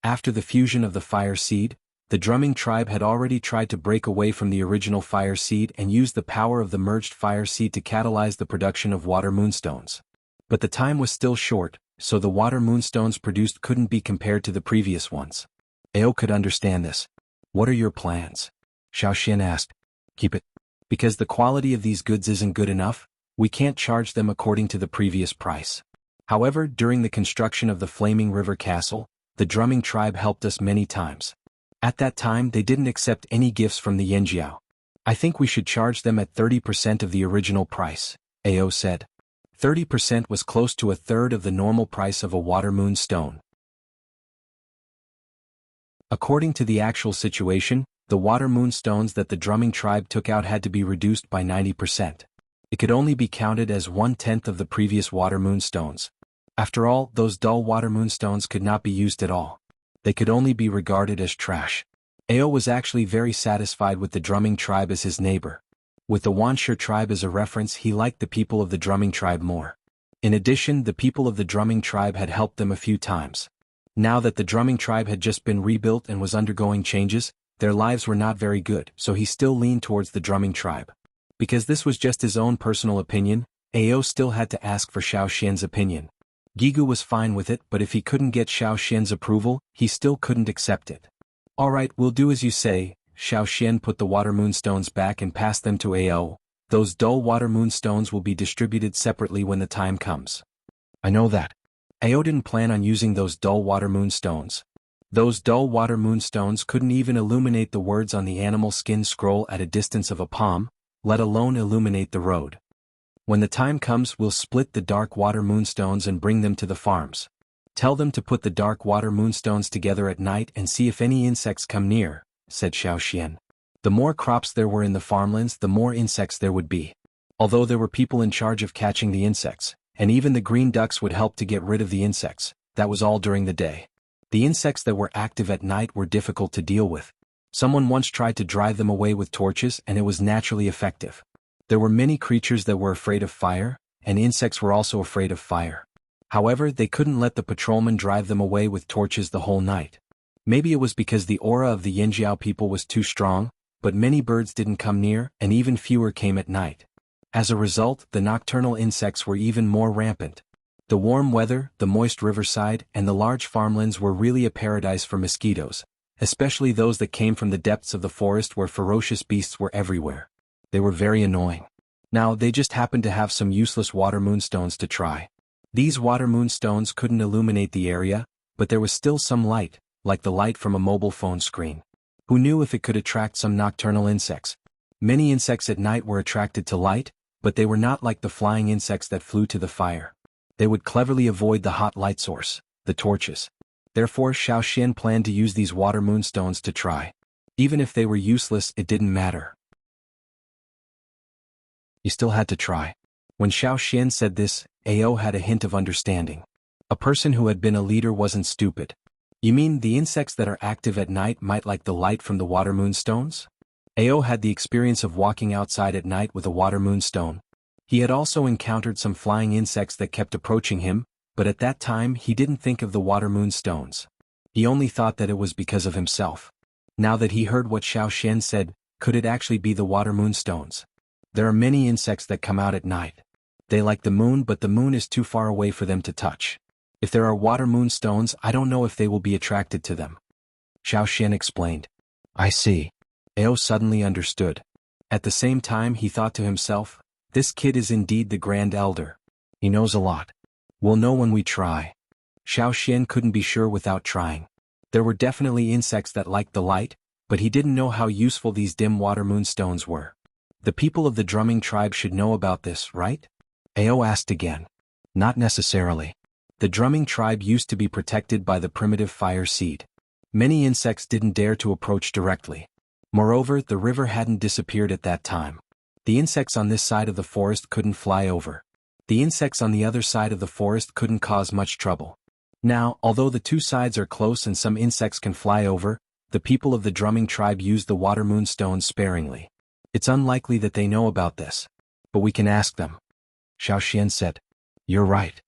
After the fusion of the fire seed, the drumming tribe had already tried to break away from the original fire seed and use the power of the merged fire seed to catalyze the production of water moonstones. But the time was still short, so the water moonstones produced couldn't be compared to the previous ones. Ao could understand this. What are your plans? Xiao Xian asked. Keep it. Because the quality of these goods isn't good enough, we can't charge them according to the previous price. However, during the construction of the Flaming River Castle, the drumming tribe helped us many times. At that time they didn't accept any gifts from the Yanjiao. I think we should charge them at 30% of the original price, Ao said. 30% was close to a third of the normal price of a water moonstone. According to the actual situation, the water moonstones that the drumming tribe took out had to be reduced by 90%. It could only be counted as 1/10 of the previous water moonstones. After all, those dull water moonstones could not be used at all. They could only be regarded as trash. Ao was actually very satisfied with the drumming tribe as his neighbor. With the Wanshi tribe as a reference, he liked the people of the drumming tribe more. In addition, the people of the drumming tribe had helped them a few times. Now that the drumming tribe had just been rebuilt and was undergoing changes, their lives were not very good, so he still leaned towards the drumming tribe. Because this was just his own personal opinion, Ao still had to ask for Xiao Xian's opinion. Gigu was fine with it, but if he couldn't get Xiao Xian's approval, he still couldn't accept it. Alright, we'll do as you say. Xiao Xian put the water moonstones back and passed them to Ao. Those dull water moonstones will be distributed separately when the time comes. I know that. Ao didn't plan on using those dull water moonstones. Those dull water moonstones couldn't even illuminate the words on the animal skin scroll at a distance of a palm, let alone illuminate the road. When the time comes, we'll split the dark water moonstones and bring them to the farms. Tell them to put the dark water moonstones together at night and see if any insects come near, said Xiao Xian. The more crops there were in the farmlands, the more insects there would be. Although there were people in charge of catching the insects, and even the green ducks would help to get rid of the insects, that was all during the day. The insects that were active at night were difficult to deal with. Someone once tried to drive them away with torches and it was naturally effective. There were many creatures that were afraid of fire, and insects were also afraid of fire. However, they couldn't let the patrolmen drive them away with torches the whole night. Maybe it was because the aura of the Yanjiao people was too strong, but many birds didn't come near and even fewer came at night. As a result, the nocturnal insects were even more rampant. The warm weather, the moist riverside, and the large farmlands were really a paradise for mosquitoes, especially those that came from the depths of the forest where ferocious beasts were everywhere. They were very annoying. Now, they just happened to have some useless water moonstones to try. These water moonstones couldn't illuminate the area, but there was still some light, like the light from a mobile phone screen. Who knew if it could attract some nocturnal insects? Many insects at night were attracted to light, but they were not like the flying insects that flew to the fire. They would cleverly avoid the hot light source, the torches. Therefore, Xiao Xian planned to use these water moonstones to try. Even if they were useless, it didn't matter. He still had to try. When Xiao Xian said this, Ao had a hint of understanding. A person who had been a leader wasn't stupid. You mean the insects that are active at night might like the light from the water moonstones? Ao had the experience of walking outside at night with a water moonstone. He had also encountered some flying insects that kept approaching him, but at that time he didn't think of the water moonstones. He only thought that it was because of himself. Now that he heard what Xiao Xian said, could it actually be the water moonstones? There are many insects that come out at night. They like the moon, but the moon is too far away for them to touch. If there are water moon stones, I don't know if they will be attracted to them. Xiao Xian explained. I see. Ao suddenly understood. At the same time he thought to himself, this kid is indeed the Grand Elder. He knows a lot. We'll know when we try. Xiao Xian couldn't be sure without trying. There were definitely insects that liked the light, but he didn't know how useful these dim water moon stones were. The people of the drumming tribe should know about this, right? Ao asked again. Not necessarily. The drumming tribe used to be protected by the primitive fire seed. Many insects didn't dare to approach directly. Moreover, the river hadn't disappeared at that time. The insects on this side of the forest couldn't fly over. The insects on the other side of the forest couldn't cause much trouble. Now, although the two sides are close and some insects can fly over, the people of the drumming tribe use the water moon stones sparingly. It's unlikely that they know about this. But we can ask them. Xiao Xian said. You're right.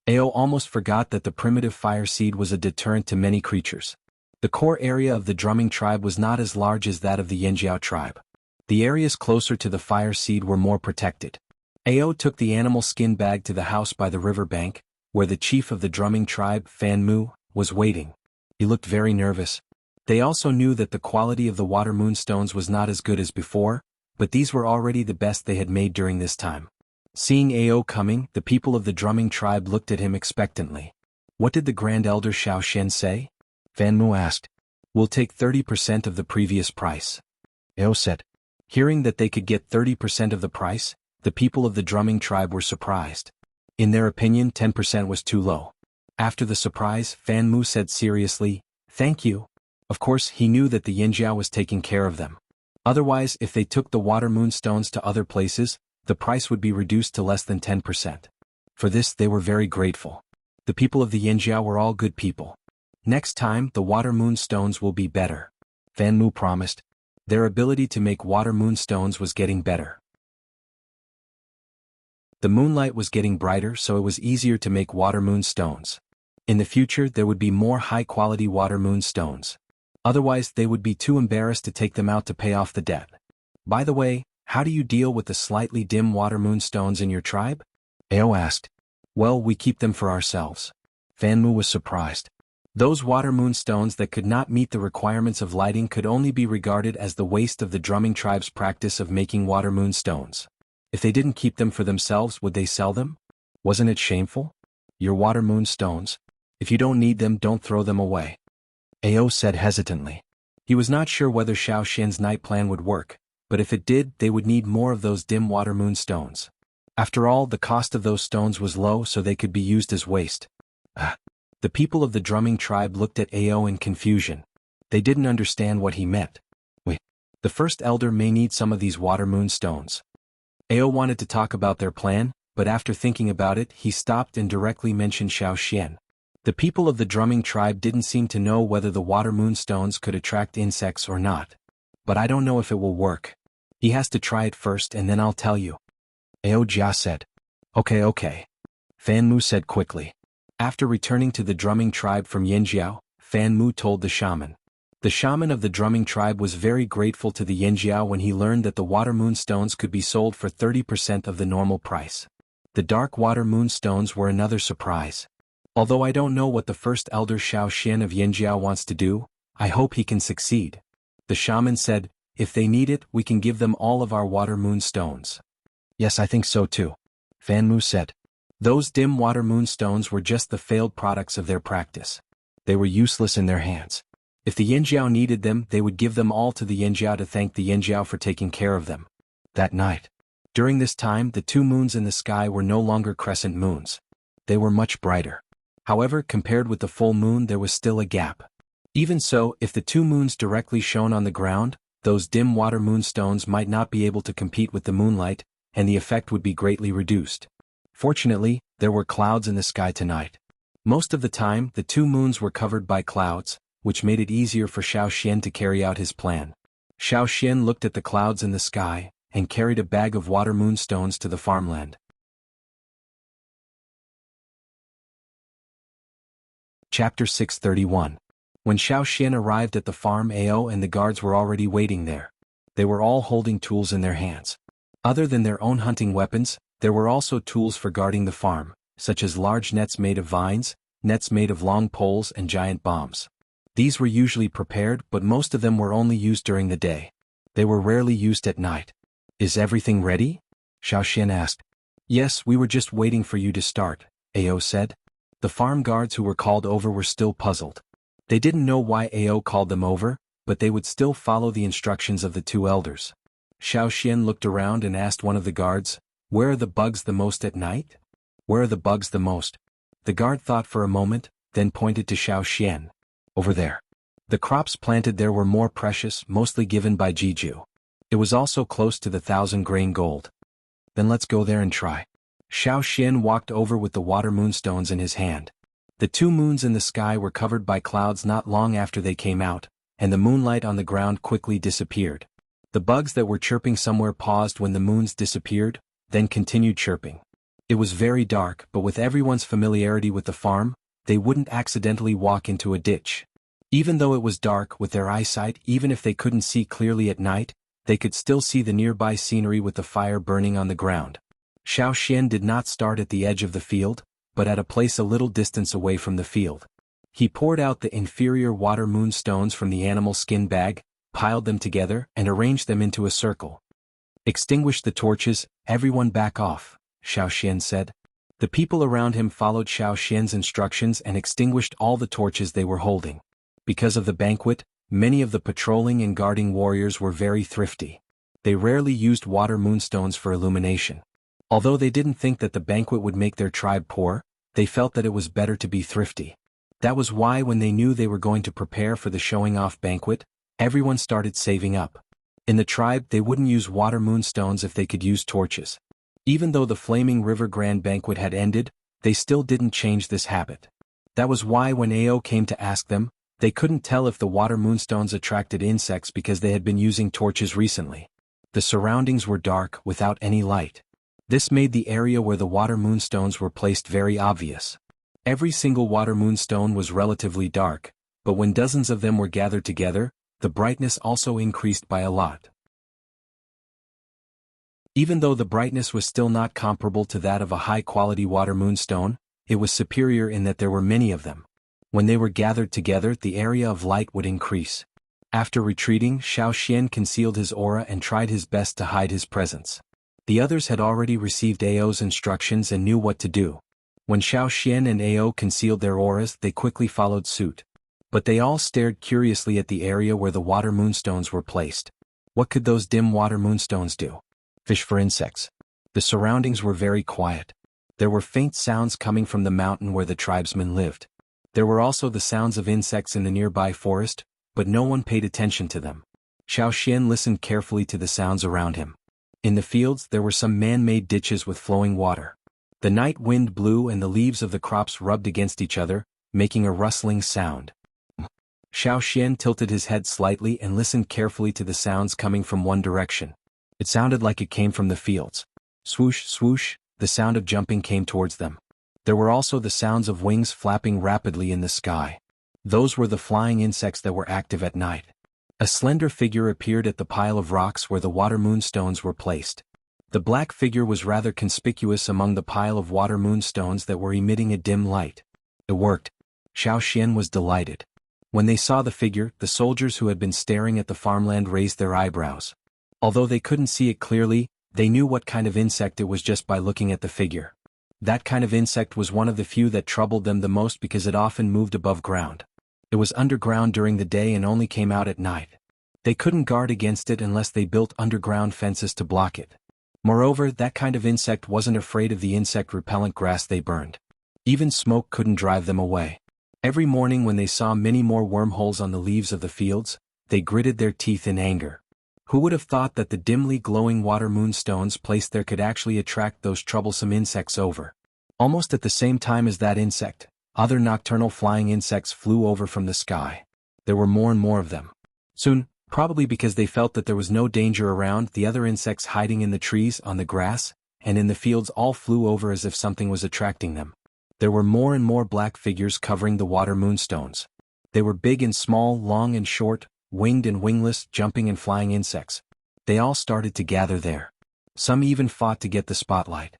Ao almost forgot that the primitive fire seed was a deterrent to many creatures. The core area of the drumming tribe was not as large as that of the Yanjiao tribe. The areas closer to the fire seed were more protected. Ao took the animal skin bag to the house by the river bank, where the chief of the drumming tribe, Fan Mu, was waiting. He looked very nervous. They also knew that the quality of the water moon stones was not as good as before, but these were already the best they had made during this time. Seeing Ao coming, the people of the drumming tribe looked at him expectantly. What did the Grand Elder Xiao Xian say? Fan Mu asked. We'll take 30% of the previous price. Ao said. Hearing that they could get 30% of the price, the people of the drumming tribe were surprised. In their opinion, 10% was too low. After the surprise, Fan Mu said seriously, Thank you. Of course, he knew that the Yanjiao was taking care of them. Otherwise, if they took the water moon stones to other places, the price would be reduced to less than 10%. For this they were very grateful. The people of the Yanjiao were all good people. Next time, the water moon stones will be better. Fan Mu promised. Their ability to make water moon stones was getting better. The moonlight was getting brighter, so it was easier to make water moon stones. In the future there would be more high-quality water moon stones. Otherwise they would be too embarrassed to take them out to pay off the debt. By the way, how do you deal with the slightly dim water moon stones in your tribe? Ao asked. Well, we keep them for ourselves. Fan Mu was surprised. Those water moon stones that could not meet the requirements of lighting could only be regarded as the waste of the drumming tribe's practice of making water moon stones. If they didn't keep them for themselves, would they sell them? Wasn't it shameful? Your water moon stones. If you don't need them, don't throw them away. Ao said hesitantly. He was not sure whether Xiao Xian's night plan would work, but if it did, they would need more of those dim water moon stones. After all, the cost of those stones was low, so they could be used as waste. The people of the drumming tribe looked at Ao in confusion. They didn't understand what he meant. Wait, the first elder may need some of these water moon stones. Ao wanted to talk about their plan, but after thinking about it, he stopped and directly mentioned Xiao Xian. The people of the drumming tribe didn't seem to know whether the water moon stones could attract insects or not. But I don't know if it will work. He has to try it first and then I'll tell you. Ao Jia said. Okay. Fan Mu said quickly. After returning to the drumming tribe from Yanjiao, Fan Mu told the shaman. The shaman of the drumming tribe was very grateful to the Yanjiao when he learned that the water moon stones could be sold for 30% of the normal price. The dark water moon stones were another surprise. Although I don't know what the first elder Xiao Xian of Yanjiao wants to do, I hope he can succeed. The shaman said, if they need it, we can give them all of our water moon stones. Yes, I think so too. Fan Mu said. Those dim water moon stones were just the failed products of their practice. They were useless in their hands. If the Yanjiao needed them, they would give them all to the Yanjiao to thank the Yanjiao for taking care of them. That night. During this time, the two moons in the sky were no longer crescent moons. They were much brighter. However, compared with the full moon, there was still a gap. Even so, if the two moons directly shone on the ground, those dim water moon stones might not be able to compete with the moonlight, and the effect would be greatly reduced. Fortunately, there were clouds in the sky tonight. Most of the time, the two moons were covered by clouds, which made it easier for Xiao Xian to carry out his plan. Xiao Xian looked at the clouds in the sky, and carried a bag of water moon stones to the farmland. Chapter 631. When Xiao Xian arrived at the farm, Ao and the guards were already waiting there. They were all holding tools in their hands. Other than their own hunting weapons, there were also tools for guarding the farm, such as large nets made of vines, nets made of long poles and giant bombs. These were usually prepared, but most of them were only used during the day. They were rarely used at night. "Is everything ready?" Xiao Xian asked. "Yes, we were just waiting for you to start," Ao said. The farm guards who were called over were still puzzled. They didn't know why Ao called them over, but they would still follow the instructions of the two elders. Xiao Xian looked around and asked one of the guards, "Where are the bugs the most at night?" "Where are the bugs the most?" The guard thought for a moment, then pointed to Xiao Xian. "Over there." The crops planted there were more precious, mostly given by Jianghu. It was also close to the 1,000-grain gold. "Then let's go there and try." Xiao Xian walked over with the water moonstones in his hand. The two moons in the sky were covered by clouds not long after they came out, and the moonlight on the ground quickly disappeared. The bugs that were chirping somewhere paused when the moons disappeared, then continued chirping. It was very dark, but with everyone's familiarity with the farm, they wouldn't accidentally walk into a ditch. Even though it was dark with their eyesight, even if they couldn't see clearly at night, they could still see the nearby scenery with the fire burning on the ground. Xiao Xian did not start at the edge of the field, but at a place a little distance away from the field. He poured out the inferior water moonstones from the animal skin bag, piled them together, and arranged them into a circle. "Extinguish the torches, everyone back off," Xiao Xian said. The people around him followed Xiao Xian's instructions and extinguished all the torches they were holding. Because of the banquet, many of the patrolling and guarding warriors were very thrifty. They rarely used water moonstones for illumination. Although they didn't think that the banquet would make their tribe poor, they felt that it was better to be thrifty. That was why when they knew they were going to prepare for the showing-off banquet, everyone started saving up. In the tribe they wouldn't use water moonstones if they could use torches. Even though the Flaming River Grand Banquet had ended, they still didn't change this habit. That was why when Ao came to ask them, they couldn't tell if the water moonstones attracted insects because they had been using torches recently. The surroundings were dark, without any light. This made the area where the water moonstones were placed very obvious. Every single water moonstone was relatively dark, but when dozens of them were gathered together, the brightness also increased by a lot. Even though the brightness was still not comparable to that of a high-quality water moonstone, it was superior in that there were many of them. When they were gathered together, the area of light would increase. After retreating, Xiao Xian concealed his aura and tried his best to hide his presence. The others had already received Ao's instructions and knew what to do. When Xiao Xian and Ao concealed their auras, they quickly followed suit. But they all stared curiously at the area where the water moonstones were placed. What could those dim water moonstones do? Fish for insects. The surroundings were very quiet. There were faint sounds coming from the mountain where the tribesmen lived. There were also the sounds of insects in the nearby forest, but no one paid attention to them. Xiao Xian listened carefully to the sounds around him. In the fields there were some man-made ditches with flowing water. The night wind blew and the leaves of the crops rubbed against each other, making a rustling sound. Xiao Xian tilted his head slightly and listened carefully to the sounds coming from one direction. It sounded like it came from the fields. Swoosh, swoosh, the sound of jumping came towards them. There were also the sounds of wings flapping rapidly in the sky. Those were the flying insects that were active at night. A slender figure appeared at the pile of rocks where the water moonstones were placed. The black figure was rather conspicuous among the pile of water moonstones that were emitting a dim light. It worked. Xiao Xian was delighted. When they saw the figure, the soldiers who had been staring at the farmland raised their eyebrows. Although they couldn't see it clearly, they knew what kind of insect it was just by looking at the figure. That kind of insect was one of the few that troubled them the most because it often moved above ground. It was underground during the day and only came out at night. They couldn't guard against it unless they built underground fences to block it. Moreover, that kind of insect wasn't afraid of the insect-repellent grass they burned. Even smoke couldn't drive them away. Every morning when they saw many more wormholes on the leaves of the fields, they gritted their teeth in anger. Who would have thought that the dimly glowing water moonstones placed there could actually attract those troublesome insects over? Almost at the same time as that insect, other nocturnal flying insects flew over from the sky. There were more and more of them. Soon, probably because they felt that there was no danger around, the other insects hiding in the trees, on the grass, and in the fields all flew over as if something was attracting them. There were more and more black figures covering the water moonstones. They were big and small, long and short, winged and wingless, jumping and flying insects. They all started to gather there. Some even fought to get the spotlight.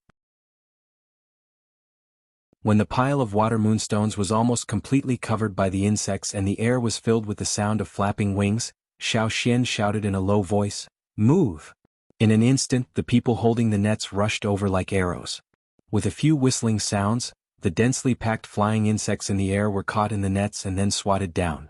When the pile of water moonstones was almost completely covered by the insects and the air was filled with the sound of flapping wings, Xiao Xian shouted in a low voice, "Move!" In an instant, the people holding the nets rushed over like arrows. With a few whistling sounds, the densely packed flying insects in the air were caught in the nets and then swatted down.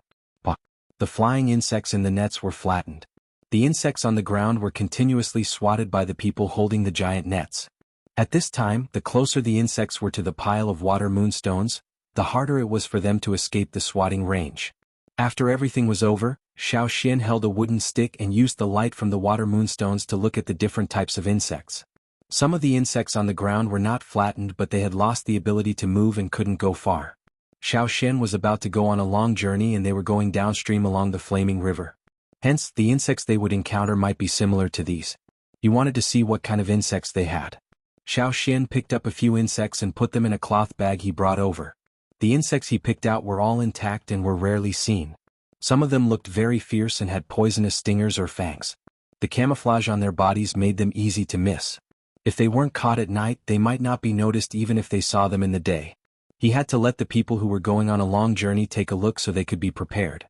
The flying insects in the nets were flattened. The insects on the ground were continuously swatted by the people holding the giant nets. At this time, the closer the insects were to the pile of water moonstones, the harder it was for them to escape the swatting range. After everything was over, Xiao Xian held a wooden stick and used the light from the water moonstones to look at the different types of insects. Some of the insects on the ground were not flattened, but they had lost the ability to move and couldn't go far. Xiao Xian was about to go on a long journey and they were going downstream along the flaming river. Hence, the insects they would encounter might be similar to these. He wanted to see what kind of insects they had. Xiao Xian picked up a few insects and put them in a cloth bag he brought over. The insects he picked out were all intact and were rarely seen. Some of them looked very fierce and had poisonous stingers or fangs. The camouflage on their bodies made them easy to miss. If they weren't caught at night, they might not be noticed even if they saw them in the day. He had to let the people who were going on a long journey take a look so they could be prepared.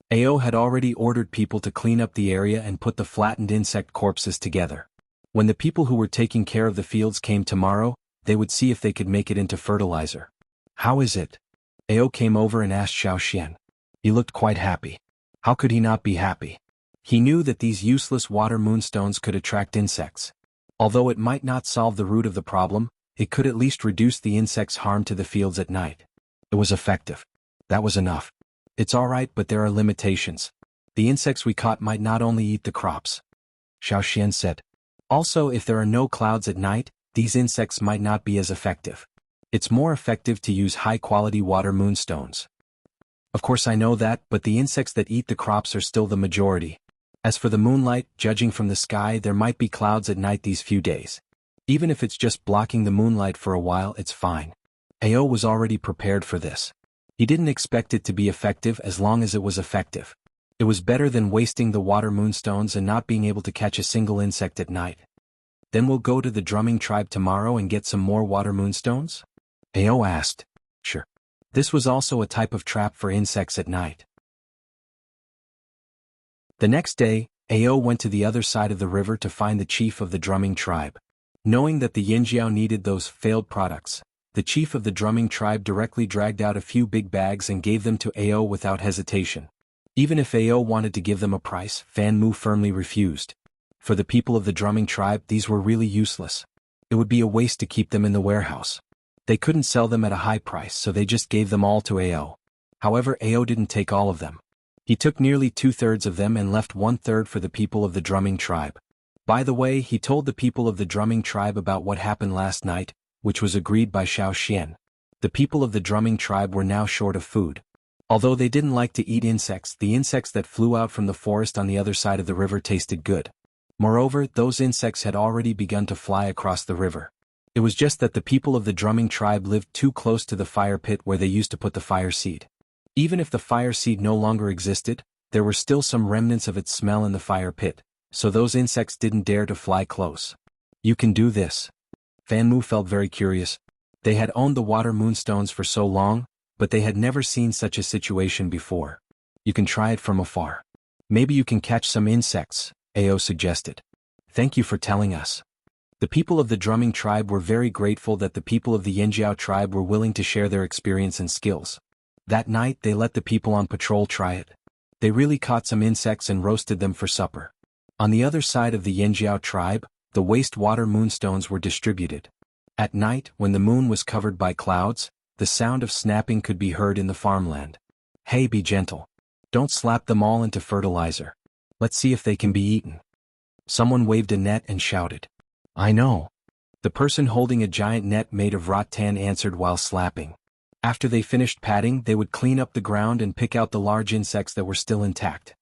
Ao had already ordered people to clean up the area and put the flattened insect corpses together. When the people who were taking care of the fields came tomorrow, they would see if they could make it into fertilizer. "How is it?" Ao came over and asked Xiao Xian. He looked quite happy. How could he not be happy? He knew that these useless water moonstones could attract insects. Although it might not solve the root of the problem, it could at least reduce the insects' harm to the fields at night. It was effective. That was enough. It's alright, but there are limitations. The insects we caught might not only eat the crops. Xiao Xian said. Also, if there are no clouds at night, these insects might not be as effective. It's more effective to use high-quality water moonstones. Of course I know that, but the insects that eat the crops are still the majority. As for the moonlight, judging from the sky, there might be clouds at night these few days. Even if it's just blocking the moonlight for a while, it's fine. Ao was already prepared for this. He didn't expect it to be effective as long as it was effective. It was better than wasting the water moonstones and not being able to catch a single insect at night. Then we'll go to the drumming tribe tomorrow and get some more water moonstones? Ao asked. Sure. This was also a type of trap for insects at night. The next day, Ao went to the other side of the river to find the chief of the drumming tribe. Knowing that the Yinjiao needed those failed products, the chief of the drumming tribe directly dragged out a few big bags and gave them to Ao without hesitation. Even if Ao wanted to give them a price, Fan Mu firmly refused. For the people of the drumming tribe, these were really useless. It would be a waste to keep them in the warehouse. They couldn't sell them at a high price, so they just gave them all to Ao. However, Ao didn't take all of them. He took nearly 2/3 of them and left 1/3 for the people of the drumming tribe. By the way, he told the people of the drumming tribe about what happened last night, which was agreed by Xiao Xian. The people of the drumming tribe were now short of food. Although they didn't like to eat insects, the insects that flew out from the forest on the other side of the river tasted good. Moreover, those insects had already begun to fly across the river. It was just that the people of the drumming tribe lived too close to the fire pit where they used to put the fire seed. Even if the fire seed no longer existed, there were still some remnants of its smell in the fire pit, so those insects didn't dare to fly close. You can do this. Fan Mu felt very curious. They had owned the water moonstones for so long, but they had never seen such a situation before. You can try it from afar. Maybe you can catch some insects, Ao suggested. Thank you for telling us. The people of the drumming tribe were very grateful that the people of the Yinjiao tribe were willing to share their experience and skills. That night they let the people on patrol try it. They really caught some insects and roasted them for supper. On the other side of the Yinjiao tribe, the waste water moonstones were distributed. At night, when the moon was covered by clouds, the sound of snapping could be heard in the farmland. Hey, be gentle. Don't slap them all into fertilizer. Let's see if they can be eaten. Someone waved a net and shouted. I know. The person holding a giant net made of rattan answered while slapping. After they finished patting, they would clean up the ground and pick out the large insects that were still intact.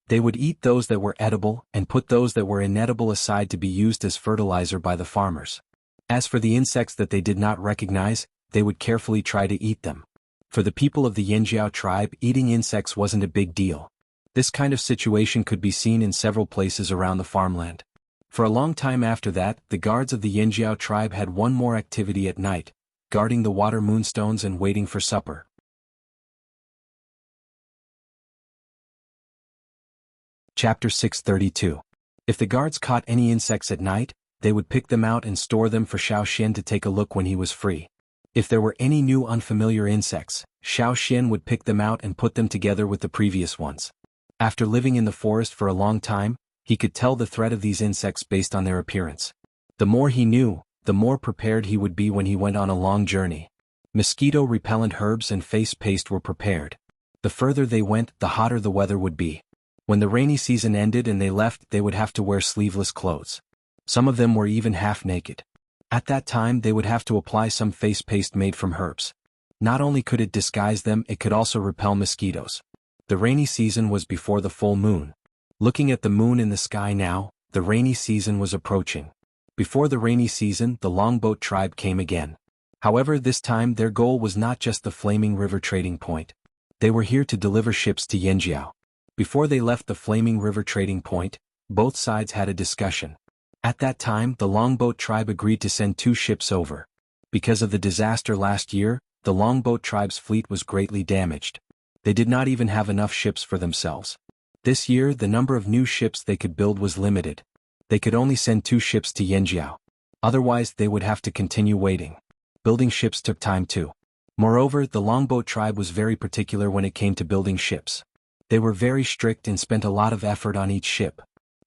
They would eat those that were edible and put those that were inedible aside to be used as fertilizer by the farmers. As for the insects that they did not recognize, they would carefully try to eat them. For the people of the Yinjiao tribe, eating insects wasn't a big deal. This kind of situation could be seen in several places around the farmland. For a long time after that, the guards of the Yinjiao tribe had one more activity at night. guarding the water moonstones and waiting for supper. Chapter 632. If the guards caught any insects at night, they would pick them out and store them for Xiao Xian to take a look when he was free. If there were any new unfamiliar insects, Xiao Xian would pick them out and put them together with the previous ones. After living in the forest for a long time, he could tell the threat of these insects based on their appearance. The more he knew, the more prepared he would be when he went on a long journey. Mosquito-repellent herbs and face paste were prepared. The further they went, the hotter the weather would be. When the rainy season ended and they left, they would have to wear sleeveless clothes. Some of them were even half naked. At that time they would have to apply some face paste made from herbs. Not only could it disguise them, it could also repel mosquitoes. The rainy season was before the full moon. Looking at the moon in the sky now, the rainy season was approaching. Before the rainy season, the Longboat tribe came again. However, this time their goal was not just the Flaming River trading point. They were here to deliver ships to Yanjiao. Before they left the Flaming River trading point, both sides had a discussion. At that time, the Longboat tribe agreed to send 2 ships over. Because of the disaster last year, the Longboat tribe's fleet was greatly damaged. They did not even have enough ships for themselves. This year, the number of new ships they could build was limited. They could only send 2 ships to Yanjiao. Otherwise, they would have to continue waiting. Building ships took time too. Moreover, the Longboat tribe was very particular when it came to building ships. They were very strict and spent a lot of effort on each ship.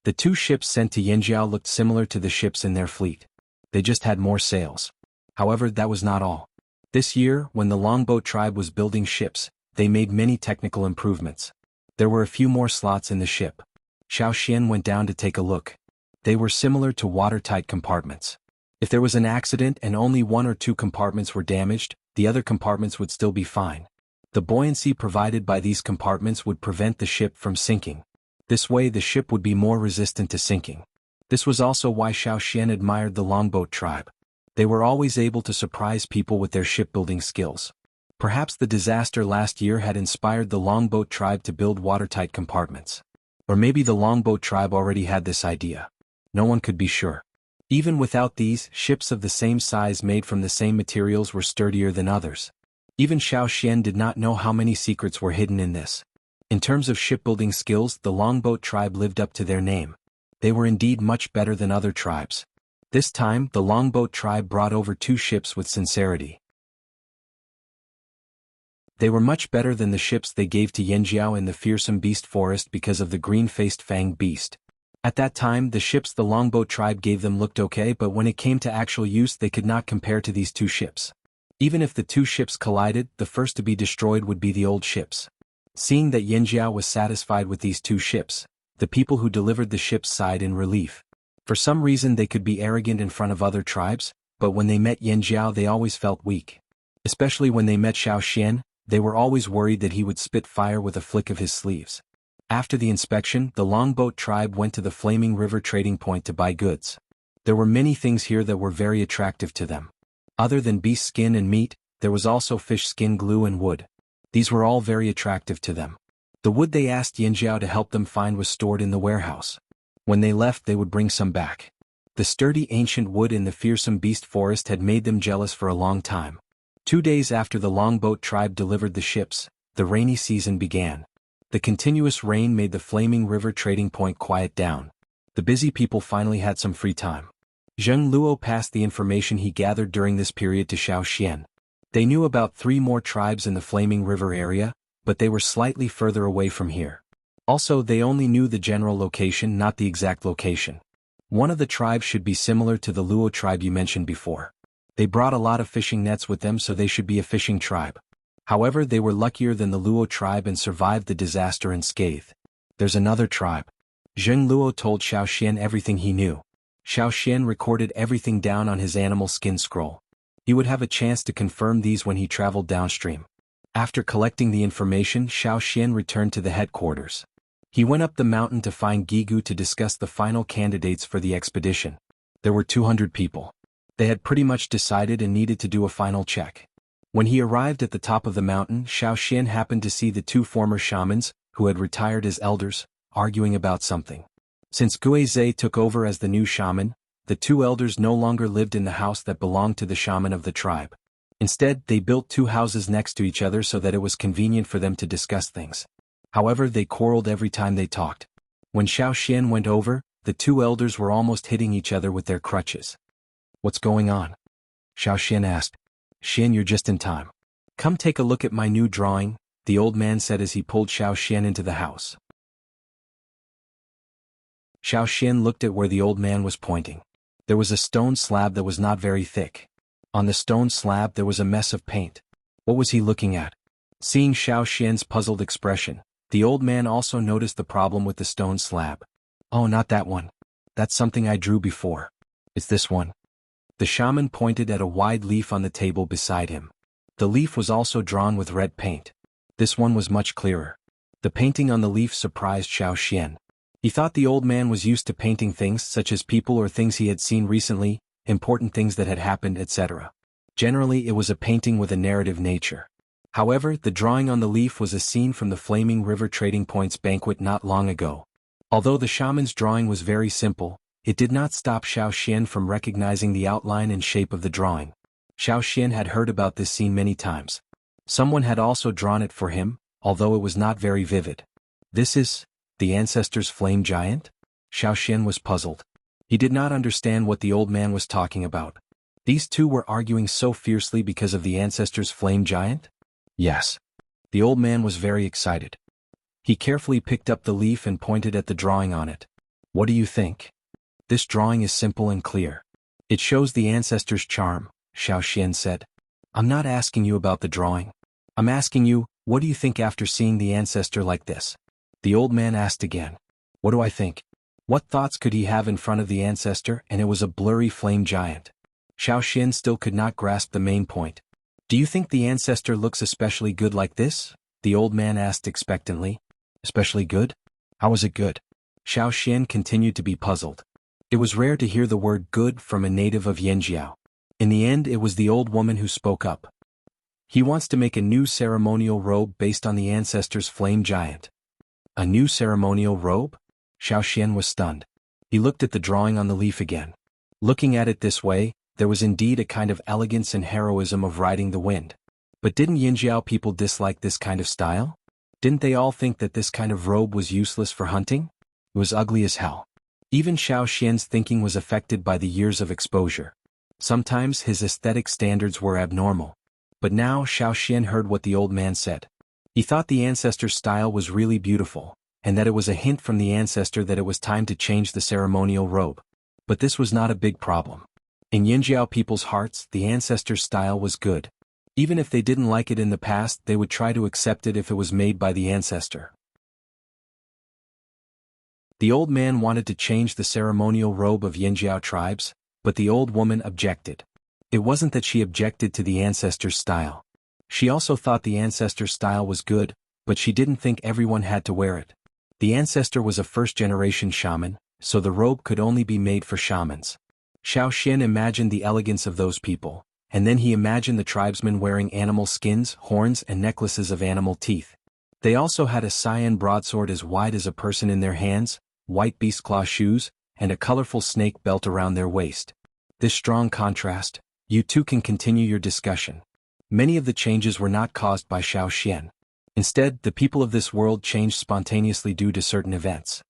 The 2 ships sent to Yanjiao looked similar to the ships in their fleet. They just had more sails. However, that was not all. This year, when the Longboat tribe was building ships, they made many technical improvements. There were a few more slots in the ship. Xiao Xian went down to take a look. They were similar to watertight compartments. If there was an accident and only 1 or 2 compartments were damaged, the other compartments would still be fine. The buoyancy provided by these compartments would prevent the ship from sinking. This way the ship would be more resistant to sinking. This was also why Xiao Xian admired the Longboat tribe. They were always able to surprise people with their shipbuilding skills. Perhaps the disaster last year had inspired the Longboat tribe to build watertight compartments. Or maybe the Longboat tribe already had this idea. No one could be sure. Even without these, ships of the same size made from the same materials were sturdier than others. Even Xiao Xian did not know how many secrets were hidden in this. In terms of shipbuilding skills, the Longboat tribe lived up to their name. They were indeed much better than other tribes. This time, the Longboat tribe brought over 2 ships with sincerity. They were much better than the ships they gave to Yanjiao in the fearsome beast forest because of the green-faced fanged beast. At that time, the ships the Longboat tribe gave them looked okay, but when it came to actual use they could not compare to these 2 ships. Even if the 2 ships collided, the first to be destroyed would be the old ships. Seeing that Yanjiao was satisfied with these 2 ships, the people who delivered the ships sighed in relief. For some reason they could be arrogant in front of other tribes, but when they met Yanjiao they always felt weak. Especially when they met Xiao Xian, they were always worried that he would spit fire with a flick of his sleeves. After the inspection, the Longboat tribe went to the Flaming River trading point to buy goods. There were many things here that were very attractive to them. Other than beast skin and meat, there was also fish skin glue and wood. These were all very attractive to them. The wood they asked Yanjiao to help them find was stored in the warehouse. When they left they would bring some back. The sturdy ancient wood in the fearsome beast forest had made them jealous for a long time. 2 days after the Longboat tribe delivered the ships, the rainy season began. The continuous rain made the Flaming River trading point quiet down. The busy people finally had some free time. Zheng Luo passed the information he gathered during this period to Xiao Xian. They knew about 3 more tribes in the Flaming River area, but they were slightly further away from here. Also, they only knew the general location, not the exact location. One of the tribes should be similar to the Luo tribe you mentioned before. They brought a lot of fishing nets with them, so they should be a fishing tribe. However, they were luckier than the Luo tribe and survived the disaster unscathed. There's another tribe. Zheng Luo told Xiao Xian everything he knew. Xiao Xian recorded everything down on his animal skin scroll. He would have a chance to confirm these when he traveled downstream. After collecting the information, Xiao Xian returned to the headquarters. He went up the mountain to find Gigu to discuss the final candidates for the expedition. There were 200 people. They had pretty much decided and needed to do a final check. When he arrived at the top of the mountain, Xiao Xian happened to see the 2 former shamans, who had retired as elders, arguing about something. Since Guizhe took over as the new shaman, the 2 elders no longer lived in the house that belonged to the shaman of the tribe. Instead, they built 2 houses next to each other so that it was convenient for them to discuss things. However, they quarreled every time they talked. When Xiao Xian went over, the 2 elders were almost hitting each other with their crutches. "What's going on?" Xiao Xian asked. "Xian, you're just in time. Come take a look at my new drawing," the old man said as he pulled Xiao Xian into the house. Xiao Xian looked at where the old man was pointing. There was a stone slab that was not very thick. On the stone slab there was a mess of paint. What was he looking at? Seeing Xiao Xian's puzzled expression, the old man also noticed the problem with the stone slab. "Oh, not that one. That's something I drew before. It's this one." The shaman pointed at a wide leaf on the table beside him. The leaf was also drawn with red paint. This one was much clearer. The painting on the leaf surprised Xiao Xian. He thought the old man was used to painting things such as people or things he had seen recently, important things that had happened, etc. Generally, it was a painting with a narrative nature. However, the drawing on the leaf was a scene from the Flaming River Trading Point's banquet not long ago. Although the shaman's drawing was very simple, it did not stop Xiao Xian from recognizing the outline and shape of the drawing. Xiao Xian had heard about this scene many times. Someone had also drawn it for him, although it was not very vivid. "This is the ancestor's flame giant?" Xiao Xian was puzzled. He did not understand what the old man was talking about. These 2 were arguing so fiercely because of the ancestor's flame giant? Yes. The old man was very excited. He carefully picked up the leaf and pointed at the drawing on it. "What do you think?" "This drawing is simple and clear. It shows the ancestor's charm," Xiao Xian said. "I'm not asking you about the drawing. I'm asking you, what do you think after seeing the ancestor like this?" The old man asked again. "What do I think?" What thoughts could he have in front of the ancestor, and it was a blurry flame giant. Xiao Xian still could not grasp the main point. "Do you think the ancestor looks especially good like this?" the old man asked expectantly. "Especially good? How is it good?" Xiao Xian continued to be puzzled. It was rare to hear the word good from a native of Yanjiao. In the end, it was the old woman who spoke up. "He wants to make a new ceremonial robe based on the ancestor's flame giant." "A new ceremonial robe?" Xiao Xian was stunned. He looked at the drawing on the leaf again. Looking at it this way, there was indeed a kind of elegance and heroism of riding the wind. But didn't Yanjiao people dislike this kind of style? Didn't they all think that this kind of robe was useless for hunting? It was ugly as hell. Even Xiao Xian's thinking was affected by the years of exposure. Sometimes his aesthetic standards were abnormal. But now Xiao Xian heard what the old man said. He thought the ancestor's style was really beautiful, and that it was a hint from the ancestor that it was time to change the ceremonial robe. But this was not a big problem. In Yanjiao people's hearts, the ancestor's style was good. Even if they didn't like it in the past, they would try to accept it if it was made by the ancestor. The old man wanted to change the ceremonial robe of Yanjiao tribes, but the old woman objected. It wasn't that she objected to the ancestor's style. She also thought the ancestor's style was good, but she didn't think everyone had to wear it. The ancestor was a first-generation shaman, so the robe could only be made for shamans. Xiao Xian imagined the elegance of those people, and then he imagined the tribesmen wearing animal skins, horns, and necklaces of animal teeth. They also had a cyan broadsword as wide as a person in their hands, white beast claw shoes, and a colorful snake belt around their waist. This strong contrast. You two can continue your discussion. Many of the changes were not caused by Xiao Xian. Instead, the people of this world changed spontaneously due to certain events.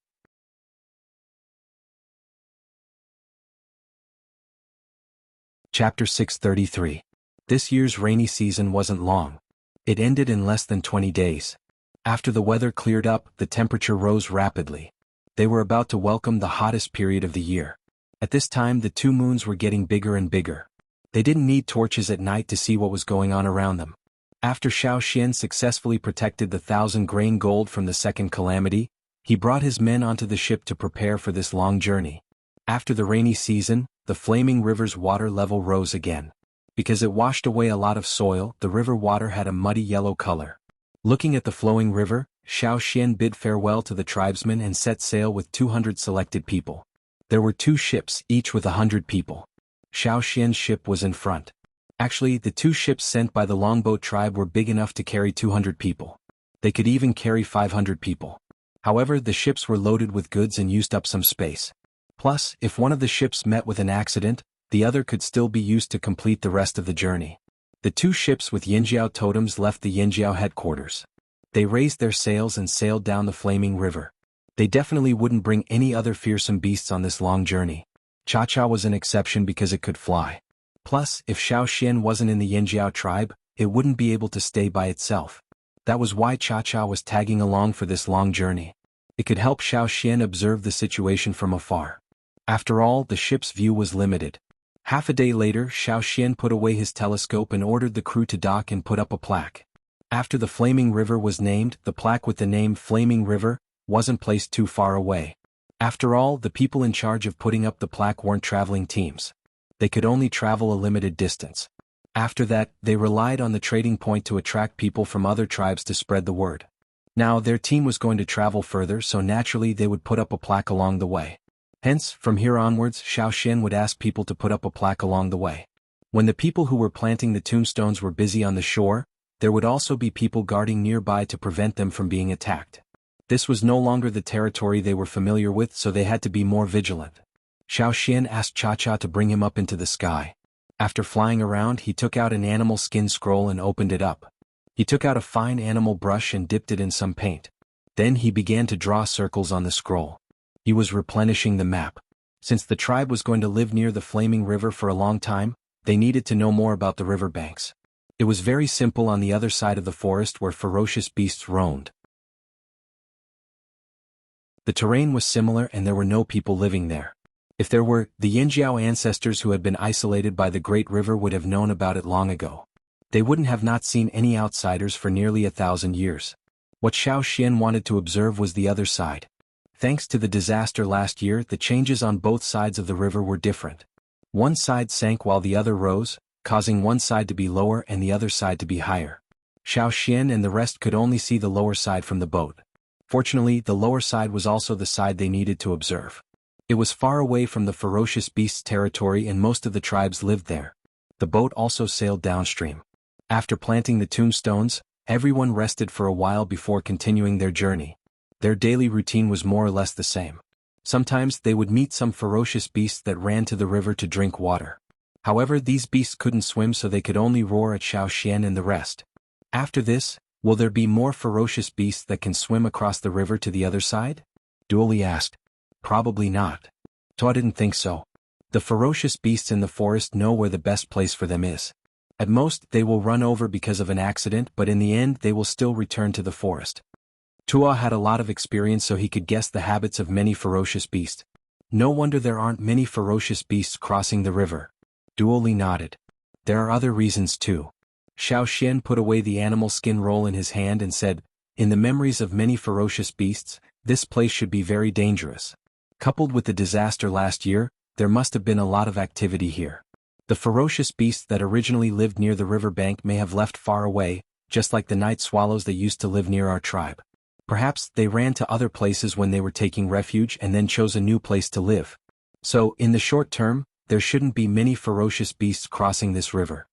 Chapter 633. This year's rainy season wasn't long. It ended in less than 20 days. After the weather cleared up, the temperature rose rapidly. They were about to welcome the hottest period of the year. At this time, the 2 moons were getting bigger and bigger. They didn't need torches at night to see what was going on around them. After Xiao Xian successfully protected the 1,000-grain gold from the second calamity, he brought his men onto the ship to prepare for this long journey. After the rainy season, the flaming river's water level rose again. Because it washed away a lot of soil, the river water had a muddy yellow color. Looking at the flowing river, Xiao Xian bid farewell to the tribesmen and set sail with 200 selected people. There were 2 ships, each with 100 people. Xiao Xian's ship was in front. Actually, the 2 ships sent by the longboat tribe were big enough to carry 200 people. They could even carry 500 people. However, the ships were loaded with goods and used up some space. Plus, if one of the ships met with an accident, the other could still be used to complete the rest of the journey. The two ships with Yinjiao totems left the Yinjiao headquarters. They raised their sails and sailed down the flaming river. They definitely wouldn't bring any other fearsome beasts on this long journey. Cha-Cha was an exception because it could fly. Plus, if Xiao Xian wasn't in the Yinjiao tribe, it wouldn't be able to stay by itself. That was why Cha-Cha was tagging along for this long journey. It could help Xiao Xian observe the situation from afar. After all, the ship's view was limited. Half a day later, Xiao Xian put away his telescope and ordered the crew to dock and put up a plaque. After the Flaming River was named, the plaque with the name Flaming River wasn't placed too far away. After all, the people in charge of putting up the plaque weren't traveling teams. They could only travel a limited distance. After that, they relied on the trading point to attract people from other tribes to spread the word. Now, their team was going to travel further, so naturally they would put up a plaque along the way. Hence, from here onwards, Xiao Xian would ask people to put up a plaque along the way. When the people who were planting the tombstones were busy on the shore, there would also be people guarding nearby to prevent them from being attacked. This was no longer the territory they were familiar with, so they had to be more vigilant. Xiao Xian asked Cha-Cha to bring him up into the sky. After flying around, he took out an animal skin scroll and opened it up. He took out a fine animal brush and dipped it in some paint. Then he began to draw circles on the scroll. He was replenishing the map. Since the tribe was going to live near the Flaming River for a long time, they needed to know more about the river banks. It was very simple on the other side of the forest where ferocious beasts roamed. The terrain was similar and there were no people living there. If there were, the Yinjiao ancestors who had been isolated by the Great River would have known about it long ago. They wouldn't have not seen any outsiders for nearly 1,000 years. What Xiao Xian wanted to observe was the other side. Thanks to the disaster last year, the changes on both sides of the river were different. One side sank while the other rose, causing one side to be lower and the other side to be higher. Xiao Xian and the rest could only see the lower side from the boat. Fortunately, the lower side was also the side they needed to observe. It was far away from the ferocious beasts' territory and most of the tribes lived there. The boat also sailed downstream. After planting the tombstones, everyone rested for a while before continuing their journey. Their daily routine was more or less the same. Sometimes they would meet some ferocious beasts that ran to the river to drink water. However, these beasts couldn't swim, so they could only roar at Xiao Xian and the rest. After this, will there be more ferocious beasts that can swim across the river to the other side? Duoli asked. Probably not. Toa didn't think so. The ferocious beasts in the forest know where the best place for them is. At most, they will run over because of an accident, but in the end they will still return to the forest. Tua had a lot of experience, so he could guess the habits of many ferocious beasts. No wonder there aren't many ferocious beasts crossing the river. Duoli nodded. There are other reasons too. Xiao Xian put away the animal skin roll in his hand and said, in the memories of many ferocious beasts, this place should be very dangerous. Coupled with the disaster last year, there must have been a lot of activity here. The ferocious beasts that originally lived near the river bank may have left far away, just like the night swallows that used to live near our tribe. Perhaps they ran to other places when they were taking refuge and then chose a new place to live. So, in the short term, there shouldn't be many ferocious beasts crossing this river.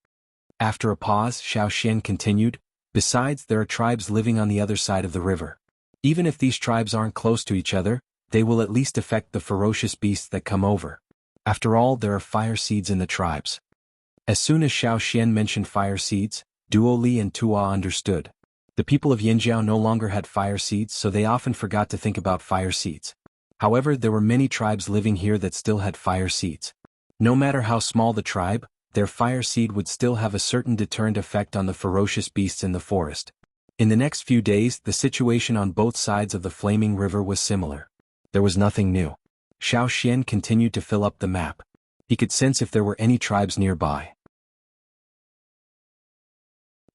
After a pause, Xiao Xian continued, besides, there are tribes living on the other side of the river. Even if these tribes aren't close to each other, they will at least affect the ferocious beasts that come over. After all, there are fire seeds in the tribes. As soon as Xiao Xian mentioned fire seeds, Duoli and Tua understood. The people of Yinjiao no longer had fire seeds, so they often forgot to think about fire seeds. However, there were many tribes living here that still had fire seeds. No matter how small the tribe, their fire seed would still have a certain deterrent effect on the ferocious beasts in the forest. In the next few days, the situation on both sides of the Flaming River was similar. There was nothing new. Xiao Xian continued to fill up the map. He could sense if there were any tribes nearby.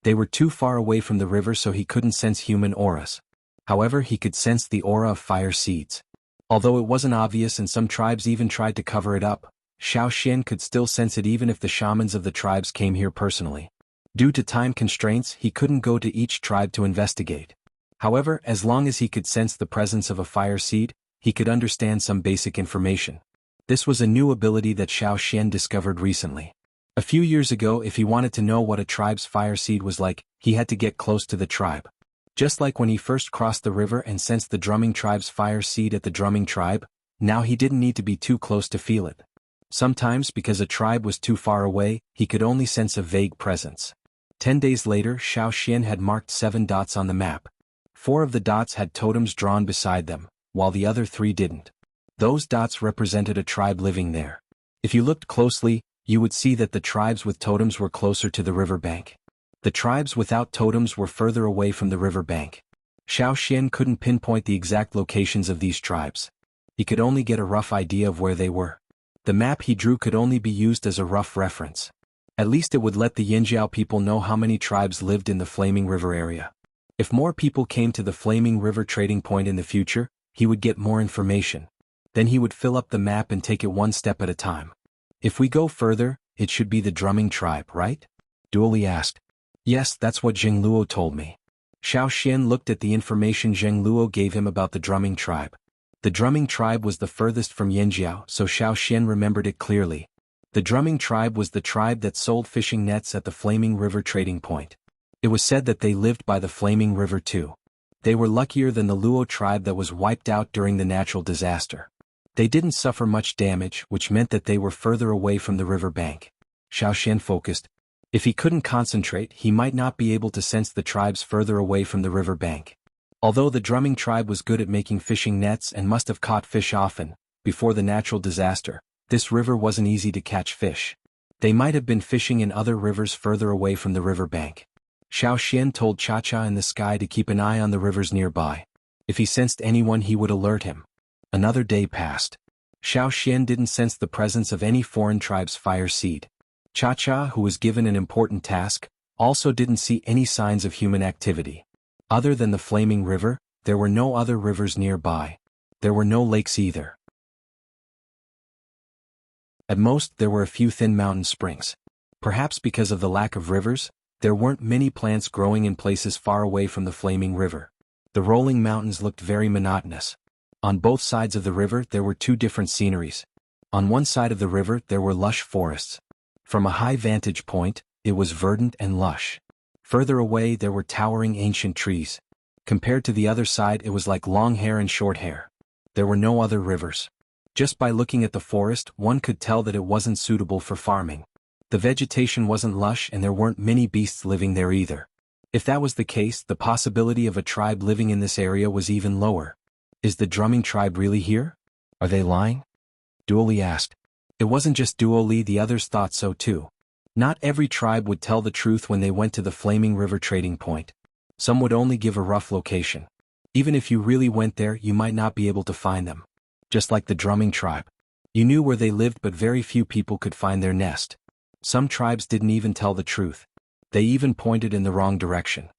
They were too far away from the river, so he couldn't sense human auras. However, he could sense the aura of fire seeds. Although it wasn't obvious and some tribes even tried to cover it up, Xiao Xian could still sense it even if the shamans of the tribes came here personally. Due to time constraints, he couldn't go to each tribe to investigate. However, as long as he could sense the presence of a fire seed, he could understand some basic information. This was a new ability that Xiao Xian discovered recently. A few years ago, if he wanted to know what a tribe's fire seed was like, he had to get close to the tribe. Just like when he first crossed the river and sensed the drumming tribe's fire seed at the drumming tribe, now he didn't need to be too close to feel it. Sometimes, because a tribe was too far away, he could only sense a vague presence. 10 days later, Xiao Xian had marked 7 dots on the map. 4 of the dots had totems drawn beside them, while the other 3 didn't. Those dots represented a tribe living there. If you looked closely, you would see that the tribes with totems were closer to the river bank. The tribes without totems were further away from the river bank. Xiao Xian couldn't pinpoint the exact locations of these tribes. He could only get a rough idea of where they were. The map he drew could only be used as a rough reference. At least it would let the Yinjiao people know how many tribes lived in the Flaming River area. If more people came to the Flaming River trading point in the future, he would get more information. Then he would fill up the map and take it one step at a time. If we go further, it should be the drumming tribe, right? Duoli asked. Yes, that's what Zheng Luo told me. Xiao Xian looked at the information Zheng Luo gave him about the drumming tribe. The drumming tribe was the furthest from Yinjiao, so Xiao Xian remembered it clearly. The drumming tribe was the tribe that sold fishing nets at the Flaming River trading point. It was said that they lived by the Flaming River too. They were luckier than the Luo tribe that was wiped out during the natural disaster. They didn't suffer much damage, which meant that they were further away from the river bank. Xiao Xian focused. If he couldn't concentrate, he might not be able to sense the tribes further away from the river bank. Although the drumming tribe was good at making fishing nets and must have caught fish often, before the natural disaster, this river wasn't easy to catch fish. They might have been fishing in other rivers further away from the river bank. Xiao Xian told Cha-Cha in the sky to keep an eye on the rivers nearby. If he sensed anyone, he would alert him. Another day passed. Xiao Xian didn't sense the presence of any foreign tribe's fire seed. Cha-Cha, who was given an important task, also didn't see any signs of human activity. Other than the Flaming River, there were no other rivers nearby. There were no lakes either. At most, there were a few thin mountain springs. Perhaps because of the lack of rivers, there weren't many plants growing in places far away from the Flaming River. The rolling mountains looked very monotonous. On both sides of the river there were 2 different sceneries. On one side of the river there were lush forests. From a high vantage point, it was verdant and lush. Further away there were towering ancient trees. Compared to the other side it was like long hair and short hair. There were no other rivers. Just by looking at the forest one could tell that it wasn't suitable for farming. The vegetation wasn't lush and there weren't many beasts living there either. If that was the case, the possibility of a tribe living in this area was even lower. Is the drumming tribe really here? Are they lying? Duoli asked. It wasn't just Duoli, the others thought so too. Not every tribe would tell the truth when they went to the Flaming River trading point. Some would only give a rough location. Even if you really went there, you might not be able to find them. Just like the drumming tribe. You knew where they lived, but very few people could find their nest. Some tribes didn't even tell the truth. They even pointed in the wrong direction.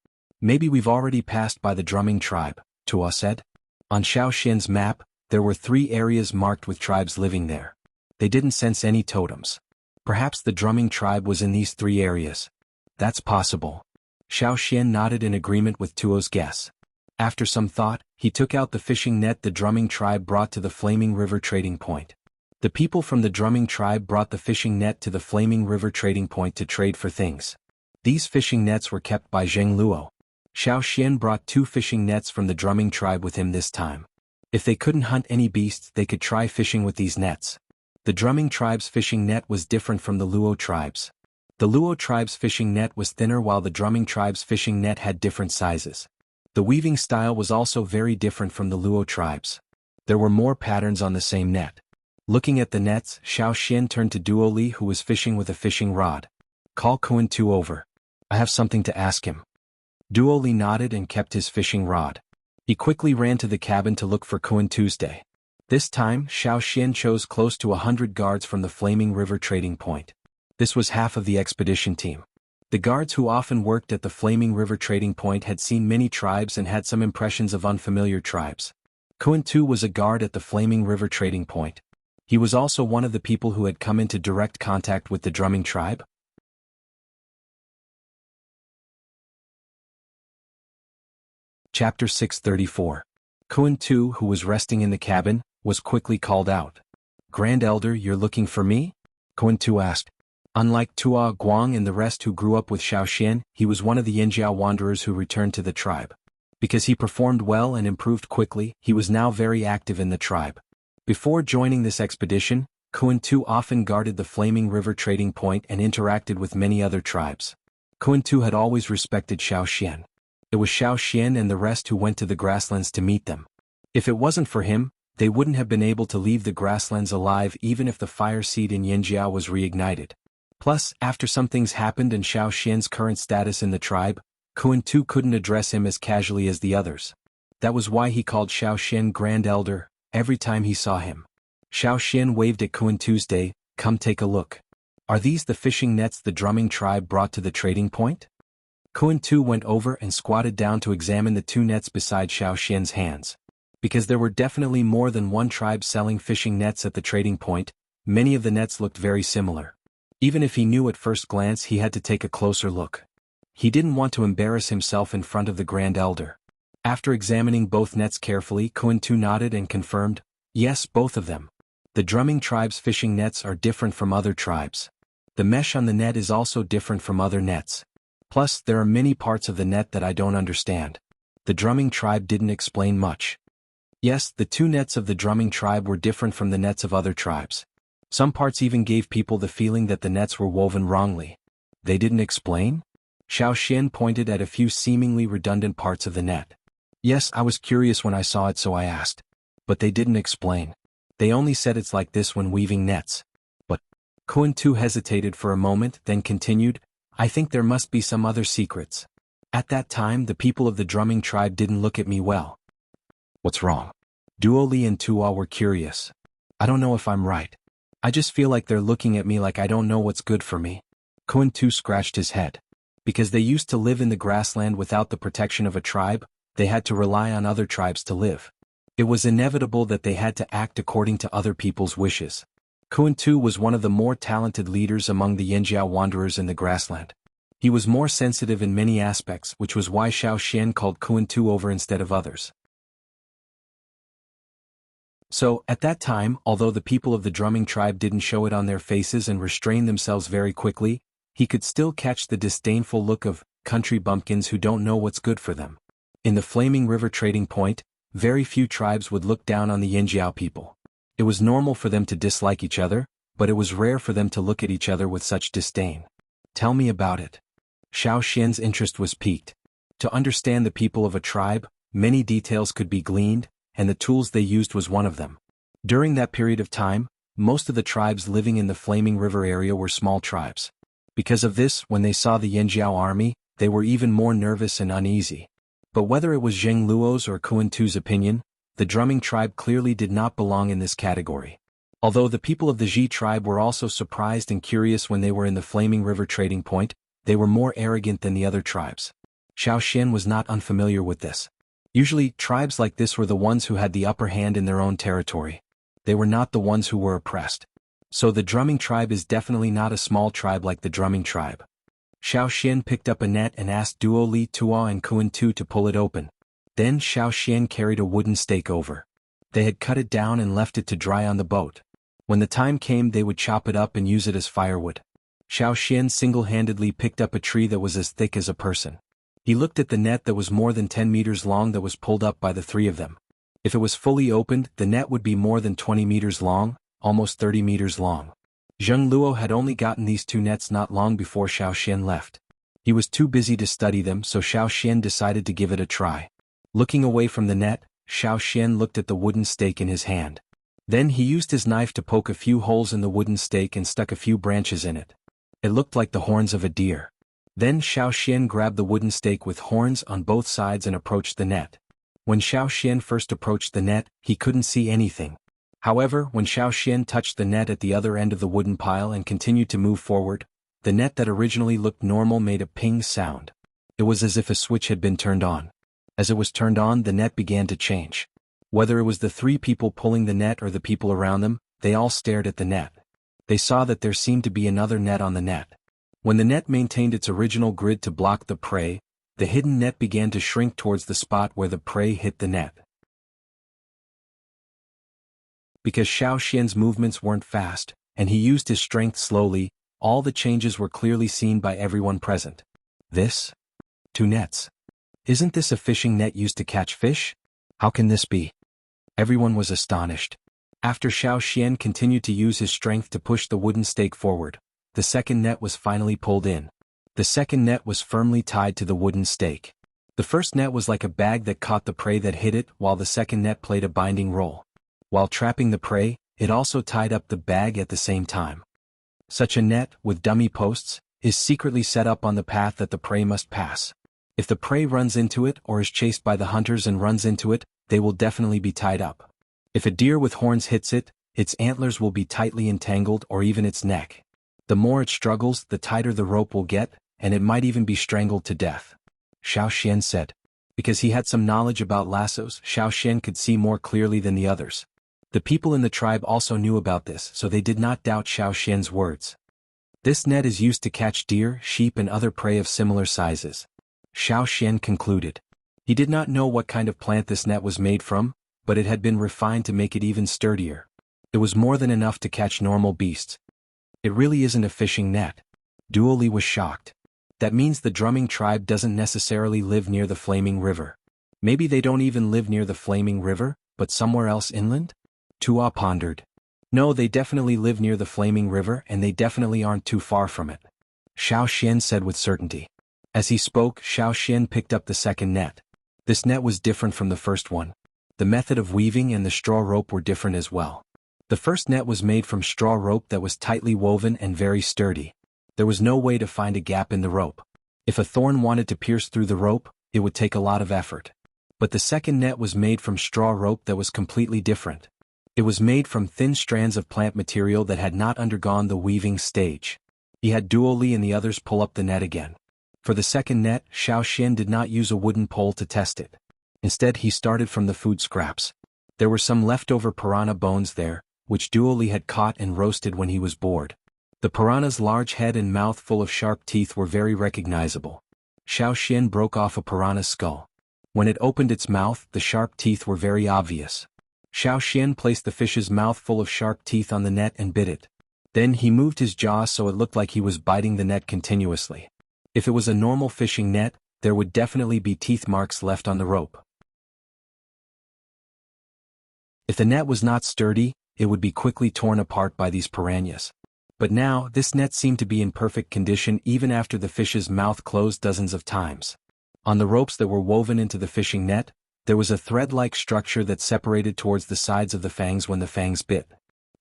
Maybe we've already passed by the drumming tribe, Tua said. On Xiao Xian's map, there were 3 areas marked with tribes living there. They didn't sense any totems. Perhaps the drumming tribe was in these 3 areas. That's possible. Xiao Xian nodded in agreement with Tuo's guess. After some thought, he took out the fishing net the drumming tribe brought to the Flaming River trading point. The people from the drumming tribe brought the fishing net to the Flaming River trading point to trade for things. These fishing nets were kept by Zheng Luo. Xiao Xian brought 2 fishing nets from the drumming tribe with him this time. If they couldn't hunt any beasts, they could try fishing with these nets. The drumming tribe's fishing net was different from the Luo tribe's. The Luo tribe's fishing net was thinner while the drumming tribe's fishing net had different sizes. The weaving style was also very different from the Luo tribe's. There were more patterns on the same net. Looking at the nets, Xiao Xian turned to Duoli, who was fishing with a fishing rod. Call Kuan Tu over. I have something to ask him. Duoli nodded and kept his fishing rod. He quickly ran to the cabin to look for Kuan Tuesday. This time, Xiao Xian chose close to 100 guards from the Flaming River trading point. This was half of the expedition team. The guards who often worked at the Flaming River trading point had seen many tribes and had some impressions of unfamiliar tribes. Kuan Tu was a guard at the Flaming River trading point. He was also one of the people who had come into direct contact with the drumming tribe. Chapter 634. Kuan Tu, who was resting in the cabin, was quickly called out. Grand Elder, you're looking for me? Kuan Tu asked. Unlike Tua Guang and the rest who grew up with Xiao Xian, he was one of the Yinjiao wanderers who returned to the tribe. Because he performed well and improved quickly, he was now very active in the tribe. Before joining this expedition, Kuan Tu often guarded the Flaming River trading point and interacted with many other tribes. Kuan-Tu had always respected Xiao Xian. It was Xiao Xian and the rest who went to the grasslands to meet them. If it wasn't for him, they wouldn't have been able to leave the grasslands alive even if the fire seed in Yanjiao was reignited. Plus, after some things happened and Xiao Xian's current status in the tribe, Kuan-Tu couldn't address him as casually as the others. That was why he called Xiao Xian Grand Elder every time he saw him. Xiao Xian waved at Kuan-Tu's day, "Come take a look. Are these the fishing nets the drumming tribe brought to the trading point?" Kuan-Tu went over and squatted down to examine the two nets beside Xiao Xian's hands. Because there were definitely more than one tribe selling fishing nets at the trading point, many of the nets looked very similar. Even if he knew at first glance, he had to take a closer look. He didn't want to embarrass himself in front of the Grand Elder. After examining both nets carefully, Kuan-Tu nodded and confirmed, "Yes, both of them. The drumming tribe's fishing nets are different from other tribes. The mesh on the net is also different from other nets. Plus, there are many parts of the net that I don't understand." The drumming tribe didn't explain much. Yes, the two nets of the drumming tribe were different from the nets of other tribes. Some parts even gave people the feeling that the nets were woven wrongly. They didn't explain? Xiao Xian pointed at a few seemingly redundant parts of the net. "Yes, I was curious when I saw it, so I asked. But they didn't explain. They only said it's like this when weaving nets." But Kuan-Tu hesitated for a moment, then continued, "I think there must be some other secrets. At that time, the people of the drumming tribe didn't look at me well." "What's wrong?" Duo Li and Tua were curious. "I don't know if I'm right. I just feel like they're looking at me like I don't know what's good for me." Kuan-Tu scratched his head. Because they used to live in the grassland without the protection of a tribe, they had to rely on other tribes to live. It was inevitable that they had to act according to other people's wishes. Kuan-Tu was one of the more talented leaders among the Yanjiao wanderers in the grassland. He was more sensitive in many aspects, which was why Xiao Xian called Kuan-Tu over instead of others. So, at that time, although the people of the drumming tribe didn't show it on their faces and restrained themselves very quickly, he could still catch the disdainful look of country bumpkins who don't know what's good for them. In the Flaming River trading point, very few tribes would look down on the Yanjiao people. It was normal for them to dislike each other, but it was rare for them to look at each other with such disdain. "Tell me about it." Xiao Xian's interest was piqued. To understand the people of a tribe, many details could be gleaned, and the tools they used was one of them. During that period of time, most of the tribes living in the Flaming River area were small tribes. Because of this, when they saw the Yanjiao army, they were even more nervous and uneasy. But whether it was Zheng Luo's or Kuan-Tu's opinion, the drumming tribe clearly did not belong in this category. Although the people of the Ji tribe were also surprised and curious when they were in the Flaming River trading point, they were more arrogant than the other tribes. Xiao Xian was not unfamiliar with this. Usually, tribes like this were the ones who had the upper hand in their own territory. They were not the ones who were oppressed. So the drumming tribe is definitely not a small tribe like the drumming tribe. Xiao Xian picked up a net and asked Duo Li, Tua and Kuan-Tu to pull it open. Then Xiao Xian carried a wooden stake over. They had cut it down and left it to dry on the boat. When the time came, they would chop it up and use it as firewood. Xiao Xian single-handedly picked up a tree that was as thick as a person. He looked at the net that was more than 10 meters long that was pulled up by the three of them. If it was fully opened, the net would be more than 20 meters long, almost 30 meters long. Zheng Luo had only gotten these two nets not long before Xiao Xian left. He was too busy to study them, so Xiao Xian decided to give it a try. Looking away from the net, Xiao Xian looked at the wooden stake in his hand. Then he used his knife to poke a few holes in the wooden stake and stuck a few branches in it. It looked like the horns of a deer. Then Xiao Xian grabbed the wooden stake with horns on both sides and approached the net. When Xiao Xian first approached the net, he couldn't see anything. However, when Xiao Xian touched the net at the other end of the wooden pile and continued to move forward, the net that originally looked normal made a ping sound. It was as if a switch had been turned on. As it was turned on, the net began to change. Whether it was the three people pulling the net or the people around them, they all stared at the net. They saw that there seemed to be another net on the net. When the net maintained its original grid to block the prey, the hidden net began to shrink towards the spot where the prey hit the net. Because Xiao Xian's movements weren't fast, and he used his strength slowly, all the changes were clearly seen by everyone present. This? Two nets. Isn't this a fishing net used to catch fish? How can this be? Everyone was astonished. After Xiao Xian continued to use his strength to push the wooden stake forward, the second net was finally pulled in. The second net was firmly tied to the wooden stake. The first net was like a bag that caught the prey that hit it, while the second net played a binding role. While trapping the prey, it also tied up the bag at the same time. Such a net, with dummy posts, is secretly set up on the path that the prey must pass. If the prey runs into it or is chased by the hunters and runs into it, they will definitely be tied up. If a deer with horns hits it, its antlers will be tightly entangled or even its neck. The more it struggles, the tighter the rope will get, and it might even be strangled to death. Xiao Xian said. Because he had some knowledge about lassos, Xiao Xian could see more clearly than the others. The people in the tribe also knew about this, so they did not doubt Xiao Xian's words. This net is used to catch deer, sheep and other prey of similar sizes. Xiao Xian concluded. He did not know what kind of plant this net was made from, but it had been refined to make it even sturdier. It was more than enough to catch normal beasts. It really isn't a fishing net. Duo Li was shocked. That means the drumming tribe doesn't necessarily live near the Flaming River. Maybe they don't even live near the Flaming River, but somewhere else inland? Tua pondered. No, they definitely live near the Flaming River and they definitely aren't too far from it. Xiao Xian said with certainty. As he spoke, Xiao Xian picked up the second net. This net was different from the first one. The method of weaving and the straw rope were different as well. The first net was made from straw rope that was tightly woven and very sturdy. There was no way to find a gap in the rope. If a thorn wanted to pierce through the rope, it would take a lot of effort. But the second net was made from straw rope that was completely different. It was made from thin strands of plant material that had not undergone the weaving stage. He had Duo Li and the others pull up the net again. For the second net, Xiao Xian did not use a wooden pole to test it. Instead, he started from the food scraps. There were some leftover piranha bones there, which Duo Li had caught and roasted when he was bored. The piranha's large head and mouth full of sharp teeth were very recognizable. Xiao Xian broke off a piranha's skull. When it opened its mouth, the sharp teeth were very obvious. Xiao Xian placed the fish's mouth full of sharp teeth on the net and bit it. Then he moved his jaw so it looked like he was biting the net continuously. If it was a normal fishing net, there would definitely be teeth marks left on the rope. If the net was not sturdy, it would be quickly torn apart by these piranhas. But now, this net seemed to be in perfect condition even after the fish's mouth closed dozens of times. On the ropes that were woven into the fishing net, there was a thread-like structure that separated towards the sides of the fangs when the fangs bit.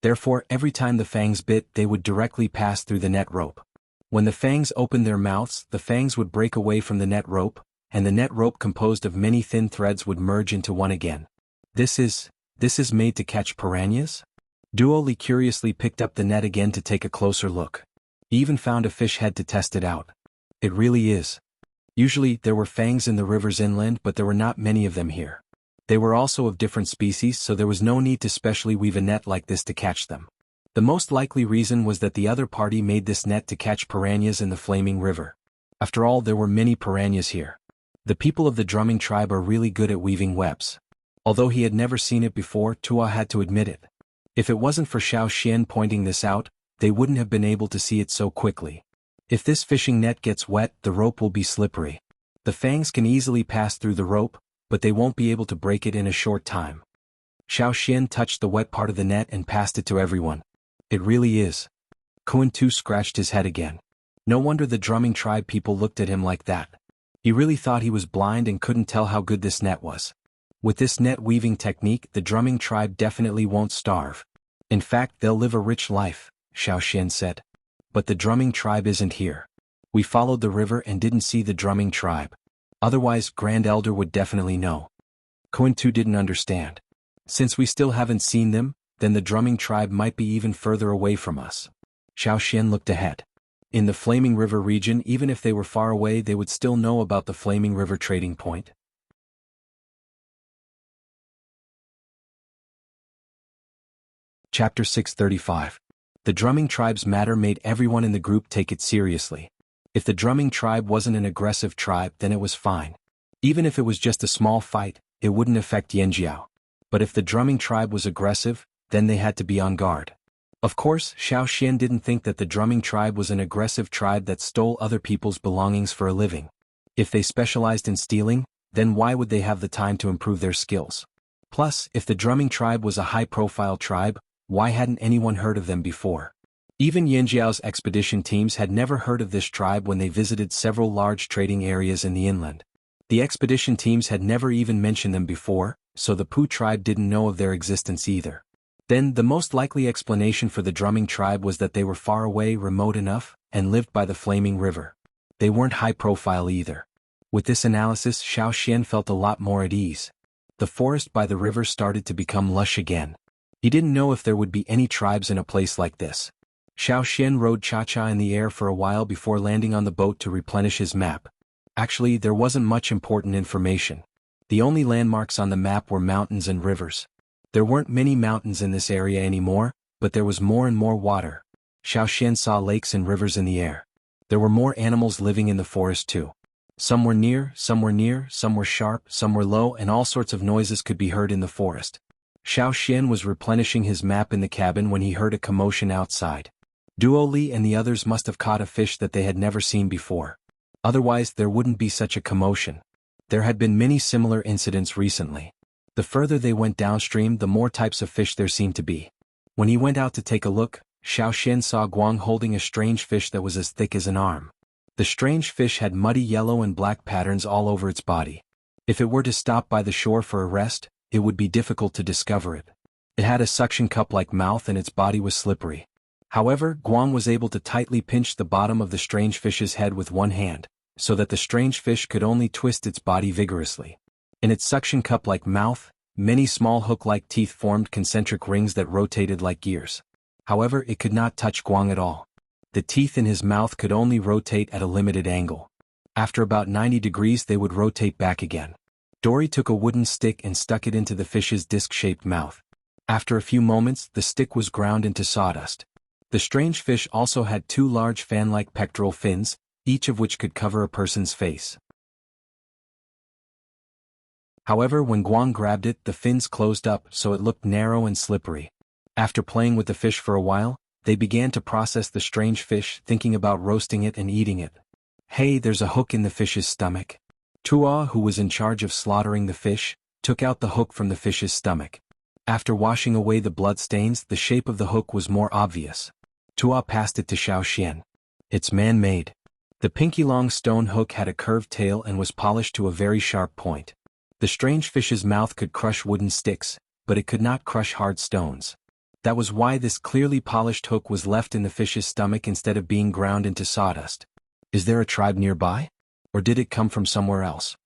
Therefore, every time the fangs bit, they would directly pass through the net rope. When the fangs opened their mouths, the fangs would break away from the net rope, and the net rope composed of many thin threads would merge into one again. This is made to catch piranhas? Duo Li curiously picked up the net again to take a closer look. He even found a fish head to test it out. It really is. Usually, there were fangs in the rivers inland, but there were not many of them here. They were also of different species, so there was no need to specially weave a net like this to catch them. The most likely reason was that the other party made this net to catch piranhas in the Flaming River. After all, there were many piranhas here. The people of the drumming tribe are really good at weaving webs. Although he had never seen it before, Tua had to admit it. If it wasn't for Xiao Xian pointing this out, they wouldn't have been able to see it so quickly. If this fishing net gets wet, the rope will be slippery. The fangs can easily pass through the rope, but they won't be able to break it in a short time. Xiao Xian touched the wet part of the net and passed it to everyone. It really is. Kuan Tu scratched his head again. No wonder the drumming tribe people looked at him like that. He really thought he was blind and couldn't tell how good this net was. With this net weaving technique, the drumming tribe definitely won't starve. In fact, they'll live a rich life, Xiao Xian said. But the drumming tribe isn't here. We followed the river and didn't see the drumming tribe. Otherwise, Grand Elder would definitely know. Kuan Tu didn't understand. Since we still haven't seen them, then the drumming tribe might be even further away from us. Xiao Xian looked ahead. In the Flaming River region, even if they were far away, they would still know about the Flaming River trading point. Chapter 635. The drumming tribe's matter made everyone in the group take it seriously. If the drumming tribe wasn't an aggressive tribe, then it was fine. Even if it was just a small fight, it wouldn't affect Yanjiao. But if the drumming tribe was aggressive, then they had to be on guard. Of course, Xiao Xian didn't think that the drumming tribe was an aggressive tribe that stole other people's belongings for a living. If they specialized in stealing, then why would they have the time to improve their skills? Plus, if the drumming tribe was a high-profile tribe, why hadn't anyone heard of them before? Even Yanjiao's expedition teams had never heard of this tribe when they visited several large trading areas in the inland. The expedition teams had never even mentioned them before, so the Pu tribe didn't know of their existence either. Then, the most likely explanation for the drumming tribe was that they were far away, remote enough, and lived by the flaming river. They weren't high profile either. With this analysis, Xiao Xian felt a lot more at ease. The forest by the river started to become lush again. He didn't know if there would be any tribes in a place like this. Xiao Xian rode Cha-Cha in the air for a while before landing on the boat to replenish his map. Actually, there wasn't much important information. The only landmarks on the map were mountains and rivers. There weren't many mountains in this area anymore, but there was more and more water. Xiao Xian saw lakes and rivers in the air. There were more animals living in the forest too. Some were near, some were sharp, some were low, and all sorts of noises could be heard in the forest. Xiao Xian was replenishing his map in the cabin when he heard a commotion outside. Duo Li and the others must have caught a fish that they had never seen before. Otherwise, there wouldn't be such a commotion. There had been many similar incidents recently. The further they went downstream, the more types of fish there seemed to be. When he went out to take a look, Xiao Xian saw Guang holding a strange fish that was as thick as an arm. The strange fish had muddy yellow and black patterns all over its body. If it were to stop by the shore for a rest, it would be difficult to discover it. It had a suction cup-like mouth and its body was slippery. However, Guang was able to tightly pinch the bottom of the strange fish's head with one hand, so that the strange fish could only twist its body vigorously. In its suction cup-like mouth, many small hook-like teeth formed concentric rings that rotated like gears. However, it could not touch Guang at all. The teeth in his mouth could only rotate at a limited angle. After about 90 degrees they would rotate back again. Dory took a wooden stick and stuck it into the fish's disc-shaped mouth. After a few moments, the stick was ground into sawdust. The strange fish also had two large fan-like pectoral fins, each of which could cover a person's face. However, when Guang grabbed it, the fins closed up so it looked narrow and slippery. After playing with the fish for a while, they began to process the strange fish, thinking about roasting it and eating it. Hey, there's a hook in the fish's stomach. Tua, who was in charge of slaughtering the fish, took out the hook from the fish's stomach. After washing away the blood stains, the shape of the hook was more obvious. Tua passed it to Xiao Xian. It's man-made. The pinky-long stone hook had a curved tail and was polished to a very sharp point. The strange fish's mouth could crush wooden sticks, but it could not crush hard stones. That was why this clearly polished hook was left in the fish's stomach instead of being ground into sawdust. Is there a tribe nearby? Or did it come from somewhere else?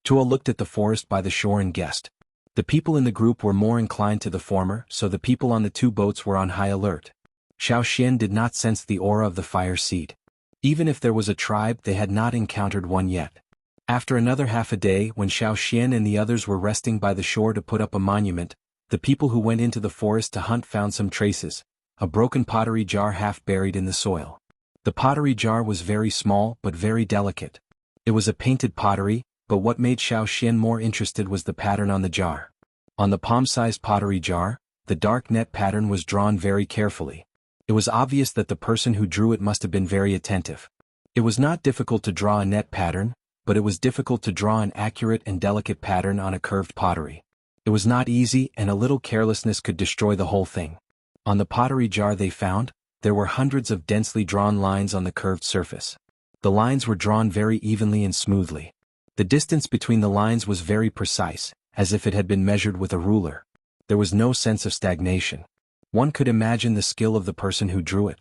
Tua looked at the forest by the shore and guessed. The people in the group were more inclined to the former, so the people on the two boats were on high alert. Xiao Xian did not sense the aura of the fire seed. Even if there was a tribe, they had not encountered one yet. After another half a day, when Xiao Xian and the others were resting by the shore to put up a monument, the people who went into the forest to hunt found some traces, a broken pottery jar half buried in the soil. The pottery jar was very small but very delicate. It was a painted pottery, but what made Xiao Xian more interested was the pattern on the jar. On the palm-sized pottery jar, the dark net pattern was drawn very carefully. It was obvious that the person who drew it must have been very attentive. It was not difficult to draw a net pattern, but it was difficult to draw an accurate and delicate pattern on a curved pottery. It was not easy, and a little carelessness could destroy the whole thing. On the pottery jar they found, there were hundreds of densely drawn lines on the curved surface. The lines were drawn very evenly and smoothly. The distance between the lines was very precise, as if it had been measured with a ruler. There was no sense of stagnation. One could imagine the skill of the person who drew it.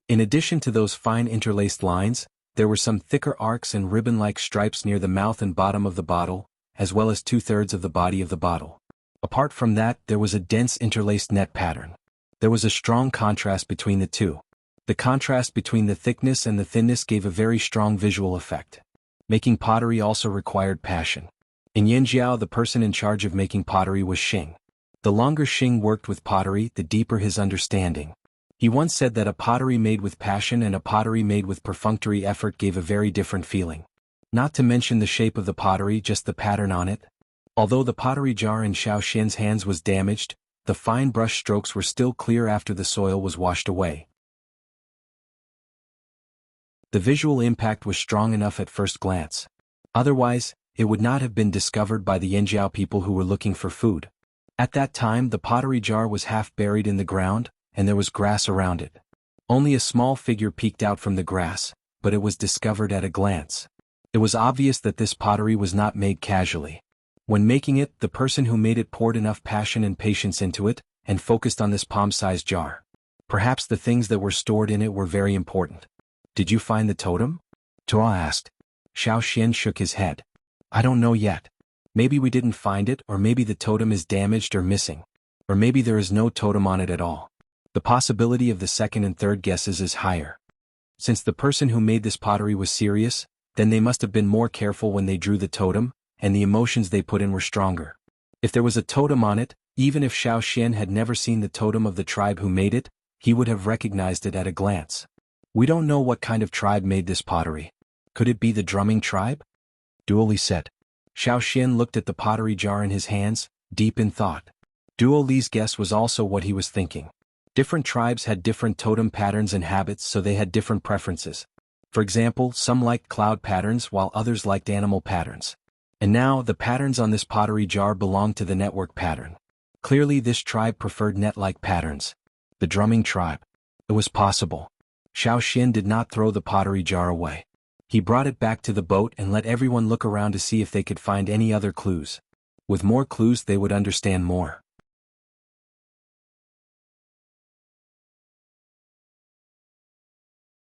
In addition to those fine interlaced lines, there were some thicker arcs and ribbon-like stripes near the mouth and bottom of the bottle, as well as 2/3 of the body of the bottle. Apart from that, there was a dense interlaced net pattern. There was a strong contrast between the two. The contrast between the thickness and the thinness gave a very strong visual effect. Making pottery also required passion. In Yanjiao, the person in charge of making pottery was Xing. The longer Xing worked with pottery, the deeper his understanding. He once said that a pottery made with passion and a pottery made with perfunctory effort gave a very different feeling. Not to mention the shape of the pottery, just the pattern on it. Although the pottery jar in Xiao Xian's hands was damaged, the fine brush strokes were still clear after the soil was washed away. The visual impact was strong enough at first glance. Otherwise, it would not have been discovered by the Yanjiao people who were looking for food. At that time, the pottery jar was half buried in the ground, and there was grass around it. Only a small figure peeked out from the grass, but it was discovered at a glance. It was obvious that this pottery was not made casually. When making it, the person who made it poured enough passion and patience into it, and focused on this palm-sized jar. Perhaps the things that were stored in it were very important. Did you find the totem? Tuo asked. Xiao Xian shook his head. I don't know yet. Maybe we didn't find it, or maybe the totem is damaged or missing. Or maybe there is no totem on it at all. The possibility of the second and third guesses is higher. Since the person who made this pottery was serious, then they must have been more careful when they drew the totem, and the emotions they put in were stronger. If there was a totem on it, even if Xiao Xian had never seen the totem of the tribe who made it, he would have recognized it at a glance. We don't know what kind of tribe made this pottery. Could it be the drumming tribe? Duo Li said. Xiao Xian looked at the pottery jar in his hands, deep in thought. Duo Li's guess was also what he was thinking. Different tribes had different totem patterns and habits, so they had different preferences. For example, some liked cloud patterns while others liked animal patterns. And now, the patterns on this pottery jar belonged to the network pattern. Clearly this tribe preferred net-like patterns. The drumming tribe. It was possible. Xiao Xian did not throw the pottery jar away. He brought it back to the boat and let everyone look around to see if they could find any other clues. With more clues they would understand more.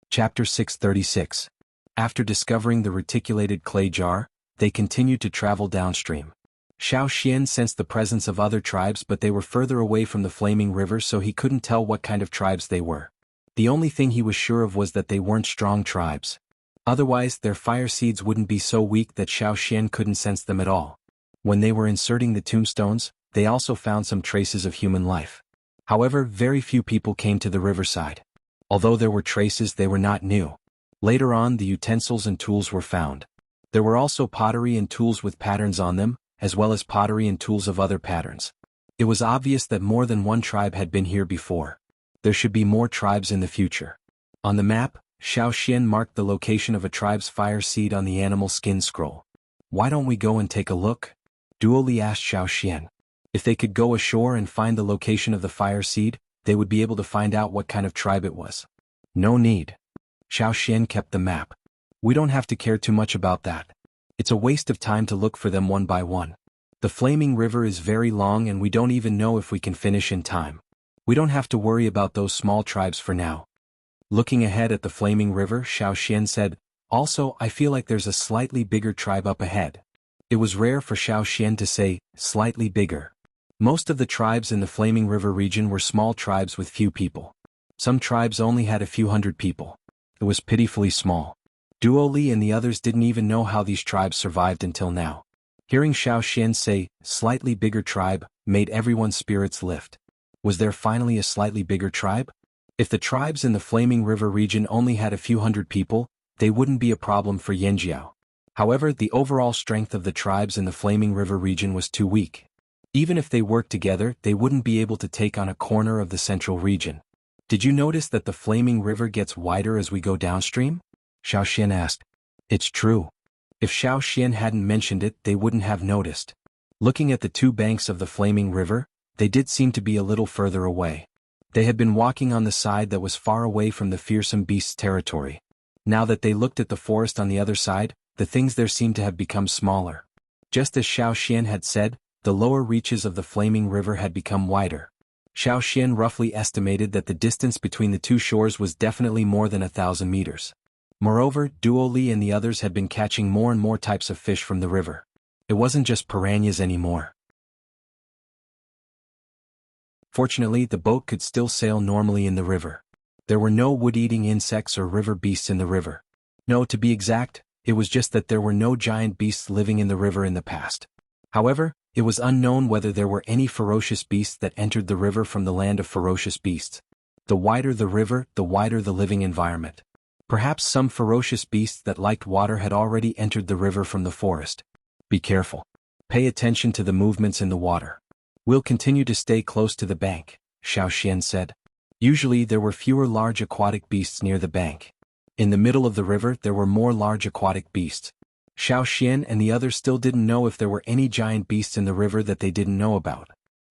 Chapter 636. After discovering the reticulated clay jar, they continued to travel downstream. Xiao Xian sensed the presence of other tribes, but they were further away from the flaming river, so he couldn't tell what kind of tribes they were. The only thing he was sure of was that they weren't strong tribes. Otherwise, their fire seeds wouldn't be so weak that Xiao Xian couldn't sense them at all. When they were inserting the tombstones, they also found some traces of human life. However, very few people came to the riverside. Although there were traces, they were not new. Later on, the utensils and tools were found. There were also pottery and tools with patterns on them, as well as pottery and tools of other patterns. It was obvious that more than one tribe had been here before. There should be more tribes in the future. On the map, Xiao Xian marked the location of a tribe's fire seed on the animal skin scroll. Why don't we go and take a look? Duo Li asked Xiao Xian. If they could go ashore and find the location of the fire seed, they would be able to find out what kind of tribe it was. No need. Xiao Xian kept the map. We don't have to care too much about that. It's a waste of time to look for them one by one. The flaming river is very long and we don't even know if we can finish in time. We don't have to worry about those small tribes for now. Looking ahead at the flaming river, Xiao Xian said, also, I feel like there's a slightly bigger tribe up ahead. It was rare for Xiao Xian to say, slightly bigger. Most of the tribes in the flaming river region were small tribes with few people. Some tribes only had a few hundred people. It was pitifully small. Duo Li and the others didn't even know how these tribes survived until now. Hearing Xiao Xian say, slightly bigger tribe, made everyone's spirits lift. Was there finally a slightly bigger tribe? If the tribes in the Flaming River region only had a few hundred people, they wouldn't be a problem for Yanjiao. However, the overall strength of the tribes in the Flaming River region was too weak. Even if they worked together, they wouldn't be able to take on a corner of the central region. Did you notice that the Flaming River gets wider as we go downstream? Xiao Xian asked. It's true. If Xiao Xian hadn't mentioned it, they wouldn't have noticed. Looking at the two banks of the Flaming River, they did seem to be a little further away. They had been walking on the side that was far away from the fearsome beast's territory. Now that they looked at the forest on the other side, the things there seemed to have become smaller. Just as Xiao Xian had said, the lower reaches of the Flaming River had become wider. Xiao Xian roughly estimated that the distance between the two shores was definitely more than 1,000 meters. Moreover, Duo Li and the others had been catching more and more types of fish from the river. It wasn't just piranhas anymore. Fortunately, the boat could still sail normally in the river. There were no wood-eating insects or river beasts in the river. No, to be exact, it was just that there were no giant beasts living in the river in the past. However, it was unknown whether there were any ferocious beasts that entered the river from the land of ferocious beasts. The wider the river, the wider the living environment. Perhaps some ferocious beasts that liked water had already entered the river from the forest. Be careful. Pay attention to the movements in the water. We'll continue to stay close to the bank, Xiao Xian said. Usually there were fewer large aquatic beasts near the bank. In the middle of the river there were more large aquatic beasts. Xiao Xian and the others still didn't know if there were any giant beasts in the river that they didn't know about.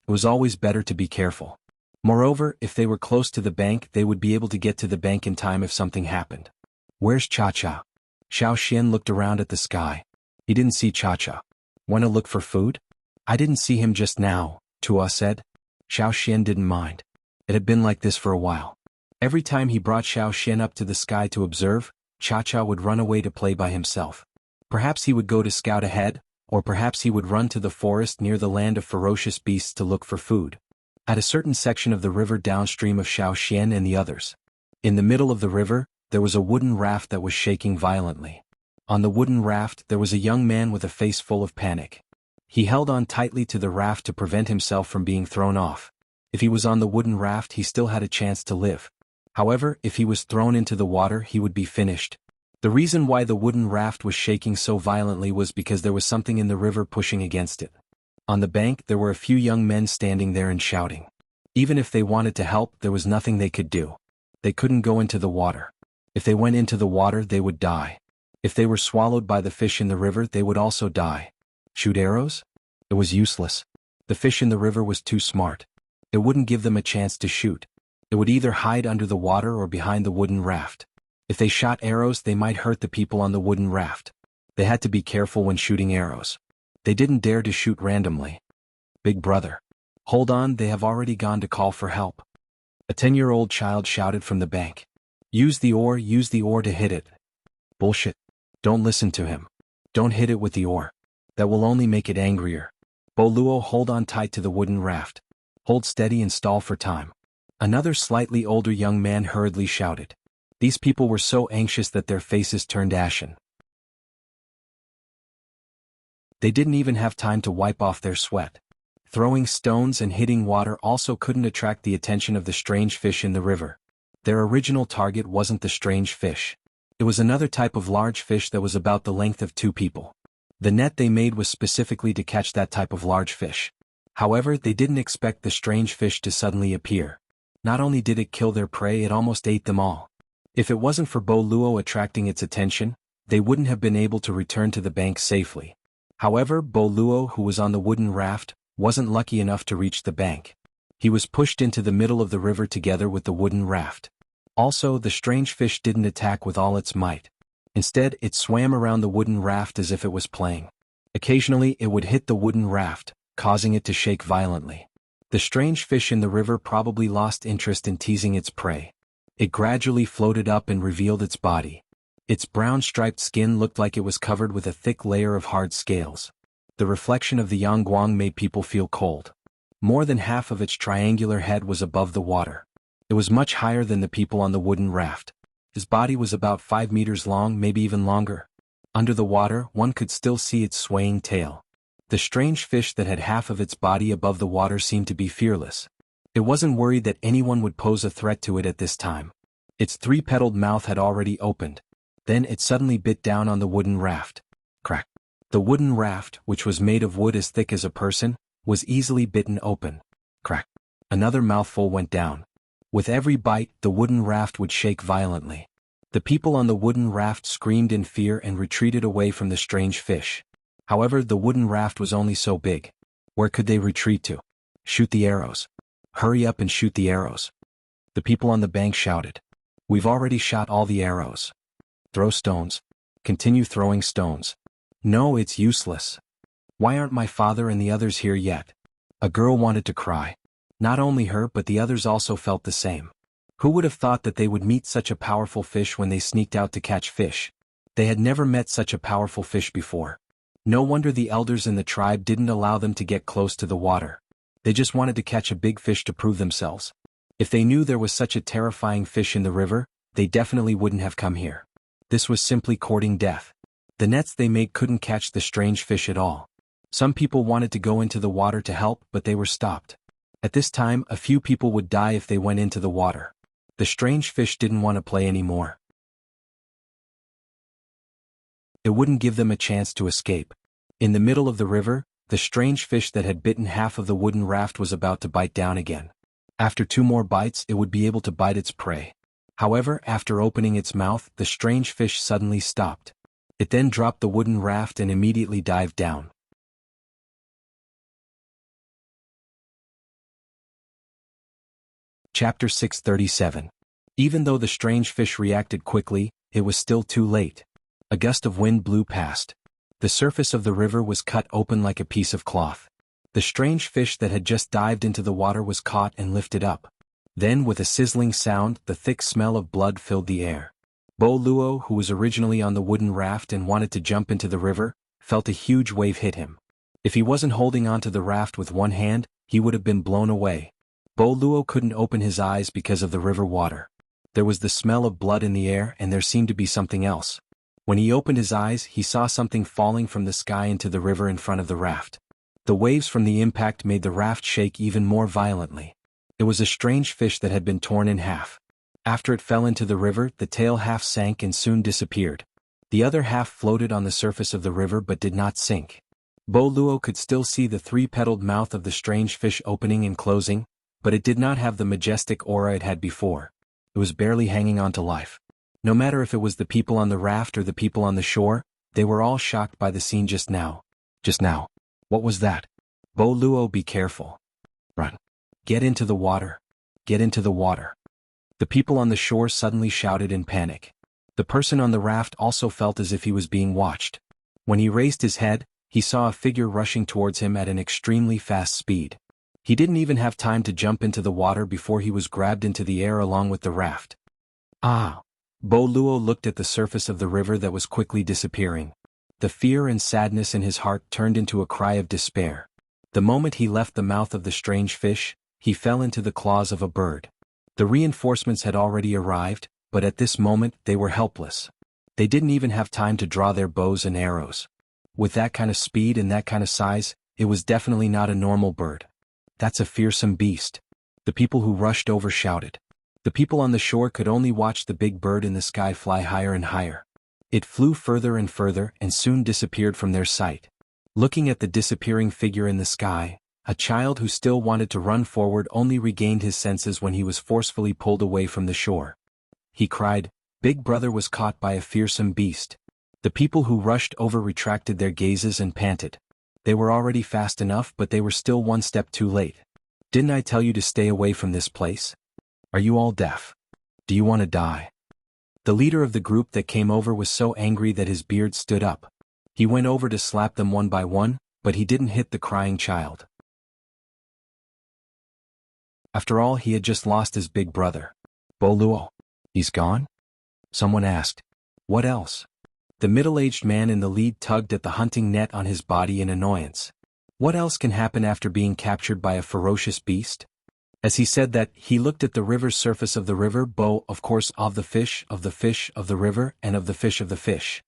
It was always better to be careful. Moreover, if they were close to the bank, they would be able to get to the bank in time if something happened. Where's Cha-Cha? Xiao Xian looked around at the sky. He didn't see Cha-Cha. Wanna look for food? I didn't see him just now, Tua said. Xiao Xian didn't mind. It had been like this for a while. Every time he brought Xiao Xian up to the sky to observe, Cha-Cha would run away to play by himself. Perhaps he would go to scout ahead, or perhaps he would run to the forest near the land of ferocious beasts to look for food. At a certain section of the river downstream of Xiao Xian and the others. In the middle of the river, there was a wooden raft that was shaking violently. On the wooden raft there was a young man with a face full of panic. He held on tightly to the raft to prevent himself from being thrown off. If he was on the wooden raft, he still had a chance to live. However, if he was thrown into the water, he would be finished. The reason why the wooden raft was shaking so violently was because there was something in the river pushing against it. On the bank there were a few young men standing there and shouting. Even if they wanted to help, there was nothing they could do. They couldn't go into the water. If they went into the water, they would die. If they were swallowed by the fish in the river, they would also die. Shoot arrows? It was useless. The fish in the river was too smart. It wouldn't give them a chance to shoot. It would either hide under the water or behind the wooden raft. If they shot arrows, they might hurt the people on the wooden raft. They had to be careful when shooting arrows. They didn't dare to shoot randomly. Big brother. Hold on, they have already gone to call for help. A 10-year-old child shouted from the bank. Use the oar to hit it. Bullshit. Don't listen to him. Don't hit it with the oar. That will only make it angrier. Bo Luo, hold on tight to the wooden raft. Hold steady and stall for time. Another slightly older young man hurriedly shouted. These people were so anxious that their faces turned ashen. They didn't even have time to wipe off their sweat. Throwing stones and hitting water also couldn't attract the attention of the strange fish in the river. Their original target wasn't the strange fish. It was another type of large fish that was about the length of 2 people. The net they made was specifically to catch that type of large fish. However, they didn't expect the strange fish to suddenly appear. Not only did it kill their prey, it almost ate them all. If it wasn't for Bo Luo attracting its attention, they wouldn't have been able to return to the bank safely. However, Bo Luo, who was on the wooden raft, wasn't lucky enough to reach the bank. He was pushed into the middle of the river together with the wooden raft. Also, the strange fish didn't attack with all its might. Instead, it swam around the wooden raft as if it was playing. Occasionally, it would hit the wooden raft, causing it to shake violently. The strange fish in the river probably lost interest in teasing its prey. It gradually floated up and revealed its body. Its brown striped skin looked like it was covered with a thick layer of hard scales. The reflection of the Yangguang made people feel cold. More than half of its triangular head was above the water. It was much higher than the people on the wooden raft. His body was about 5 meters long, maybe even longer. Under the water, one could still see its swaying tail. The strange fish that had half of its body above the water seemed to be fearless. It wasn't worried that anyone would pose a threat to it at this time. Its 3-petaled mouth had already opened. Then it suddenly bit down on the wooden raft. Crack. The wooden raft, which was made of wood as thick as a person, was easily bitten open. Crack. Another mouthful went down. With every bite, the wooden raft would shake violently. The people on the wooden raft screamed in fear and retreated away from the strange fish. However, the wooden raft was only so big. Where could they retreat to? Shoot the arrows. Hurry up and shoot the arrows. The people on the bank shouted. We've already shot all the arrows. Throw stones. Continue throwing stones. No, it's useless. Why aren't my father and the others here yet? A girl wanted to cry. Not only her, but the others also felt the same. Who would have thought that they would meet such a powerful fish when they sneaked out to catch fish? They had never met such a powerful fish before. No wonder the elders in the tribe didn't allow them to get close to the water. They just wanted to catch a big fish to prove themselves. If they knew there was such a terrifying fish in the river, they definitely wouldn't have come here. This was simply courting death. The nets they made couldn't catch the strange fish at all. Some people wanted to go into the water to help, but they were stopped. At this time, a few people would die if they went into the water. The strange fish didn't want to play anymore. It wouldn't give them a chance to escape. In the middle of the river, the strange fish that had bitten half of the wooden raft was about to bite down again. After 2 more bites, it would be able to bite its prey. However, after opening its mouth, the strange fish suddenly stopped. It then dropped the wooden raft and immediately dived down. Chapter 637. Even though the strange fish reacted quickly, it was still too late. A gust of wind blew past. The surface of the river was cut open like a piece of cloth. The strange fish that had just dived into the water was caught and lifted up. Then, with a sizzling sound, the thick smell of blood filled the air. Bo Luo, who was originally on the wooden raft and wanted to jump into the river, felt a huge wave hit him. If he wasn't holding onto the raft with one hand, he would have been blown away. Bo Luo couldn't open his eyes because of the river water. There was the smell of blood in the air, and there seemed to be something else. When he opened his eyes, he saw something falling from the sky into the river in front of the raft. The waves from the impact made the raft shake even more violently. It was a strange fish that had been torn in half. After it fell into the river, the tail half sank and soon disappeared. The other half floated on the surface of the river but did not sink. Bo Luo could still see the three-petaled mouth of the strange fish opening and closing, but it did not have the majestic aura it had before. It was barely hanging on to life. No matter if it was the people on the raft or the people on the shore, they were all shocked by the scene just now. Just now. What was that? Bo Luo, be careful. Run. Get into the water. Get into the water. The people on the shore suddenly shouted in panic. The person on the raft also felt as if he was being watched. When he raised his head, he saw a figure rushing towards him at an extremely fast speed. He didn't even have time to jump into the water before he was grabbed into the air along with the raft. Ah! Bo Luo looked at the surface of the river that was quickly disappearing. The fear and sadness in his heart turned into a cry of despair. The moment he left the mouth of the strange fish, he fell into the claws of a bird. The reinforcements had already arrived, but at this moment they were helpless. They didn't even have time to draw their bows and arrows. With that kind of speed and that kind of size, it was definitely not a normal bird. That's a fearsome beast. The people who rushed over shouted. The people on the shore could only watch the big bird in the sky fly higher and higher. It flew further and further and soon disappeared from their sight. Looking at the disappearing figure in the sky, a child who still wanted to run forward only regained his senses when he was forcefully pulled away from the shore. He cried, "Big brother was caught by a fearsome beast." The people who rushed over retracted their gazes and panted. They were already fast enough, but they were still one step too late. Didn't I tell you to stay away from this place? Are you all deaf? Do you want to die? The leader of the group that came over was so angry that his beard stood up. He went over to slap them one by one, but he didn't hit the crying child. After all, he had just lost his big brother. Bo Luo. He's gone? Someone asked. What else? The middle-aged man in the lead tugged at the hunting net on his body in annoyance. What else can happen after being captured by a ferocious beast? As he said that, he looked at the river's surface of the river, Bo, of course, of the fish, of the fish, of the river, and of the fish of the fish.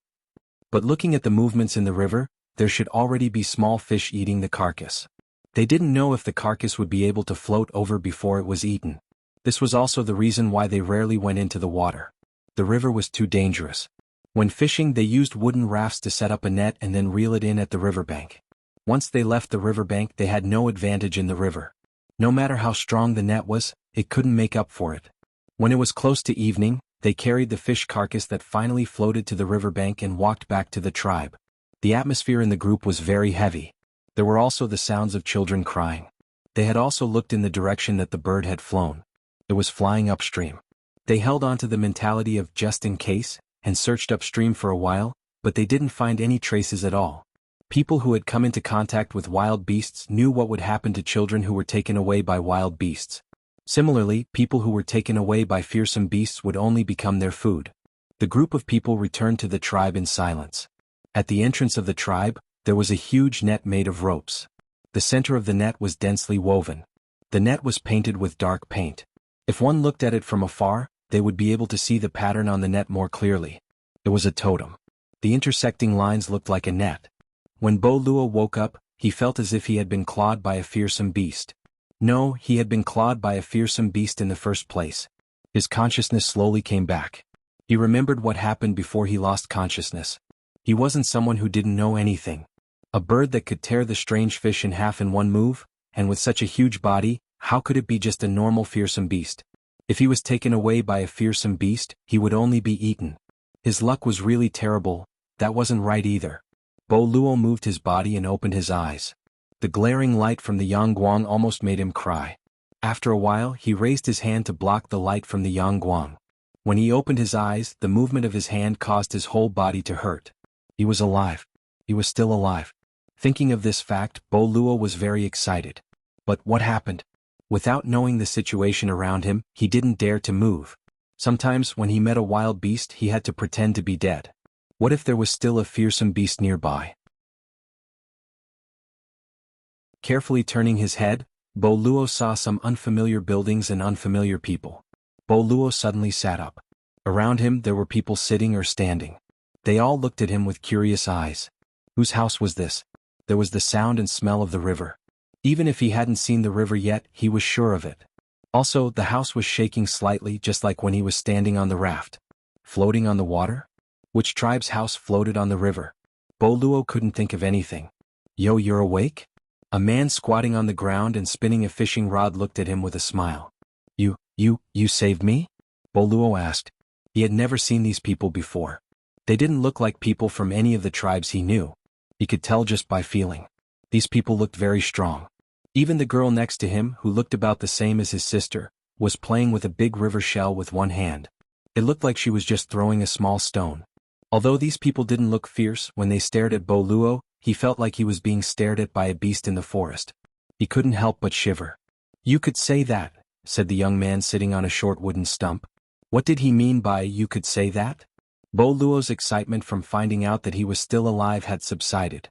But looking at the movements in the river, there should already be small fish eating the carcass. They didn't know if the carcass would be able to float over before it was eaten. This was also the reason why they rarely went into the water. The river was too dangerous. When fishing, they used wooden rafts to set up a net and then reel it in at the riverbank. Once they left the riverbank, they had no advantage in the river. No matter how strong the net was, it couldn't make up for it. When it was close to evening, they carried the fish carcass that finally floated to the riverbank and walked back to the tribe. The atmosphere in the group was very heavy. There were also the sounds of children crying. They had also looked in the direction that the bird had flown. It was flying upstream. They held on to the mentality of just in case, and searched upstream for a while, but they didn't find any traces at all. People who had come into contact with wild beasts knew what would happen to children who were taken away by wild beasts. Similarly, people who were taken away by fearsome beasts would only become their food. The group of people returned to the tribe in silence. At the entrance of the tribe, there was a huge net made of ropes. The center of the net was densely woven. The net was painted with dark paint. If one looked at it from afar, they would be able to see the pattern on the net more clearly. It was a totem. The intersecting lines looked like a net. When Bo Luo woke up, he felt as if he had been clawed by a fearsome beast. No, he had been clawed by a fearsome beast in the first place. His consciousness slowly came back. He remembered what happened before he lost consciousness. He wasn't someone who didn't know anything. A bird that could tear the strange fish in half in one move, and with such a huge body, how could it be just a normal fearsome beast? If he was taken away by a fearsome beast, he would only be eaten. His luck was really terrible. That wasn't right either. Bo Luo moved his body and opened his eyes. The glaring light from the Yangguang almost made him cry. After a while he raised his hand to block the light from the Yangguang. When he opened his eyes, the movement of his hand caused his whole body to hurt. He was alive. He was still alive. Thinking of this fact, Bo Luo was very excited. But what happened? Without knowing the situation around him, he didn't dare to move. Sometimes when he met a wild beast he had to pretend to be dead. What if there was still a fearsome beast nearby? Carefully turning his head, Bo Luo saw some unfamiliar buildings and unfamiliar people. Bo Luo suddenly sat up. Around him there were people sitting or standing. They all looked at him with curious eyes. Whose house was this? There was the sound and smell of the river. Even if he hadn't seen the river yet, he was sure of it. Also, the house was shaking slightly just like when he was standing on the raft. Floating on the water? Which tribe's house floated on the river? Bo Luo couldn't think of anything. Yo, you're awake? A man squatting on the ground and spinning a fishing rod looked at him with a smile. You saved me? Bo Luo asked. He had never seen these people before. They didn't look like people from any of the tribes he knew. He could tell just by feeling. These people looked very strong. Even the girl next to him, who looked about the same as his sister, was playing with a big river shell with one hand. It looked like she was just throwing a small stone. Although these people didn't look fierce when they stared at Bo Luo, he felt like he was being stared at by a beast in the forest. He couldn't help but shiver. You could say that, said the young man sitting on a short wooden stump. What did he mean by you could say that? Bo Luo's excitement from finding out that he was still alive had subsided.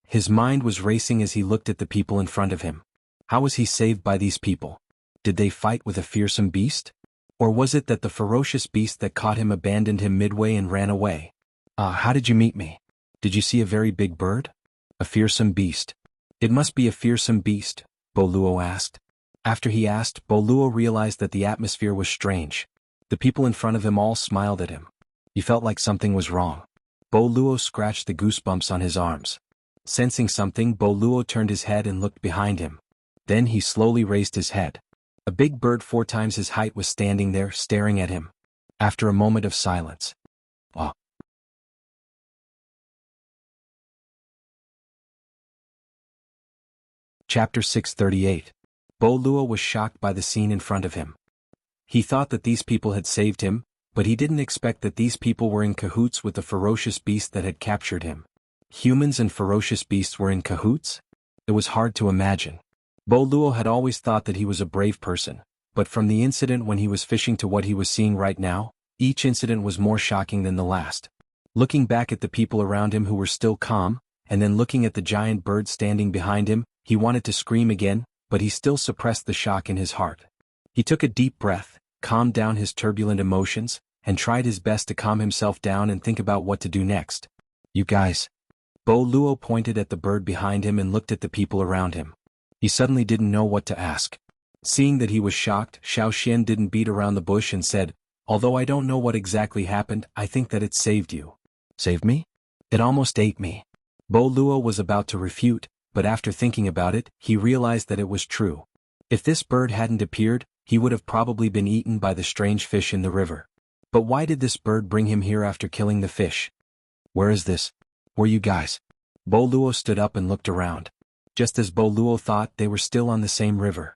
His mind was racing as he looked at the people in front of him. How was he saved by these people? Did they fight with a fearsome beast? Or was it that the ferocious beast that caught him abandoned him midway and ran away? How did you meet me? Did you see a very big bird? A fearsome beast. It must be a fearsome beast, Bo Luo asked. After he asked, Bo Luo realized that the atmosphere was strange. The people in front of him all smiled at him. He felt like something was wrong. Bo Luo scratched the goosebumps on his arms. Sensing something, Bo Luo turned his head and looked behind him. Then he slowly raised his head. A big bird 4 times his height was standing there, staring at him. After a moment of silence. "Ah." Chapter 638. Bo Luo was shocked by the scene in front of him. He thought that these people had saved him, but he didn't expect that these people were in cahoots with the ferocious beast that had captured him. Humans and ferocious beasts were in cahoots? It was hard to imagine. Bo Luo had always thought that he was a brave person, but from the incident when he was fishing to what he was seeing right now, each incident was more shocking than the last. Looking back at the people around him who were still calm, and then looking at the giant bird standing behind him, he wanted to scream again, but he still suppressed the shock in his heart. He took a deep breath, calmed down his turbulent emotions, and tried his best to calm himself down and think about what to do next. You guys. Bo Luo pointed at the bird behind him and looked at the people around him. He suddenly didn't know what to ask. Seeing that he was shocked, Xiao Xian didn't beat around the bush and said, although I don't know what exactly happened, I think that it saved you. Saved me? It almost ate me. Bo Luo was about to refute, but after thinking about it, he realized that it was true. If this bird hadn't appeared, he would have probably been eaten by the strange fish in the river. But why did this bird bring him here after killing the fish? Where is this? Where you guys? Bo Luo stood up and looked around. Just as Bo Luo thought, they were still on the same river.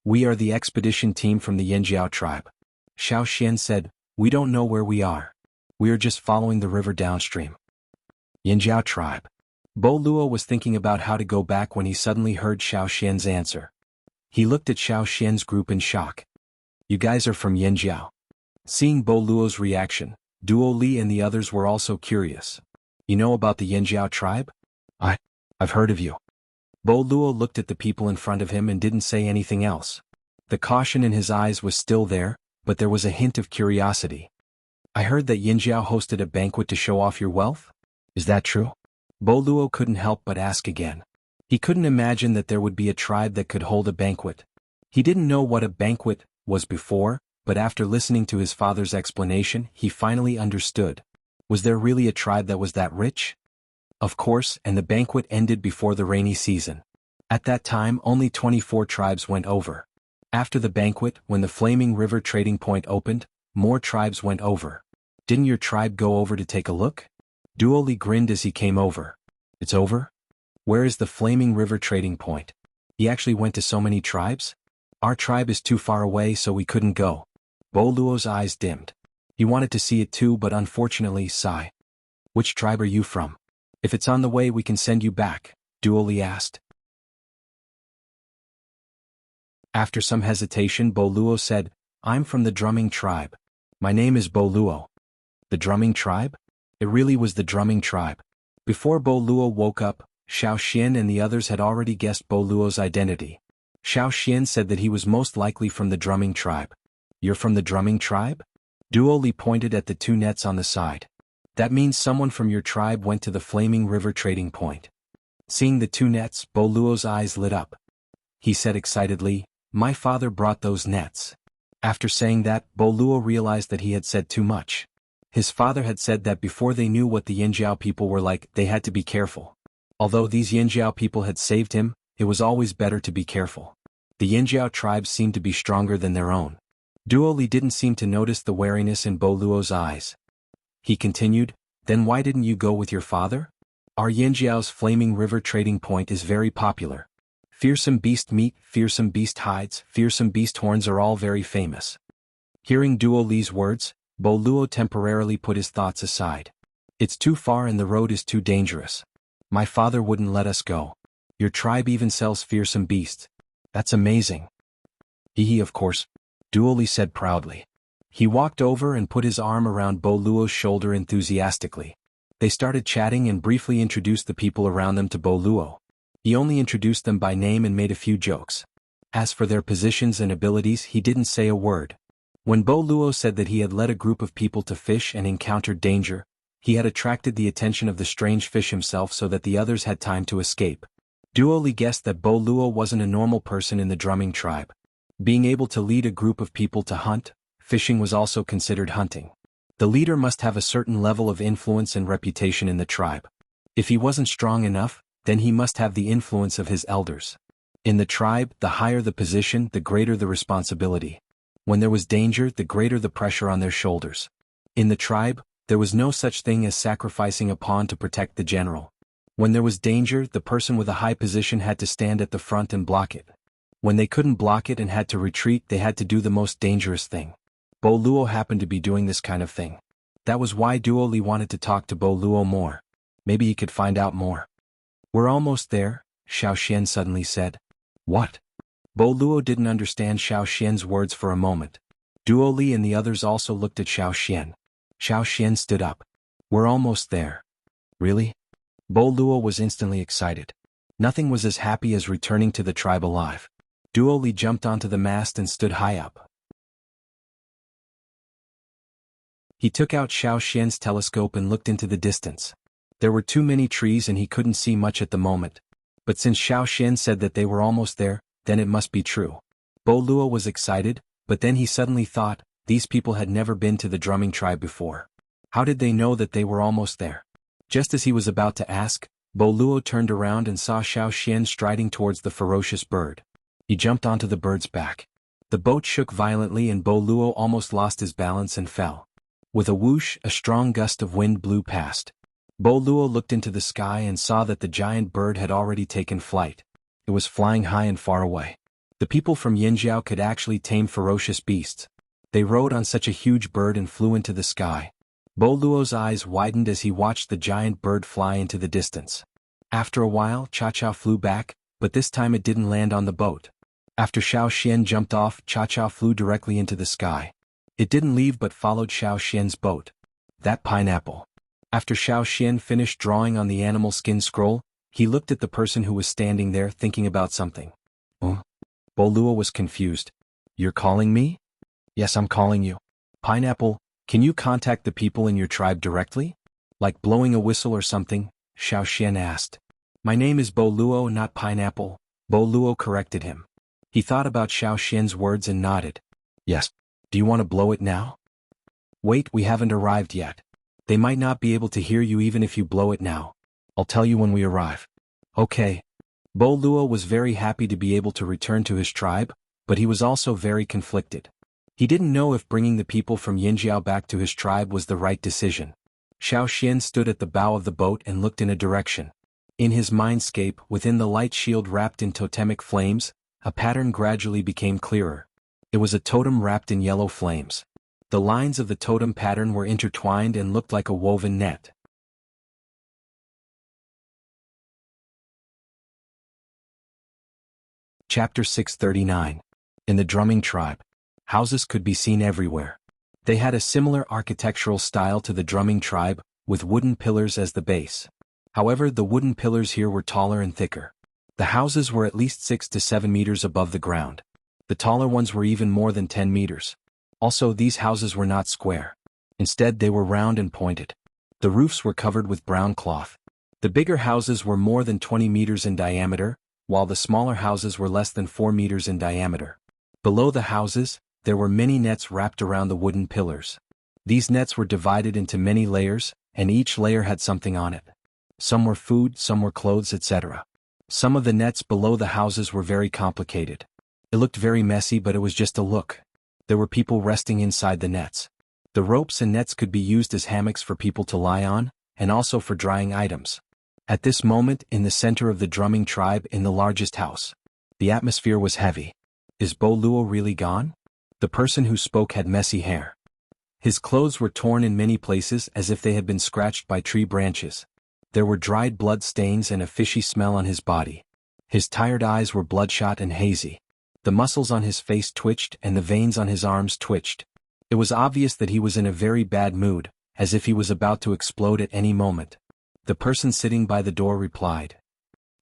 We are the expedition team from the Yanjiao tribe. Xiao Xian said, we don't know where we are. We are just following the river downstream. Yanjiao tribe. Bo Luo was thinking about how to go back when he suddenly heard Xiao Xian's answer. He looked at Xiao Xian's group in shock. You guys are from Yanjiao. Seeing Bo Luo's reaction, Duo Li and the others were also curious. You know about the Yanjiao tribe? I've heard of you. Bo Luo looked at the people in front of him and didn't say anything else. The caution in his eyes was still there, but there was a hint of curiosity. I heard that Yanjiao hosted a banquet to show off your wealth? Is that true? Bo Luo couldn't help but ask again. He couldn't imagine that there would be a tribe that could hold a banquet. He didn't know what a banquet was before, but after listening to his father's explanation, he finally understood. Was there really a tribe that was that rich? Of course, and the banquet ended before the rainy season. At that time, only 24 tribes went over. After the banquet, when the Flaming River trading point opened, more tribes went over. Didn't your tribe go over to take a look? Duoli grinned as he came over. It's over? Where is the Flaming River trading point? He actually went to so many tribes? Our tribe is too far away so we couldn't go. Bo Luo's eyes dimmed. He wanted to see it too but unfortunately, sigh. Which tribe are you from? If it's on the way we can send you back, Duo Li asked. After some hesitation Bo Luo said, I'm from the drumming tribe. My name is Bo Luo. The drumming tribe? It really was the drumming tribe. Before Bo Luo woke up, Xiao Xian and the others had already guessed Bo Luo's identity. Xiao Xian said that he was most likely from the drumming tribe. You're from the drumming tribe? Duo Li pointed at the two nets on the side. That means someone from your tribe went to the Flaming River trading point. Seeing the two nets, Bo Luo's eyes lit up. He said excitedly, my father brought those nets. After saying that, Bo Luo realized that he had said too much. His father had said that before they knew what the Yinjiao people were like, they had to be careful. Although these Yinjiao people had saved him, it was always better to be careful. The Yinjiao tribes seemed to be stronger than their own. Duo Li didn't seem to notice the wariness in Bo Luo's eyes. He continued, then why didn't you go with your father? Our Yinjiao's Flaming River trading point is very popular. Fearsome beast meat, fearsome beast hides, fearsome beast horns are all very famous. Hearing Duo Li's words, Bo Luo temporarily put his thoughts aside. It's too far and the road is too dangerous. My father wouldn't let us go. Your tribe even sells fearsome beasts. That's amazing. Hee of course, Duo Li said proudly. He walked over and put his arm around Bo Luo's shoulder enthusiastically. They started chatting and briefly introduced the people around them to Bo Luo. He only introduced them by name and made a few jokes. As for their positions and abilities, he didn't say a word. When Bo Luo said that he had led a group of people to fish and encountered danger, he had attracted the attention of the strange fish himself so that the others had time to escape. Duo Li guessed that Bo Luo wasn't a normal person in the drumming tribe. Being able to lead a group of people to hunt, fishing was also considered hunting. The leader must have a certain level of influence and reputation in the tribe. If he wasn't strong enough, then he must have the influence of his elders. In the tribe, the higher the position, the greater the responsibility. When there was danger, the greater the pressure on their shoulders. In the tribe, there was no such thing as sacrificing a pawn to protect the general. When there was danger, the person with a high position had to stand at the front and block it. When they couldn't block it and had to retreat, they had to do the most dangerous thing. Bo Luo happened to be doing this kind of thing. That was why Duo Li wanted to talk to Bo Luo more. Maybe he could find out more. We're almost there, Xiao Xian suddenly said. What? Bo Luo didn't understand Xiao Xian's words for a moment. Duo Li and the others also looked at Xiao Xian. Xiao Xian stood up. We're almost there. Really? Bo Luo was instantly excited. Nothing was as happy as returning to the tribe alive. Duo Li jumped onto the mast and stood high up. He took out Xiao Xian's telescope and looked into the distance. There were too many trees and he couldn't see much at the moment. But since Xiao Xian said that they were almost there, then it must be true. Bo Luo was excited, but then he suddenly thought, these people had never been to the drumming tribe before. How did they know that they were almost there? Just as he was about to ask, Bo Luo turned around and saw Xiao Xian striding towards the ferocious bird. He jumped onto the bird's back. The boat shook violently and Bo Luo almost lost his balance and fell. With a whoosh, a strong gust of wind blew past. Bo Luo looked into the sky and saw that the giant bird had already taken flight. It was flying high and far away. The people from Yinjiao could actually tame ferocious beasts. They rode on such a huge bird and flew into the sky. Bo Luo's eyes widened as he watched the giant bird fly into the distance. After a while, Cha-Cha flew back, but this time it didn't land on the boat. After Xiao Xian jumped off, Cha-Cha flew directly into the sky. It didn't leave but followed Xiao Xian's boat. That pineapple. After Xiao Xian finished drawing on the animal skin scroll, he looked at the person who was standing there thinking about something. Oh? Bo Luo was confused. You're calling me? Yes, I'm calling you. Pineapple, can you contact the people in your tribe directly? Like blowing a whistle or something? Xiao Xian asked. My name is Bo Luo, not Pineapple, Bo Luo corrected him. He thought about Xiao Xian's words and nodded. Yes. Do you want to blow it now? Wait, we haven't arrived yet. They might not be able to hear you even if you blow it now. I'll tell you when we arrive. Okay. Bo Luo was very happy to be able to return to his tribe, but he was also very conflicted. He didn't know if bringing the people from Yinjiao back to his tribe was the right decision. Xiao Xian stood at the bow of the boat and looked in a direction. In his mindscape, within the light shield wrapped in totemic flames, A pattern gradually became clearer. It was a totem wrapped in yellow flames. The lines of the totem pattern were intertwined and looked like a woven net. Chapter 639. In the drumming tribe. Houses could be seen everywhere. They had a similar architectural style to the drumming tribe, with wooden pillars as the base. However, the wooden pillars here were taller and thicker. The houses were at least 6 to 7 meters above the ground. The taller ones were even more than 10 meters. Also, these houses were not square. Instead, they were round and pointed. The roofs were covered with brown cloth. The bigger houses were more than 20 meters in diameter, while the smaller houses were less than 4 meters in diameter. Below the houses, there were many nets wrapped around the wooden pillars. These nets were divided into many layers, and each layer had something on it. Some were food, some were clothes, etc. Some of the nets below the houses were very complicated. It looked very messy, but it was just a look. There were people resting inside the nets. The ropes and nets could be used as hammocks for people to lie on, and also for drying items. At this moment, in the center of the drumming tribe in the largest house, the atmosphere was heavy. Is Bo Luo really gone? The person who spoke had messy hair. His clothes were torn in many places as if they had been scratched by tree branches. There were dried blood stains and a fishy smell on his body. His tired eyes were bloodshot and hazy. The muscles on his face twitched and the veins on his arms twitched. It was obvious that he was in a very bad mood, as if he was about to explode at any moment. The person sitting by the door replied,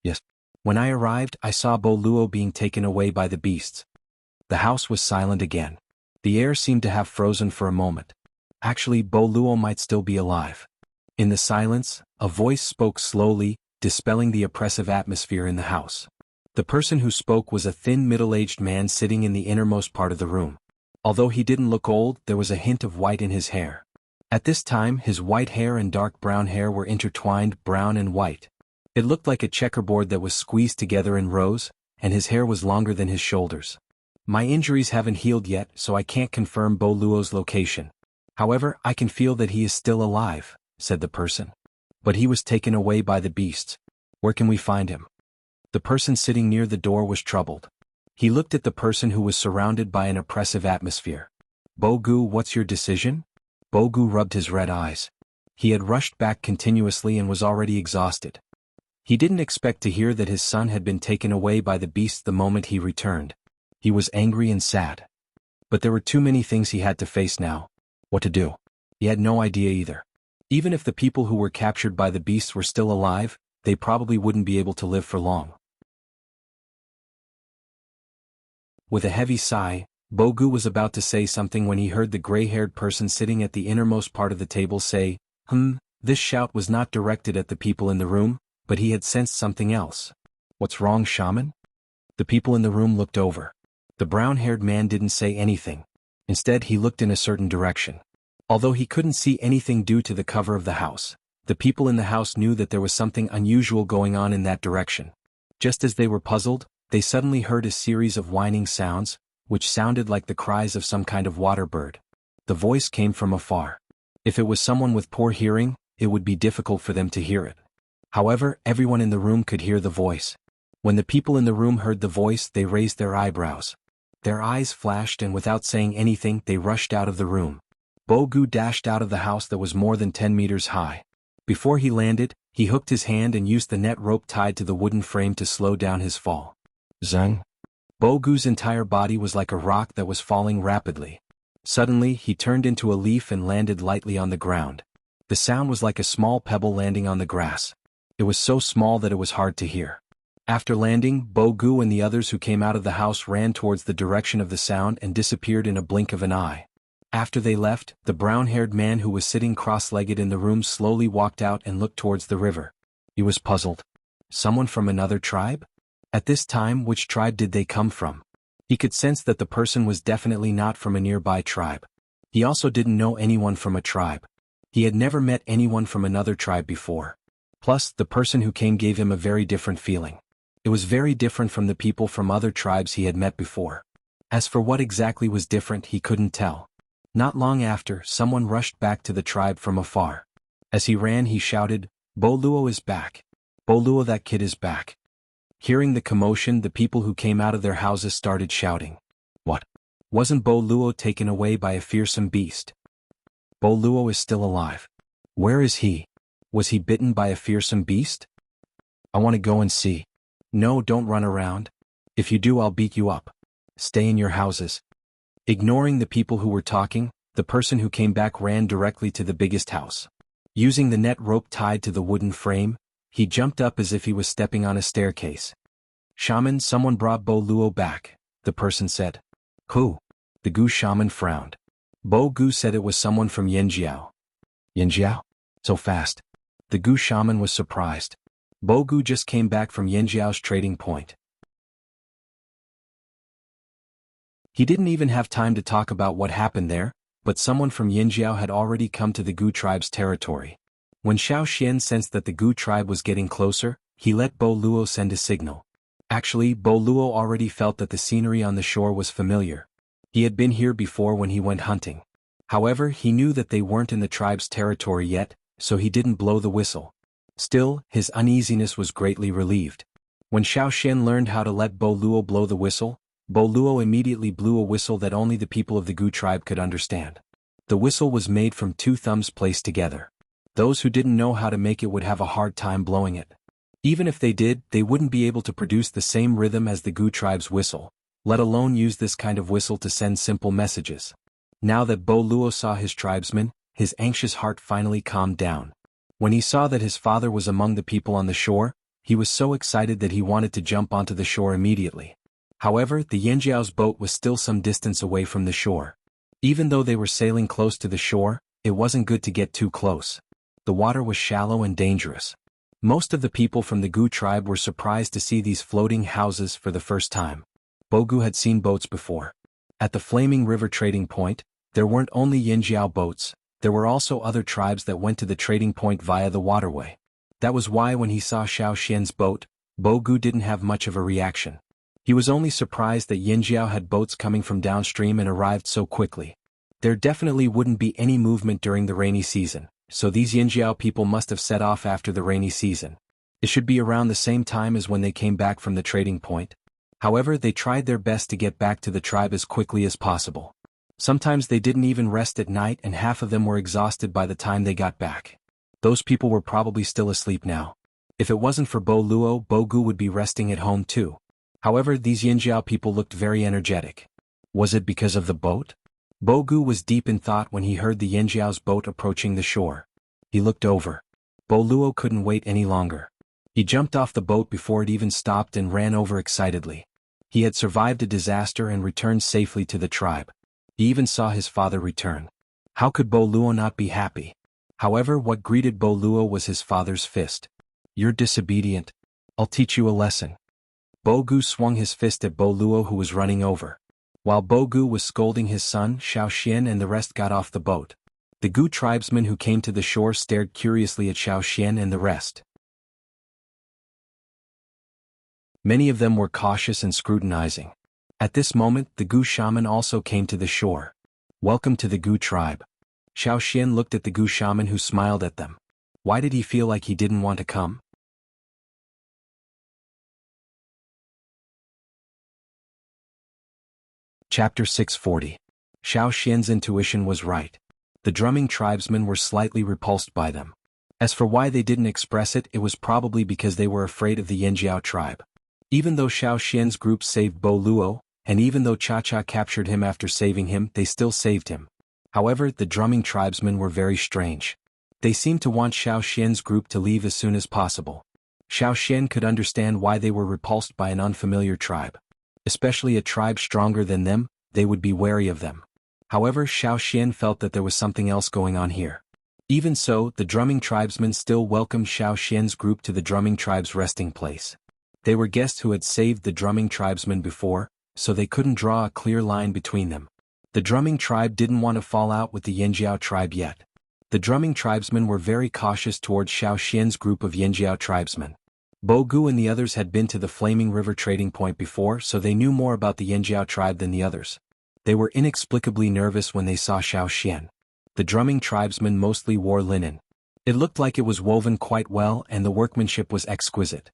"Yes. When I arrived, I saw Bo Luo being taken away by the beasts." The house was silent again. The air seemed to have frozen for a moment. Actually, Bo Luo might still be alive. In the silence, a voice spoke slowly, dispelling the oppressive atmosphere in the house. The person who spoke was a thin middle-aged man sitting in the innermost part of the room. Although he didn't look old, there was a hint of white in his hair. At this time, his white hair and dark brown hair were intertwined, brown and white. It looked like a checkerboard that was squeezed together in rows, and his hair was longer than his shoulders. "My injuries haven't healed yet, so I can't confirm Bo Luo's location. However, I can feel that he is still alive," said the person. "But he was taken away by the beasts. Where can we find him?" The person sitting near the door was troubled. He looked at the person who was surrounded by an oppressive atmosphere. "Bo Gu, what's your decision?" Bo Gu rubbed his red eyes. He had rushed back continuously and was already exhausted. He didn't expect to hear that his son had been taken away by the beasts the moment he returned. He was angry and sad. But there were too many things he had to face now. What to do? He had no idea either. Even if the people who were captured by the beasts were still alive, they probably wouldn't be able to live for long. With a heavy sigh, Bo Gu was about to say something when he heard the gray-haired person sitting at the innermost part of the table say, This shout was not directed at the people in the room, but he had sensed something else. "What's wrong, shaman?" The people in the room looked over. The brown-haired man didn't say anything. Instead, he looked in a certain direction. Although he couldn't see anything due to the cover of the house, the people in the house knew that there was something unusual going on in that direction. Just as they were puzzled, they suddenly heard a series of whining sounds, which sounded like the cries of some kind of water bird. The voice came from afar. If it was someone with poor hearing, it would be difficult for them to hear it. However, everyone in the room could hear the voice. When the people in the room heard the voice, they raised their eyebrows. Their eyes flashed, and without saying anything, they rushed out of the room. Bo Gu dashed out of the house that was more than 10 meters high. Before he landed, he hooked his hand and used the net rope tied to the wooden frame to slow down his fall. Zeng. Bo Gu's entire body was like a rock that was falling rapidly. Suddenly, he turned into a leaf and landed lightly on the ground. The sound was like a small pebble landing on the grass. It was so small that it was hard to hear. After landing, Bo Gu and the others who came out of the house ran towards the direction of the sound and disappeared in a blink of an eye. After they left, the brown-haired man who was sitting cross-legged in the room slowly walked out and looked towards the river. He was puzzled. Someone from another tribe? At this time, which tribe did they come from? He could sense that the person was definitely not from a nearby tribe. He also didn't know anyone from a tribe. He had never met anyone from another tribe before. Plus, the person who came gave him a very different feeling. It was very different from the people from other tribes he had met before. As for what exactly was different, he couldn't tell. Not long after, someone rushed back to the tribe from afar. As he ran, he shouted, "Bo Luo is back. Bo Luo, that kid is back." Hearing the commotion, the people who came out of their houses started shouting. What? Wasn't Bo Luo taken away by a fearsome beast? Bo Luo is still alive. Where is he? Was he bitten by a fearsome beast? I want to go and see. No, don't run around. If you do, I'll beat you up. Stay in your houses. Ignoring the people who were talking, the person who came back ran directly to the biggest house. Using the net rope tied to the wooden frame, he jumped up as if he was stepping on a staircase. Shaman, someone brought Bo Luo back, the person said. Who? The Gu shaman frowned. Bo Gu said it was someone from Yanjiao. Yanjiao? So fast. The Gu shaman was surprised. Bo Gu just came back from Yanjiao's trading point. He didn't even have time to talk about what happened there, but someone from Yanjiao had already come to the Gu tribe's territory. When Xiao Xian sensed that the Gu tribe was getting closer, he let Bo Luo send a signal. Actually, Bo Luo already felt that the scenery on the shore was familiar. He had been here before when he went hunting. However, he knew that they weren't in the tribe's territory yet, so he didn't blow the whistle. Still, his uneasiness was greatly relieved. When Xiao Xian learned how to let Bo Luo blow the whistle, Bo Luo immediately blew a whistle that only the people of the Gu tribe could understand. The whistle was made from two thumbs placed together. Those who didn't know how to make it would have a hard time blowing it. Even if they did, they wouldn't be able to produce the same rhythm as the Gu tribe's whistle, let alone use this kind of whistle to send simple messages. Now that Bo Luo saw his tribesmen, his anxious heart finally calmed down. When he saw that his father was among the people on the shore, he was so excited that he wanted to jump onto the shore immediately. However, the Yanjiao's boat was still some distance away from the shore. Even though they were sailing close to the shore, it wasn't good to get too close. The water was shallow and dangerous. Most of the people from the Gu tribe were surprised to see these floating houses for the first time. Bo Gu had seen boats before. At the Flaming River trading point, there weren't only Yanjiao boats, there were also other tribes that went to the trading point via the waterway. That was why when he saw Xiao Xian's boat, Bo Gu didn't have much of a reaction. He was only surprised that Yanjiao had boats coming from downstream and arrived so quickly. There definitely wouldn't be any movement during the rainy season, so these Yanjiao people must have set off after the rainy season. It should be around the same time as when they came back from the trading point. However, they tried their best to get back to the tribe as quickly as possible. Sometimes they didn't even rest at night and half of them were exhausted by the time they got back. Those people were probably still asleep now. If it wasn't for Bo Luo, Bo Gu would be resting at home too. However, these Yanjiao people looked very energetic. Was it because of the boat? Bo Gu was deep in thought when he heard the Yanjiao's boat approaching the shore. He looked over. Bo Luo couldn't wait any longer. He jumped off the boat before it even stopped and ran over excitedly. He had survived a disaster and returned safely to the tribe. He even saw his father return. How could Bo Luo not be happy? However, what greeted Bo Luo was his father's fist. You're disobedient. I'll teach you a lesson. Bo Gu swung his fist at Bo Luo who was running over. While Bo Gu was scolding his son, Xiao Xian and the rest got off the boat. The Gu tribesmen who came to the shore stared curiously at Xiao Xian and the rest. Many of them were cautious and scrutinizing. At this moment, the Gu shaman also came to the shore. Welcome to the Gu tribe. Xiao Xian looked at the Gu shaman who smiled at them. Why did he feel like he didn't want to come? Chapter 640. Xiao Xian's intuition was right. The drumming tribesmen were slightly repulsed by them. As for why they didn't express it, it was probably because they were afraid of the Yanjiao tribe. Even though Xiao Xian's group saved Bo Luo, and even though Cha Cha captured him after saving him, they still saved him. However, the drumming tribesmen were very strange. They seemed to want Xiao Xian's group to leave as soon as possible. Xiao Xian could understand why they were repulsed by an unfamiliar tribe. Especially a tribe stronger than them, they would be wary of them. However, Xiao Xian felt that there was something else going on here. Even so, the drumming tribesmen still welcomed Xiao Xian's group to the drumming tribe's resting place. They were guests who had saved the drumming tribesmen before, so they couldn't draw a clear line between them. The drumming tribe didn't want to fall out with the Yanjiao tribe yet. The drumming tribesmen were very cautious towards Xiao Xian's group of Yanjiao tribesmen. Bo Gu and the others had been to the Flaming River trading point before, so they knew more about the Yanjiao tribe than the others. They were inexplicably nervous when they saw Xiao Xian. The drumming tribesmen mostly wore linen. It looked like it was woven quite well and the workmanship was exquisite.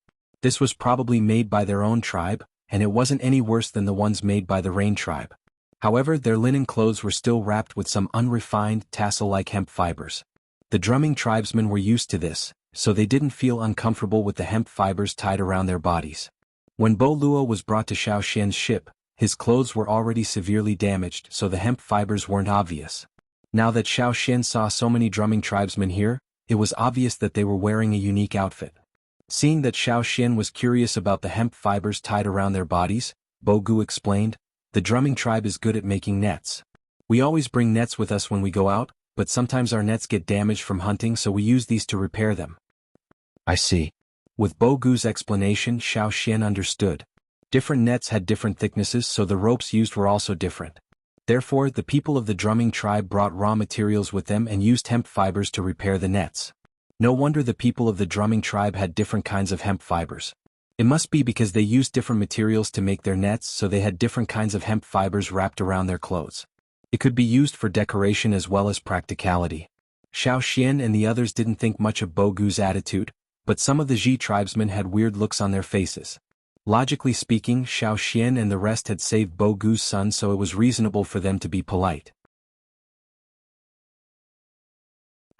This was probably made by their own tribe, and it wasn't any worse than the ones made by the Rain tribe. However, their linen clothes were still wrapped with some unrefined, tassel-like hemp fibers. The drumming tribesmen were used to this, so they didn't feel uncomfortable with the hemp fibers tied around their bodies. When Bo Luo was brought to Xiao Xian's ship, his clothes were already severely damaged, so the hemp fibers weren't obvious. Now that Xiao Xian saw so many drumming tribesmen here, it was obvious that they were wearing a unique outfit. Seeing that Xiao Xian was curious about the hemp fibers tied around their bodies, Bo Gu explained, "The drumming tribe is good at making nets. We always bring nets with us when we go out, but sometimes our nets get damaged from hunting, so we use these to repair them." I see. With Bo Gu's explanation, Xiao Xian understood. Different nets had different thicknesses, so the ropes used were also different. Therefore, the people of the drumming tribe brought raw materials with them and used hemp fibers to repair the nets. No wonder the people of the drumming tribe had different kinds of hemp fibers. It must be because they used different materials to make their nets, so they had different kinds of hemp fibers wrapped around their clothes. It could be used for decoration as well as practicality. Xiao Xian and the others didn't think much of Bo Gu's attitude, but some of the Ji tribesmen had weird looks on their faces. Logically speaking, Xiao Xian and the rest had saved Bo Gu's son, so it was reasonable for them to be polite.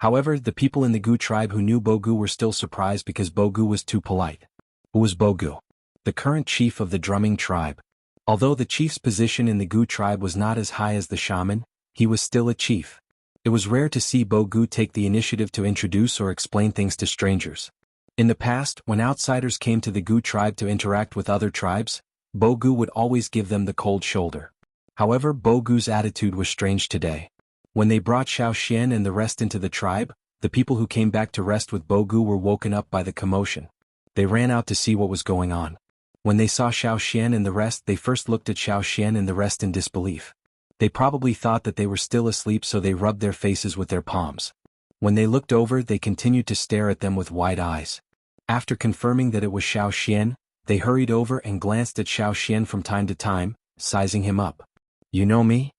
However, the people in the Gu tribe who knew Bo Gu were still surprised because Bo Gu was too polite. Who was Bo Gu? The current chief of the drumming tribe. Although the chief's position in the Gu tribe was not as high as the shaman, he was still a chief. It was rare to see Bo Gu take the initiative to introduce or explain things to strangers. In the past, when outsiders came to the Gu tribe to interact with other tribes, Bo Gu would always give them the cold shoulder. However, Bo Gu's attitude was strange today. When they brought Xiao Xian and the rest into the tribe, the people who came back to rest with Bo Gu were woken up by the commotion. They ran out to see what was going on. When they saw Xiao Xian and the rest, they first looked at Xiao Xian and the rest in disbelief. They probably thought that they were still asleep, so they rubbed their faces with their palms. When they looked over, they continued to stare at them with wide eyes. After confirming that it was Xiao Xian, they hurried over and glanced at Xiao Xian from time to time, sizing him up. "You know me?"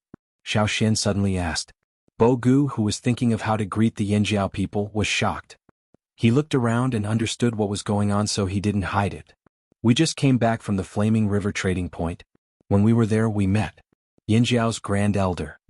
Xiao Xian suddenly asked. Bo Gu, who was thinking of how to greet the Yanjiao people, was shocked. He looked around and understood what was going on, so he didn't hide it. "We just came back from the Flaming River trading point. When we were there, we met Yanjiao's Grand Elder."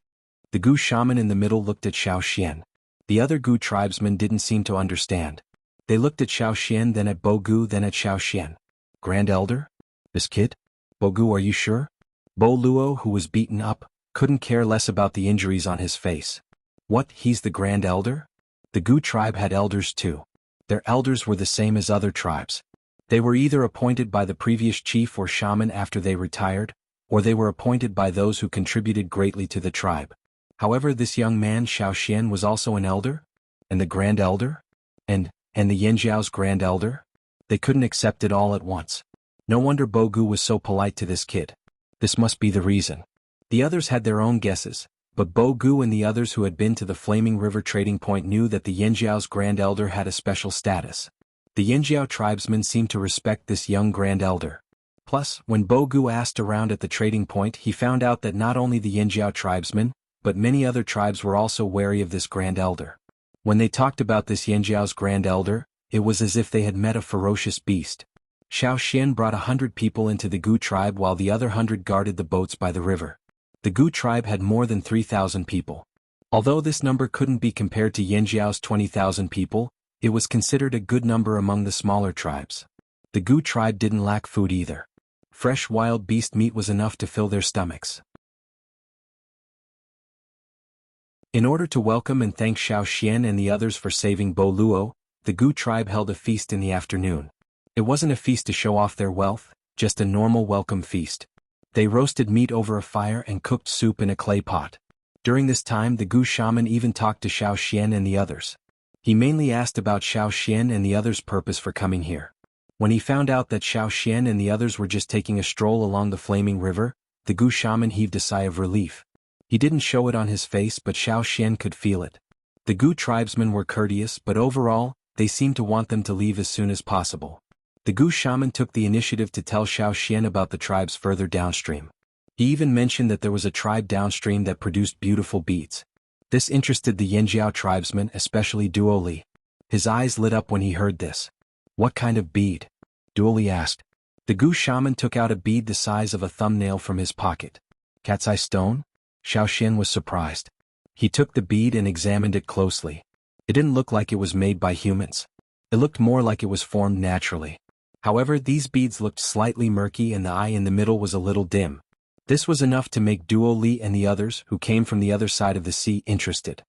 The Gu shaman in the middle looked at Xiao Xian. The other Gu tribesmen didn't seem to understand. They looked at Xiao Xian, then at Bo Gu, then at Xiao Xian. "Grand Elder? This kid? Bo Gu, are you sure?" Bo Luo, who was beaten up, couldn't care less about the injuries on his face. "What, he's the Grand Elder?" The Gu tribe had elders too. Their elders were the same as other tribes. They were either appointed by the previous chief or shaman after they retired, or they were appointed by those who contributed greatly to the tribe. However, this young man Xiao Xian was also an elder? And the Grand Elder? And the Yanjiao's Grand Elder? They couldn't accept it all at once. No wonder Bo Gu was so polite to this kid. This must be the reason. The others had their own guesses, but Bo Gu and the others who had been to the Flaming River trading point knew that the Yanjiao's Grand Elder had a special status. The Yanjiao tribesmen seemed to respect this young Grand Elder. Plus, when Bo Gu asked around at the trading point, he found out that not only the Yanjiao tribesmen, but many other tribes were also wary of this Grand Elder. When they talked about this Yanjiao's Grand Elder, it was as if they had met a ferocious beast. Xiao Xian brought 100 people into the Gu tribe while the other 100 guarded the boats by the river. The Gu tribe had more than 3,000 people. Although this number couldn't be compared to Yanjiao's 20,000 people, it was considered a good number among the smaller tribes. The Gu tribe didn't lack food either. Fresh wild beast meat was enough to fill their stomachs. In order to welcome and thank Xiao Xian and the others for saving Bo Luo, the Gu tribe held a feast in the afternoon. It wasn't a feast to show off their wealth, just a normal welcome feast. They roasted meat over a fire and cooked soup in a clay pot. During this time, the Gu shaman even talked to Xiao Xian and the others. He mainly asked about Xiao Xian and the others' purpose for coming here. When he found out that Xiao Xian and the others were just taking a stroll along the Flaming River, the Gu shaman heaved a sigh of relief. He didn't show it on his face, but Xiao Xian could feel it. The Gu tribesmen were courteous, but overall, they seemed to want them to leave as soon as possible. The Gu shaman took the initiative to tell Xiao Xian about the tribes further downstream. He even mentioned that there was a tribe downstream that produced beautiful beads. This interested the Yanjiao tribesmen, especially Duo Li. His eyes lit up when he heard this. "What kind of bead?" Duoli asked. The Gu shaman took out a bead the size of a thumbnail from his pocket. Cat's eye stone? Xiaoxian was surprised. He took the bead and examined it closely. It didn't look like it was made by humans. It looked more like it was formed naturally. However, these beads looked slightly murky and the eye in the middle was a little dim. This was enough to make Duo Li and the others, who came from the other side of the sea, interested.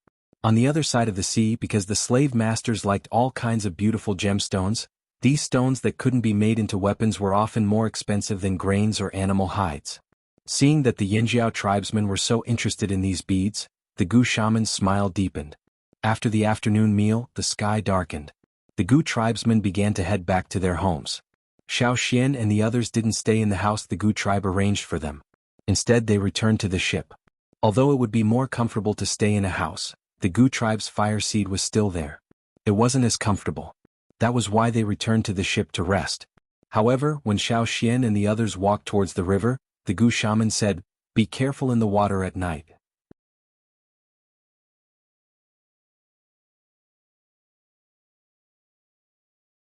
On the other side of the sea, because the slave masters liked all kinds of beautiful gemstones, these stones that couldn't be made into weapons were often more expensive than grains or animal hides. Seeing that the Yinjiao tribesmen were so interested in these beads, the Gu shaman's smile deepened. After the afternoon meal, the sky darkened. The Gu tribesmen began to head back to their homes. Xiaoxian and the others didn't stay in the house the Gu tribe arranged for them. Instead, they returned to the ship. Although it would be more comfortable to stay in a house, the Gu tribe's fire seed was still there. It wasn't as comfortable. That was why they returned to the ship to rest. However, when Xiaoxian and the others walked towards the river, the Gu shaman said, "Be careful in the water at night."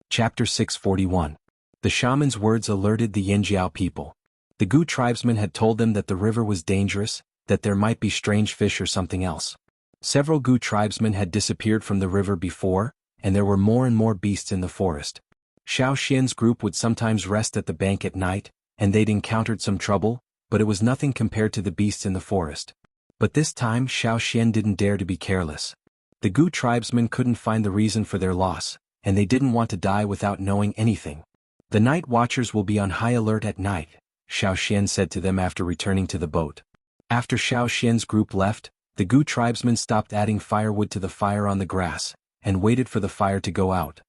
Chapter 641. The shaman's words alerted the Yinjiao people. The Gu tribesmen had told them that the river was dangerous, that there might be strange fish or something else. Several Gu tribesmen had disappeared from the river before, and there were more and more beasts in the forest. Xiaoxian's group would sometimes rest at the bank at night, and they'd encountered some trouble, but it was nothing compared to the beasts in the forest. But this time Xiaoxian didn't dare to be careless. The Gu tribesmen couldn't find the reason for their loss, and they didn't want to die without knowing anything. "The night watchers will be on high alert at night," Xiaoxian said to them after returning to the boat. After Xiaoxian's group left, the Gu tribesmen stopped adding firewood to the fire on the grass, and waited for the fire to go out.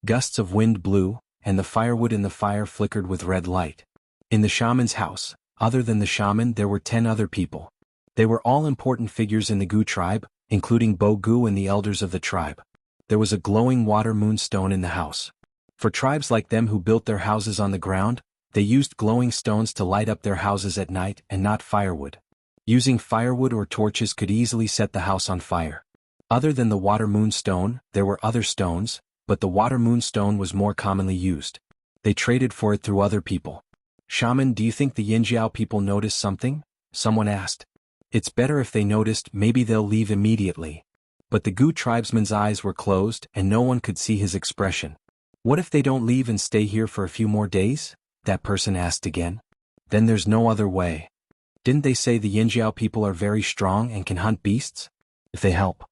Gusts of wind blew, and the firewood in the fire flickered with red light. In the shaman's house, other than the shaman, there were 10 other people. They were all important figures in the Gu tribe, including Bo Gu and the elders of the tribe. There was a glowing water moonstone in the house. For tribes like them who built their houses on the ground, they used glowing stones to light up their houses at night and not firewood. Using firewood or torches could easily set the house on fire. Other than the water moonstone, there were other stones, but the water moonstone was more commonly used. They traded for it through other people. "Shaman, do you think the Yinjiao people noticed something?" someone asked. "It's better if they noticed, maybe they'll leave immediately." But the Gu tribesman's eyes were closed and no one could see his expression. "What if they don't leave and stay here for a few more days?" that person asked again. "Then there's no other way. Didn't they say the Yinjiao people are very strong and can hunt beasts? If they help.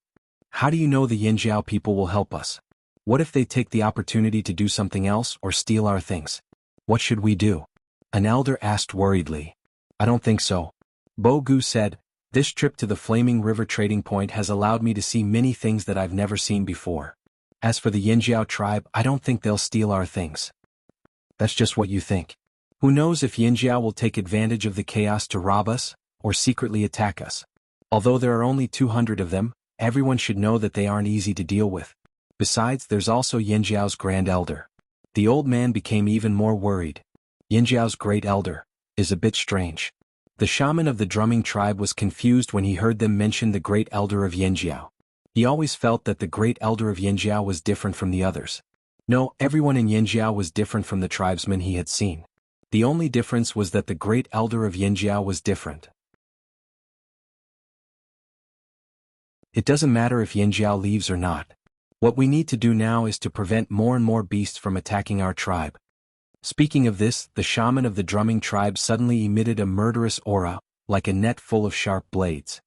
How do you know the Yinjiao people will help us? What if they take the opportunity to do something else or steal our things? What should we do?" an elder asked worriedly. "I don't think so," Bo Gu said. "This trip to the Flaming River trading point has allowed me to see many things that I've never seen before. As for the Yinjiao tribe, I don't think they'll steal our things." "That's just what you think. Who knows if Yinjiao will take advantage of the chaos to rob us, or secretly attack us. Although there are only 200 of them, everyone should know that they aren't easy to deal with. Besides, there's also Yinjiao's Grand Elder." The old man became even more worried. Yinjiao's Great Elder is a bit strange. The shaman of the drumming tribe was confused when he heard them mention the Great Elder of Yinjiao. He always felt that the Great Elder of Yinjiao was different from the others. No, everyone in Yinjiao was different from the tribesmen he had seen. The only difference was that the Great Elder of Yinjiao was different. It doesn't matter if Yinjiao leaves or not. What we need to do now is to prevent more and more beasts from attacking our tribe. Speaking of this, the shaman of the drumming tribe suddenly emitted a murderous aura, like a net full of sharp blades.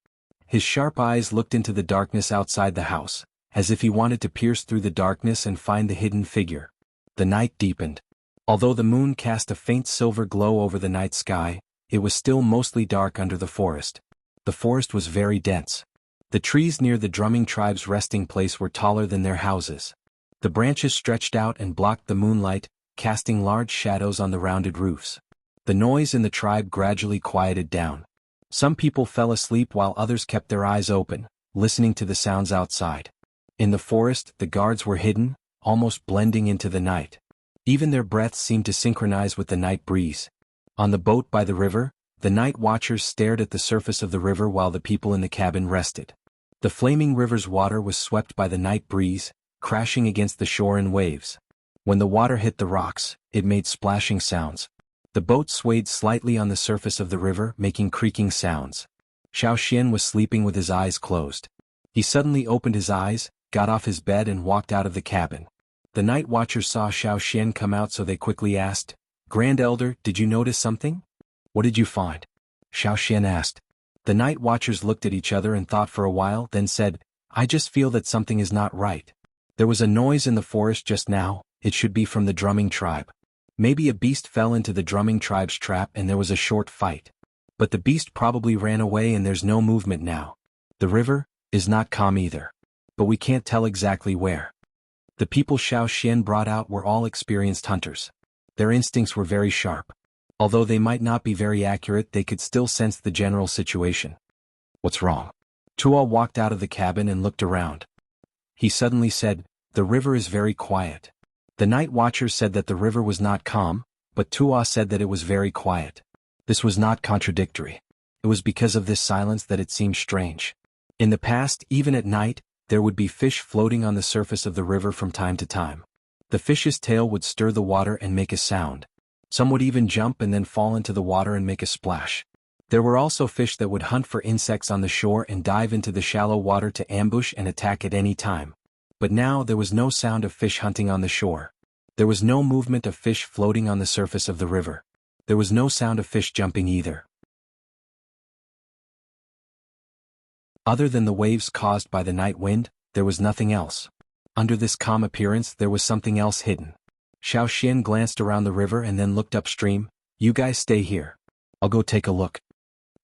His sharp eyes looked into the darkness outside the house, as if he wanted to pierce through the darkness and find the hidden figure. The night deepened. Although the moon cast a faint silver glow over the night sky, it was still mostly dark under the forest. The forest was very dense. The trees near the drumming tribe's resting place were taller than their houses. The branches stretched out and blocked the moonlight, casting large shadows on the rounded roofs. The noise in the tribe gradually quieted down. Some people fell asleep while others kept their eyes open, listening to the sounds outside. In the forest, the guards were hidden, almost blending into the night. Even their breaths seemed to synchronize with the night breeze. On the boat by the river, the night watchers stared at the surface of the river while the people in the cabin rested. The flaming river's water was swept by the night breeze, crashing against the shore in waves. When the water hit the rocks, it made splashing sounds. The boat swayed slightly on the surface of the river, making creaking sounds. Xiao Xian was sleeping with his eyes closed. He suddenly opened his eyes, got off his bed and walked out of the cabin. The night watchers saw Xiao Xian come out, so they quickly asked, "Grand Elder, did you notice something?" "What did you find?" Xiao Xian asked. The night watchers looked at each other and thought for a while, then said, "I just feel that something is not right. There was a noise in the forest just now, it should be from the drumming tribe. Maybe a beast fell into the drumming tribe's trap and there was a short fight. But the beast probably ran away and there's no movement now. The river is not calm either. But we can't tell exactly where." The people Xiao Xian brought out were all experienced hunters. Their instincts were very sharp. Although they might not be very accurate, they could still sense the general situation. "What's wrong?" Tuo walked out of the cabin and looked around. He suddenly said, "The river is very quiet." The night watchers said that the river was not calm, but Tuo said that it was very quiet. This was not contradictory. It was because of this silence that it seemed strange. In the past, even at night, there would be fish floating on the surface of the river from time to time. The fish's tail would stir the water and make a sound. Some would even jump and then fall into the water and make a splash. There were also fish that would hunt for insects on the shore and dive into the shallow water to ambush and attack at any time. But now there was no sound of fish hunting on the shore. There was no movement of fish floating on the surface of the river. There was no sound of fish jumping either. Other than the waves caused by the night wind, there was nothing else. Under this calm appearance there was something else hidden. Xiao Xian glanced around the river and then looked upstream. "You guys stay here. I'll go take a look."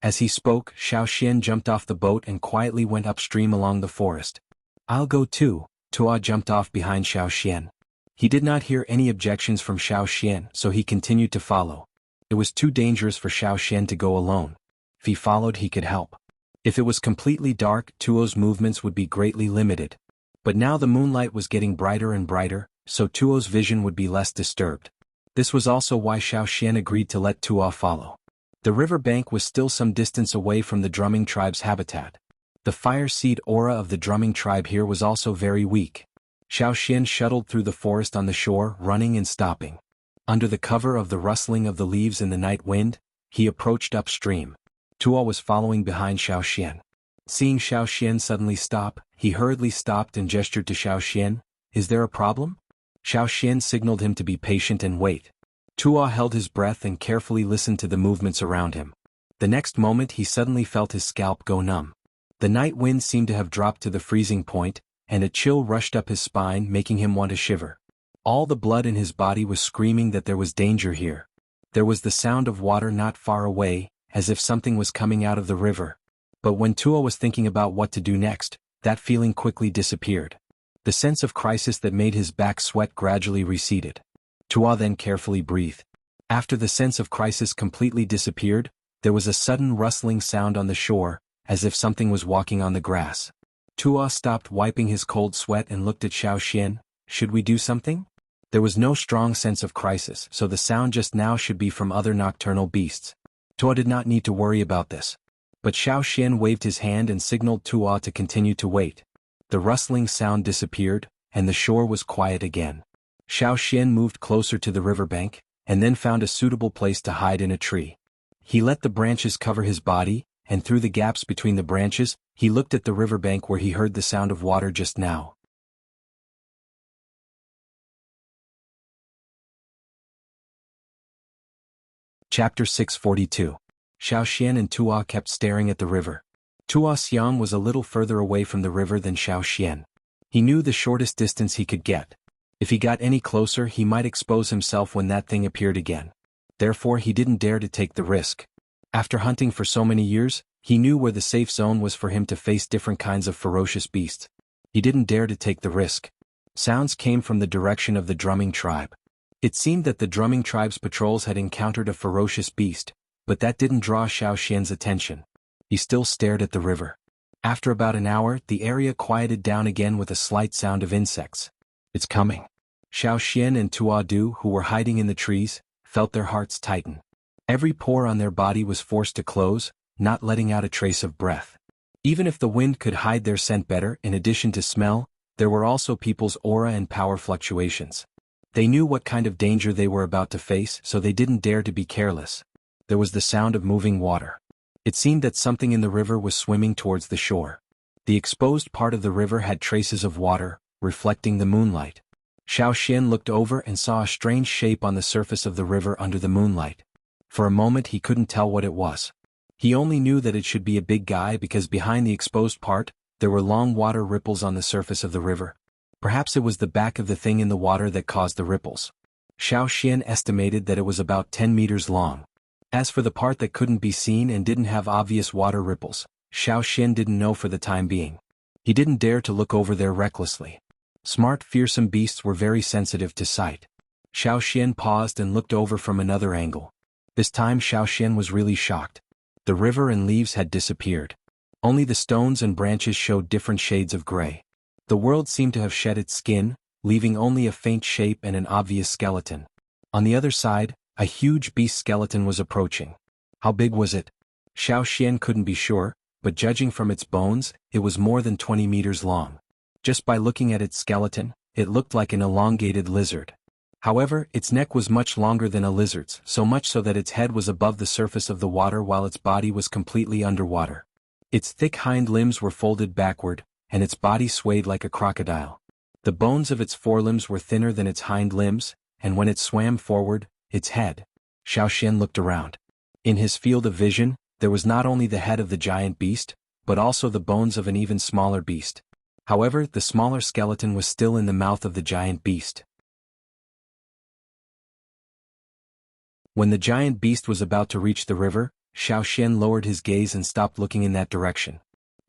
As he spoke, Xiao Xian jumped off the boat and quietly went upstream along the forest. "I'll go too." Tuo jumped off behind Xiao Xian. He did not hear any objections from Xiao Xian, so he continued to follow. It was too dangerous for Xiao Xian to go alone. If he followed, he could help. If it was completely dark, Tuo's movements would be greatly limited. But now the moonlight was getting brighter and brighter, so Tuo's vision would be less disturbed. This was also why Xiao Xian agreed to let Tuo follow. The river bank was still some distance away from the drumming tribe's habitat. The fire seed aura of the drumming tribe here was also very weak. Xiao Xian shuttled through the forest on the shore, running and stopping. Under the cover of the rustling of the leaves in the night wind, he approached upstream. Tuo was following behind Xiao Xian. Seeing Xiao Xian suddenly stop, he hurriedly stopped and gestured to Xiao Xian. "Is there a problem?" Xiao Xian signaled him to be patient and wait. Tuo held his breath and carefully listened to the movements around him. The next moment he suddenly felt his scalp go numb. The night wind seemed to have dropped to the freezing point, and a chill rushed up his spine, making him want to shiver. All the blood in his body was screaming that there was danger here. There was the sound of water not far away, as if something was coming out of the river. But when Tuo was thinking about what to do next, that feeling quickly disappeared. The sense of crisis that made his back sweat gradually receded. Tuo then carefully breathed. After the sense of crisis completely disappeared, there was a sudden rustling sound on the shore, as if something was walking on the grass. Tuo stopped wiping his cold sweat and looked at Xiao Xian. "Should we do something?" There was no strong sense of crisis, so the sound just now should be from other nocturnal beasts. Tuo did not need to worry about this. But Xiao Xian waved his hand and signaled Tuo to continue to wait. The rustling sound disappeared, and the shore was quiet again. Xiao Xian moved closer to the riverbank, and then found a suitable place to hide in a tree. He let the branches cover his body, and through the gaps between the branches, he looked at the riverbank where he heard the sound of water just now. Chapter 642. Xiao Xian and Tuo kept staring at the river. Tuo Xiang was a little further away from the river than Xiao Xian. He knew the shortest distance he could get. If he got any closer, he might expose himself when that thing appeared again. Therefore he didn't dare to take the risk. After hunting for so many years, he knew where the safe zone was for him to face different kinds of ferocious beasts. He didn't dare to take the risk. Sounds came from the direction of the drumming tribe. It seemed that the drumming tribe's patrols had encountered a ferocious beast, but that didn't draw Xiao Xian's attention. He still stared at the river. After about an hour, the area quieted down again with a slight sound of insects. "It's coming." Xiao Xian and Tuo Du, who were hiding in the trees, felt their hearts tighten. Every pore on their body was forced to close, not letting out a trace of breath. Even if the wind could hide their scent better, in addition to smell, there were also people's aura and power fluctuations. They knew what kind of danger they were about to face, so they didn't dare to be careless. There was the sound of moving water. It seemed that something in the river was swimming towards the shore. The exposed part of the river had traces of water, reflecting the moonlight. Xiao Xian looked over and saw a strange shape on the surface of the river under the moonlight. For a moment he couldn't tell what it was. He only knew that it should be a big guy because behind the exposed part, there were long water ripples on the surface of the river. Perhaps it was the back of the thing in the water that caused the ripples. Xiao Xian estimated that it was about 10 meters long. As for the part that couldn't be seen and didn't have obvious water ripples, Xiao Xian didn't know for the time being. He didn't dare to look over there recklessly. Smart, fearsome beasts were very sensitive to sight. Xiao Xian paused and looked over from another angle. This time Xiao Xian was really shocked. The river and leaves had disappeared. Only the stones and branches showed different shades of gray. The world seemed to have shed its skin, leaving only a faint shape and an obvious skeleton. On the other side, a huge beast skeleton was approaching. How big was it? Xiao Xian couldn't be sure, but judging from its bones, it was more than 20 meters long. Just by looking at its skeleton, it looked like an elongated lizard. However, its neck was much longer than a lizard's, so much so that its head was above the surface of the water while its body was completely underwater. Its thick hind limbs were folded backward, and its body swayed like a crocodile. The bones of its forelimbs were thinner than its hind limbs, and when it swam forward, its head. Xiao Xian looked around. In his field of vision, there was not only the head of the giant beast, but also the bones of an even smaller beast. However, the smaller skeleton was still in the mouth of the giant beast. When the giant beast was about to reach the river, Xiao Xian lowered his gaze and stopped looking in that direction.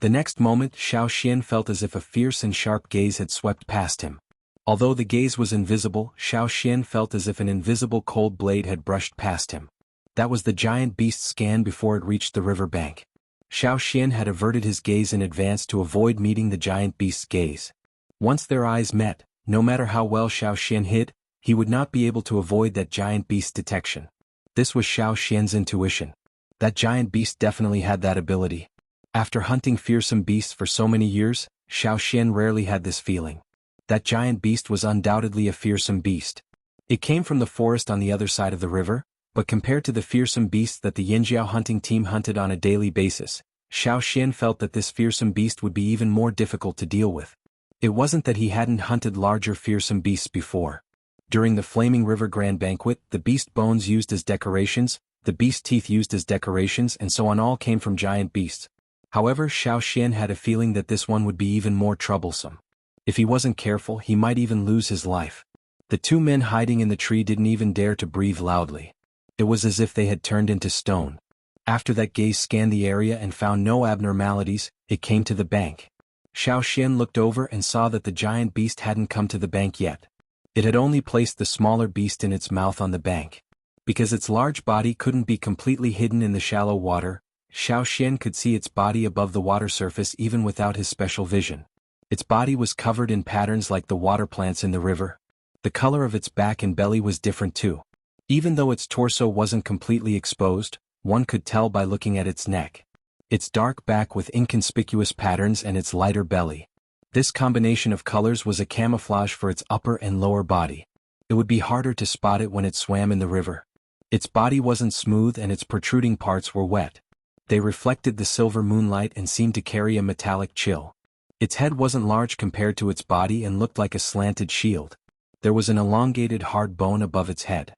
The next moment Xiao Xian felt as if a fierce and sharp gaze had swept past him. Although the gaze was invisible, Xiao Xian felt as if an invisible cold blade had brushed past him. That was the giant beast's scan before it reached the river bank. Xiao Xian had averted his gaze in advance to avoid meeting the giant beast's gaze. Once their eyes met, no matter how well Xiao Xian hid, he would not be able to avoid that giant beast's detection. This was Xiao Xian's intuition. That giant beast definitely had that ability. After hunting fearsome beasts for so many years, Xiao Xian rarely had this feeling. That giant beast was undoubtedly a fearsome beast. It came from the forest on the other side of the river, but compared to the fearsome beasts that the Yinjiao hunting team hunted on a daily basis, Xiao Xian felt that this fearsome beast would be even more difficult to deal with. It wasn't that he hadn't hunted larger fearsome beasts before. During the Flaming River Grand Banquet, the beast bones used as decorations, the beast teeth used as decorations, and so on all came from giant beasts. However, Xiao Xian had a feeling that this one would be even more troublesome. If he wasn't careful, he might even lose his life. The two men hiding in the tree didn't even dare to breathe loudly. It was as if they had turned into stone. After that gaze scanned the area and found no abnormalities, it came to the bank. Xiao Xian looked over and saw that the giant beast hadn't come to the bank yet. It had only placed the smaller beast in its mouth on the bank. Because its large body couldn't be completely hidden in the shallow water, Xiao Xian could see its body above the water surface even without his special vision. Its body was covered in patterns like the water plants in the river. The color of its back and belly was different too. Even though its torso wasn't completely exposed, one could tell by looking at its neck. Its dark back with inconspicuous patterns and its lighter belly. This combination of colors was a camouflage for its upper and lower body. It would be harder to spot it when it swam in the river. Its body wasn't smooth and its protruding parts were wet. They reflected the silver moonlight and seemed to carry a metallic chill. Its head wasn't large compared to its body and looked like a slanted shield. There was an elongated hard bone above its head.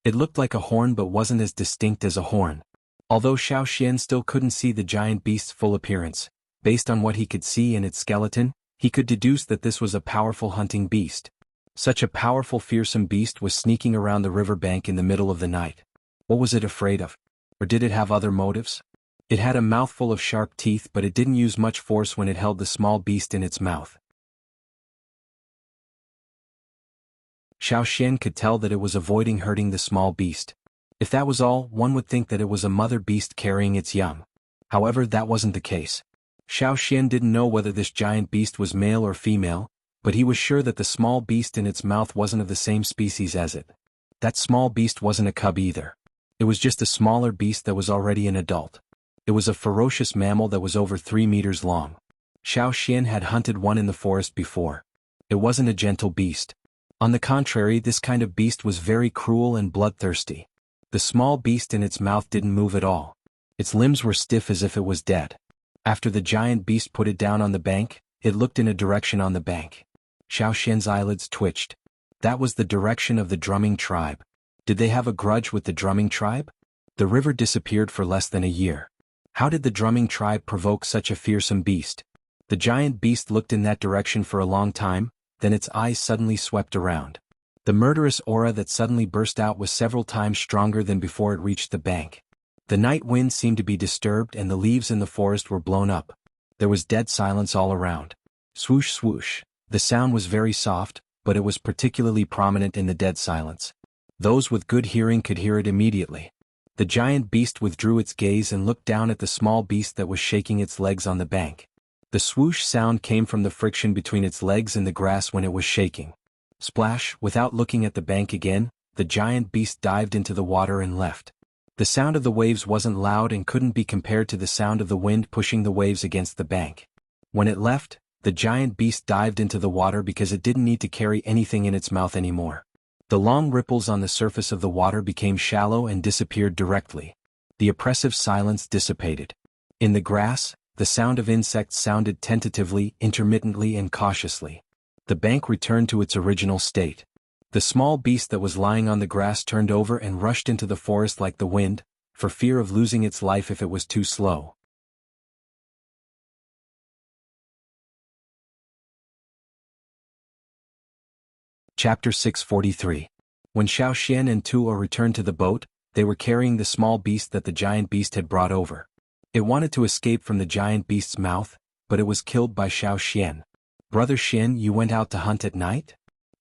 It looked like a horn but wasn't as distinct as a horn. Although Xiao Xian still couldn't see the giant beast's full appearance, based on what he could see in its skeleton, he could deduce that this was a powerful hunting beast. Such a powerful fearsome beast was sneaking around the river bank in the middle of the night. What was it afraid of? Or did it have other motives? It had a mouthful of sharp teeth but it didn't use much force when it held the small beast in its mouth. Xiao Xian could tell that it was avoiding hurting the small beast. If that was all, one would think that it was a mother beast carrying its young. However, that wasn't the case. Xiao Xian didn't know whether this giant beast was male or female, but he was sure that the small beast in its mouth wasn't of the same species as it. That small beast wasn't a cub either. It was just a smaller beast that was already an adult. It was a ferocious mammal that was over 3 meters long. Xiao Xian had hunted one in the forest before. It wasn't a gentle beast. On the contrary, this kind of beast was very cruel and bloodthirsty. The small beast in its mouth didn't move at all. Its limbs were stiff as if it was dead. After the giant beast put it down on the bank, it looked in a direction on the bank. Xiao Xian's eyelids twitched. That was the direction of the drumming tribe. Did they have a grudge with the drumming tribe? The river disappeared for less than a year. How did the drumming tribe provoke such a fearsome beast? The giant beast looked in that direction for a long time, then its eyes suddenly swept around. The murderous aura that suddenly burst out was several times stronger than before it reached the bank. The night wind seemed to be disturbed and the leaves in the forest were blown up. There was dead silence all around. Swoosh swoosh. The sound was very soft, but it was particularly prominent in the dead silence. Those with good hearing could hear it immediately. The giant beast withdrew its gaze and looked down at the small beast that was shaking its legs on the bank. The swoosh sound came from the friction between its legs and the grass when it was shaking. Splash, without looking at the bank again, the giant beast dived into the water and left. The sound of the waves wasn't loud and couldn't be compared to the sound of the wind pushing the waves against the bank. When it left, the giant beast dived into the water because it didn't need to carry anything in its mouth anymore. The long ripples on the surface of the water became shallow and disappeared directly. The oppressive silence dissipated. In the grass, the sound of insects sounded tentatively, intermittently and cautiously. The bank returned to its original state. The small beast that was lying on the grass turned over and rushed into the forest like the wind, for fear of losing its life if it was too slow. Chapter 643. When Xiao Xian and Tuo returned to the boat, they were carrying the small beast that the giant beast had brought over. It wanted to escape from the giant beast's mouth, but it was killed by Xiao Xian. Brother Xian, you went out to hunt at night?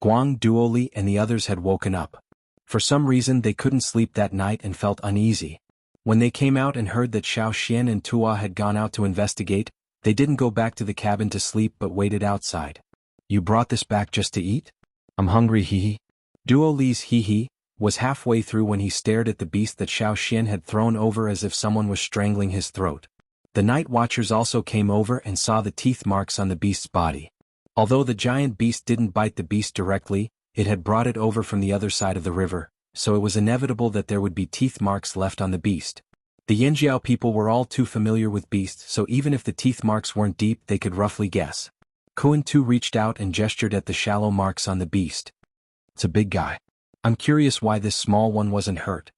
Guang Duoli and the others had woken up. For some reason they couldn't sleep that night and felt uneasy. When they came out and heard that Xiao Xian and Tuo had gone out to investigate, they didn't go back to the cabin to sleep but waited outside. You brought this back just to eat? I'm hungry, hee. Duoli's hee was halfway through when he stared at the beast that Xiao Xian had thrown over as if someone was strangling his throat. The night watchers also came over and saw the teeth marks on the beast's body. Although the giant beast didn't bite the beast directly, it had brought it over from the other side of the river, so it was inevitable that there would be teeth marks left on the beast. The Yanjiao people were all too familiar with beasts, so even if the teeth marks weren't deep they could roughly guess. Kuan Tu reached out and gestured at the shallow marks on the beast. It's a big guy. I'm curious why this small one wasn't hurt.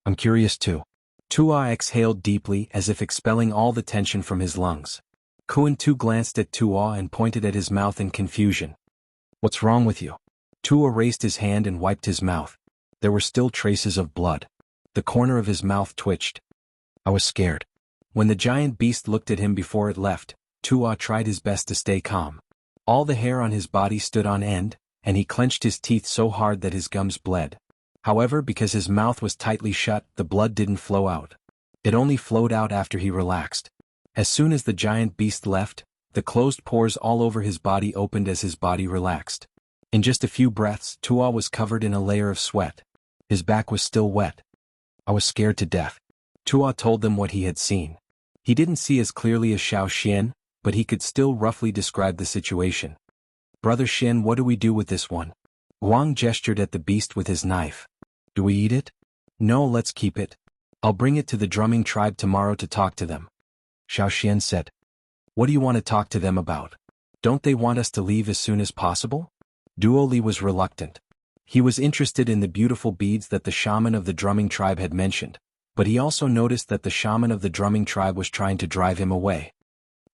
I'm curious too. Tuo exhaled deeply as if expelling all the tension from his lungs. Kuan Tu glanced at Tuo and pointed at his mouth in confusion. What's wrong with you? Tuo raised his hand and wiped his mouth. There were still traces of blood. The corner of his mouth twitched. I was scared. When the giant beast looked at him before it left, Tuo tried his best to stay calm. All the hair on his body stood on end, and he clenched his teeth so hard that his gums bled. However, because his mouth was tightly shut, the blood didn't flow out. It only flowed out after he relaxed. As soon as the giant beast left, the closed pores all over his body opened as his body relaxed. In just a few breaths, Tuo was covered in a layer of sweat. His back was still wet. I was scared to death. Tuo told them what he had seen. He didn't see as clearly as Xiao Xian, but he could still roughly describe the situation. Brother Xian, what do we do with this one? Guang gestured at the beast with his knife. Do we eat it? No, let's keep it. I'll bring it to the drumming tribe tomorrow to talk to them. Xiao Xian said. What do you want to talk to them about? Don't they want us to leave as soon as possible? Duo Li was reluctant. He was interested in the beautiful beads that the shaman of the drumming tribe had mentioned, but he also noticed that the shaman of the drumming tribe was trying to drive him away.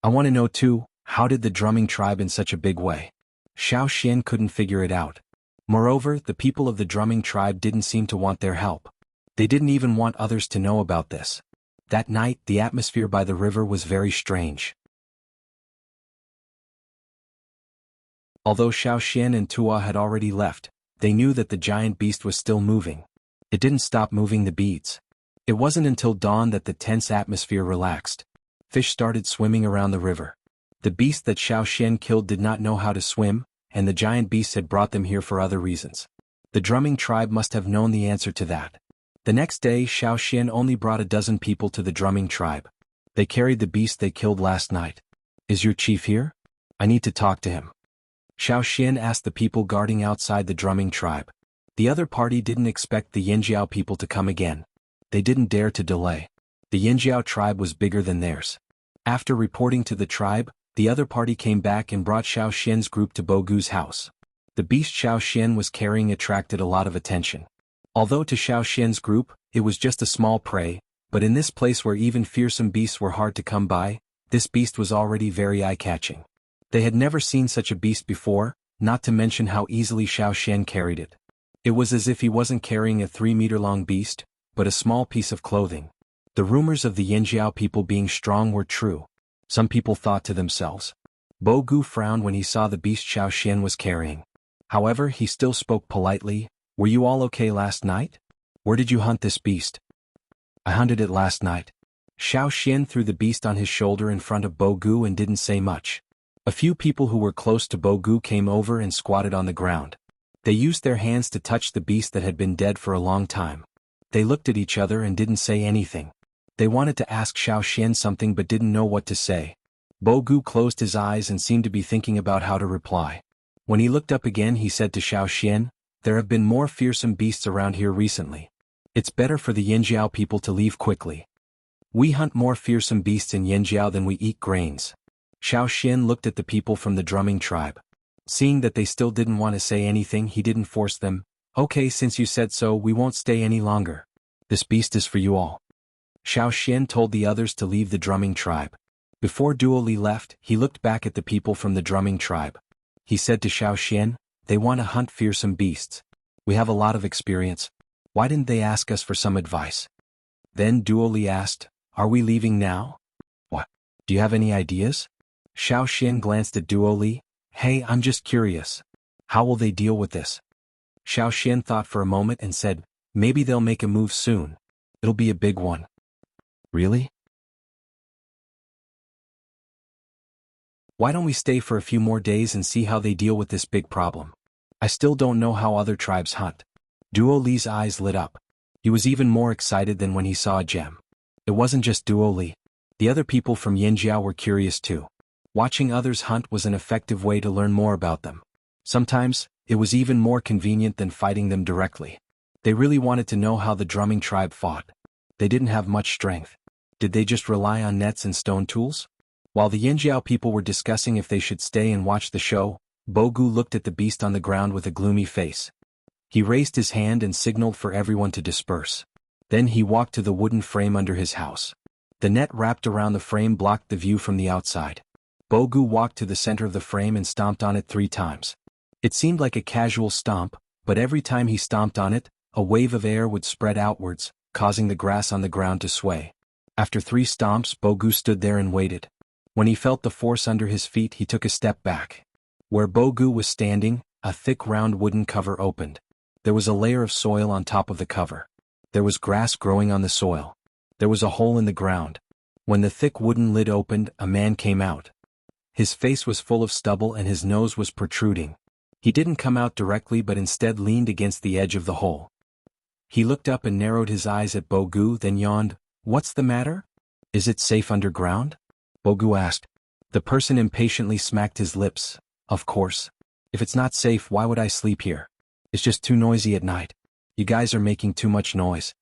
I want to know too, how did the drumming tribe in such a big way? Xiao Xian couldn't figure it out. Moreover, the people of the drumming tribe didn't seem to want their help. They didn't even want others to know about this. That night, the atmosphere by the river was very strange. Although Xiao Xian and Tuo had already left, they knew that the giant beast was still moving. It didn't stop moving the beads. It wasn't until dawn that the tense atmosphere relaxed. Fish started swimming around the river. The beast that Xiao Xian killed did not know how to swim, and the giant beast had brought them here for other reasons. The drumming tribe must have known the answer to that. The next day, Xiao Xian only brought a dozen people to the drumming tribe. They carried the beast they killed last night. Is your chief here? I need to talk to him. Xiao Xian asked the people guarding outside the drumming tribe. The other party didn't expect the Yinjiao people to come again. They didn't dare to delay. The Yinjiao tribe was bigger than theirs. After reporting to the tribe, the other party came back and brought Xiao Xian's group to Bogu's house. The beast Xiao Xian was carrying attracted a lot of attention. Although to Xiao Xian's group, it was just a small prey, but in this place where even fearsome beasts were hard to come by, this beast was already very eye-catching. They had never seen such a beast before, not to mention how easily Xiao Xian carried it. It was as if he wasn't carrying a 3-meter-long beast, but a small piece of clothing. The rumors of the Yinjiao people being strong were true. Some people thought to themselves. Bogu frowned when he saw the beast Xiao Xian was carrying. However, he still spoke politely. Were you all okay last night? Where did you hunt this beast? I hunted it last night. Xiao Xian threw the beast on his shoulder in front of Bogu and didn't say much. A few people who were close to Bogu came over and squatted on the ground. They used their hands to touch the beast that had been dead for a long time. They looked at each other and didn't say anything. They wanted to ask Xiao Xian something but didn't know what to say. Bogu closed his eyes and seemed to be thinking about how to reply. When he looked up again he said to Xiao Xian, "There have been more fearsome beasts around here recently. It's better for the Yinjiao people to leave quickly. We hunt more fearsome beasts in Yinjiao than we eat grains." Xiao Xian looked at the people from the drumming tribe. Seeing that they still didn't want to say anything, he didn't force them. "Okay, since you said so, we won't stay any longer. This beast is for you all." Xiao Xian told the others to leave the drumming tribe. Before Duo Li left, he looked back at the people from the drumming tribe. He said to Xiao Xian, "They want to hunt fearsome beasts. We have a lot of experience. Why didn't they ask us for some advice?" Then Duo Li asked, "Are we leaving now? What? Do you have any ideas?" Xiao Xian glanced at Duo Li. "Hey, I'm just curious. How will they deal with this?" Xiao Xian thought for a moment and said, "Maybe they'll make a move soon. It'll be a big one." "Really? Why don't we stay for a few more days and see how they deal with this big problem? I still don't know how other tribes hunt." Duo Li's eyes lit up. He was even more excited than when he saw a gem. It wasn't just Duo Li. The other people from Yinjiao were curious too. Watching others hunt was an effective way to learn more about them. Sometimes, it was even more convenient than fighting them directly. They really wanted to know how the drumming tribe fought. They didn't have much strength. Did they just rely on nets and stone tools? While the Yinjiao people were discussing if they should stay and watch the show, Bogu looked at the beast on the ground with a gloomy face. He raised his hand and signaled for everyone to disperse. Then he walked to the wooden frame under his house. The net wrapped around the frame blocked the view from the outside. Bogu walked to the center of the frame and stomped on it 3 times. It seemed like a casual stomp, but every time he stomped on it, a wave of air would spread outwards, causing the grass on the ground to sway. After 3 stomps, Bogu stood there and waited. When he felt the force under his feet, he took a step back. Where Bogu was standing, a thick round wooden cover opened. There was a layer of soil on top of the cover. There was grass growing on the soil. There was a hole in the ground. When the thick wooden lid opened, a man came out. His face was full of stubble and his nose was protruding. He didn't come out directly but instead leaned against the edge of the hole. He looked up and narrowed his eyes at Bogu, then yawned. "What's the matter? Is it safe underground?" Bogu asked. The person impatiently smacked his lips. "Of course. If it's not safe, why would I sleep here? It's just too noisy at night. You guys are making too much noise."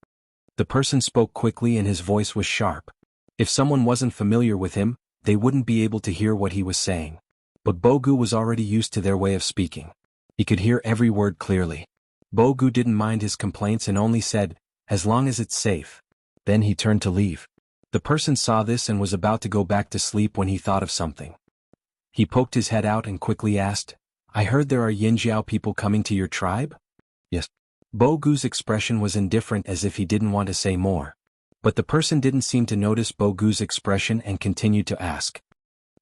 The person spoke quickly and his voice was sharp. If someone wasn't familiar with him, they wouldn't be able to hear what he was saying. But Bogu was already used to their way of speaking. He could hear every word clearly. Bogu didn't mind his complaints and only said, "As long as it's safe." Then he turned to leave. The person saw this and was about to go back to sleep when he thought of something. He poked his head out and quickly asked, "I heard there are Yinjiao people coming to your tribe?" "Yes." Bogu's expression was indifferent, as if he didn't want to say more. But the person didn't seem to notice Bogu's expression and continued to ask.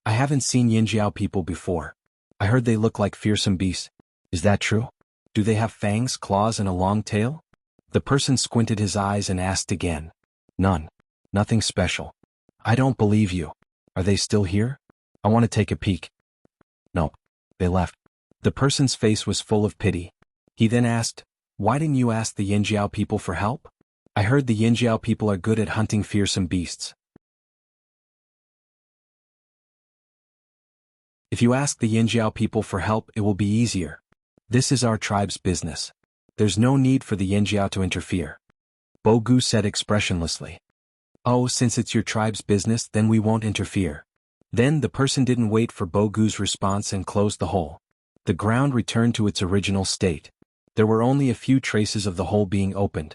"I haven't seen Yinjiao people before. I heard they look like fearsome beasts. Is that true? Do they have fangs, claws, and a long tail?" The person squinted his eyes and asked again. "None. Nothing special." "I don't believe you. Are they still here? I want to take a peek." "No. They left." The person's face was full of pity. He then asked, "Why didn't you ask the Yinjiao people for help? I heard the Yinjiao people are good at hunting fearsome beasts." If you ask the Yinjiao people for help, it will be easier. This is our tribe's business. There's no need for the Yinjiao to interfere. Bogu said expressionlessly. Oh, since it's your tribe's business, then we won't interfere. Then the person didn't wait for Bogu's response and closed the hole. The ground returned to its original state. There were only a few traces of the hole being opened.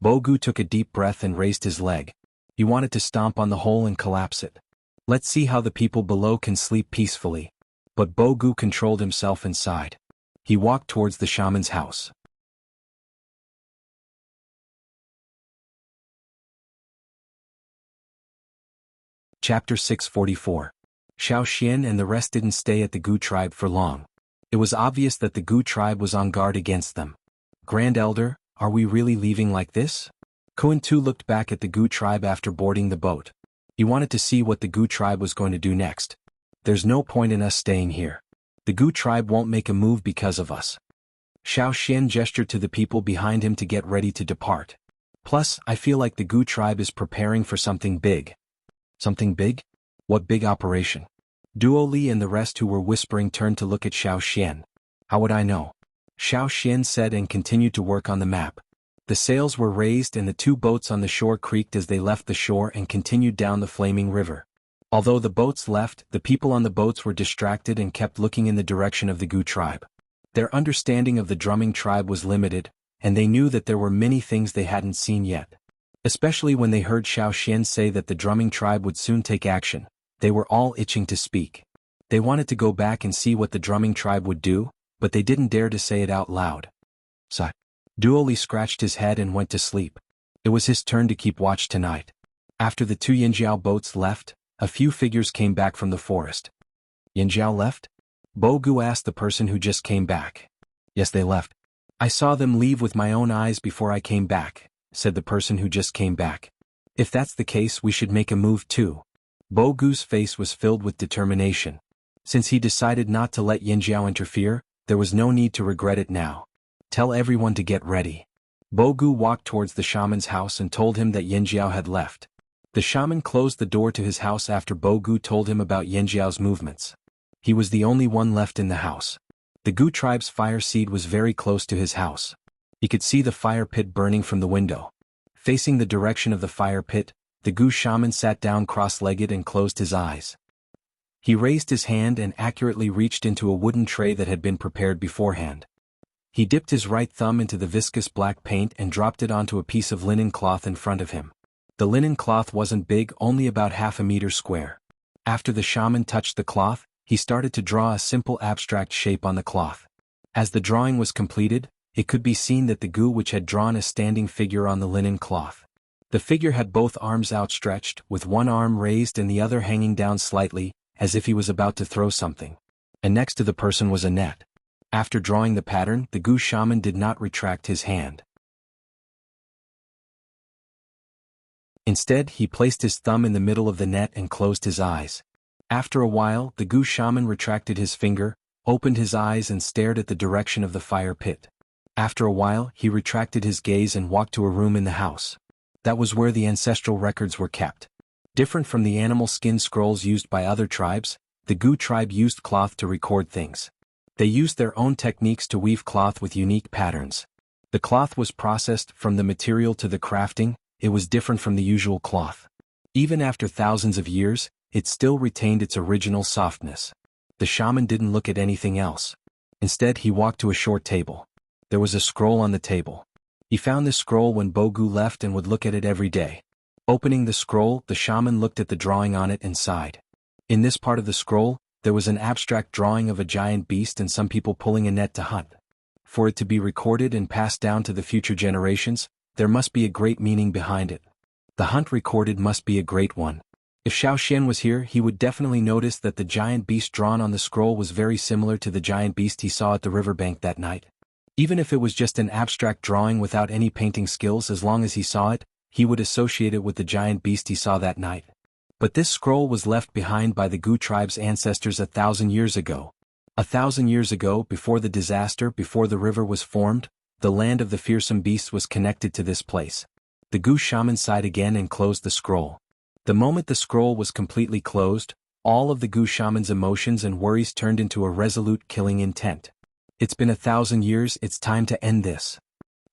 Bogu took a deep breath and raised his leg. He wanted to stomp on the hole and collapse it. Let's see how the people below can sleep peacefully. But Bogu controlled himself and sighed. He walked towards the shaman's house. Chapter 644. Xiao Xian and the rest didn't stay at the Gu tribe for long. It was obvious that the Gu tribe was on guard against them. Grand Elder, are we really leaving like this? Kuan Tu looked back at the Gu tribe after boarding the boat. He wanted to see what the Gu tribe was going to do next. There's no point in us staying here. The Gu tribe won't make a move because of us. Xiao Xian gestured to the people behind him to get ready to depart. Plus, I feel like the Gu tribe is preparing for something big. Something big? What big operation? Duo Li and the rest who were whispering turned to look at Xiao Xian. How would I know? Xiao Xian said and continued to work on the map. The sails were raised and the two boats on the shore creaked as they left the shore and continued down the flaming river. Although the boats left, the people on the boats were distracted and kept looking in the direction of the Gu tribe. Their understanding of the drumming tribe was limited, and they knew that there were many things they hadn't seen yet. Especially when they heard Xiao Xian say that the drumming tribe would soon take action, they were all itching to speak. They wanted to go back and see what the drumming tribe would do, but they didn't dare to say it out loud. Sigh. Duo Li scratched his head and went to sleep. It was his turn to keep watch tonight. After the two Yinjiao boats left, a few figures came back from the forest. Yinjiao left? Bogu asked the person who just came back. Yes, they left. I saw them leave with my own eyes before I came back, said the person who just came back. If that's the case, we should make a move too. Bogu's face was filled with determination. Since he decided not to let Yinjiao interfere, there was no need to regret it now. Tell everyone to get ready. Bogu walked towards the shaman's house and told him that Yinjiao had left. The shaman closed the door to his house after Bogu told him about Yinjiao's movements. He was the only one left in the house. The Gu tribe's fire seed was very close to his house. He could see the fire pit burning from the window. Facing the direction of the fire pit, the Gu shaman sat down cross-legged and closed his eyes. He raised his hand and accurately reached into a wooden tray that had been prepared beforehand. He dipped his right thumb into the viscous black paint and dropped it onto a piece of linen cloth in front of him. The linen cloth wasn't big, only about half a meter square. After the shaman touched the cloth, he started to draw a simple abstract shape on the cloth. As the drawing was completed, it could be seen that the Gu which had drawn a standing figure on the linen cloth. The figure had both arms outstretched, with one arm raised and the other hanging down slightly, as if he was about to throw something. And next to the person was a net. After drawing the pattern, the Gu shaman did not retract his hand. Instead, he placed his thumb in the middle of the net and closed his eyes. After a while, the Gu shaman retracted his finger, opened his eyes and stared at the direction of the fire pit. After a while, he retracted his gaze and walked to a room in the house. That was where the ancestral records were kept. Different from the animal skin scrolls used by other tribes, the Gu tribe used cloth to record things. They used their own techniques to weave cloth with unique patterns. The cloth was processed from the material to the crafting. It was different from the usual cloth. Even after thousands of years, it still retained its original softness. The shaman didn't look at anything else. Instead, he walked to a short table. There was a scroll on the table. He found this scroll when Bogu left and would look at it every day. Opening the scroll, the shaman looked at the drawing on it and sighed. In this part of the scroll, there was an abstract drawing of a giant beast and some people pulling a net to hunt. For it to be recorded and passed down to the future generations, there must be a great meaning behind it. The hunt recorded must be a great one. If Xiao Xian was here, he would definitely notice that the giant beast drawn on the scroll was very similar to the giant beast he saw at the riverbank that night. Even if it was just an abstract drawing without any painting skills, as long as he saw it, he would associate it with the giant beast he saw that night. But this scroll was left behind by the Gu tribe's ancestors 1,000 years ago. 1,000 years ago, before the disaster, before the river was formed, the land of the fearsome beasts was connected to this place. The Gu shaman sighed again and closed the scroll. The moment the scroll was completely closed, All of the Gu shaman's emotions and worries turned into a resolute killing intent. It's been 1,000 years, it's time to end this.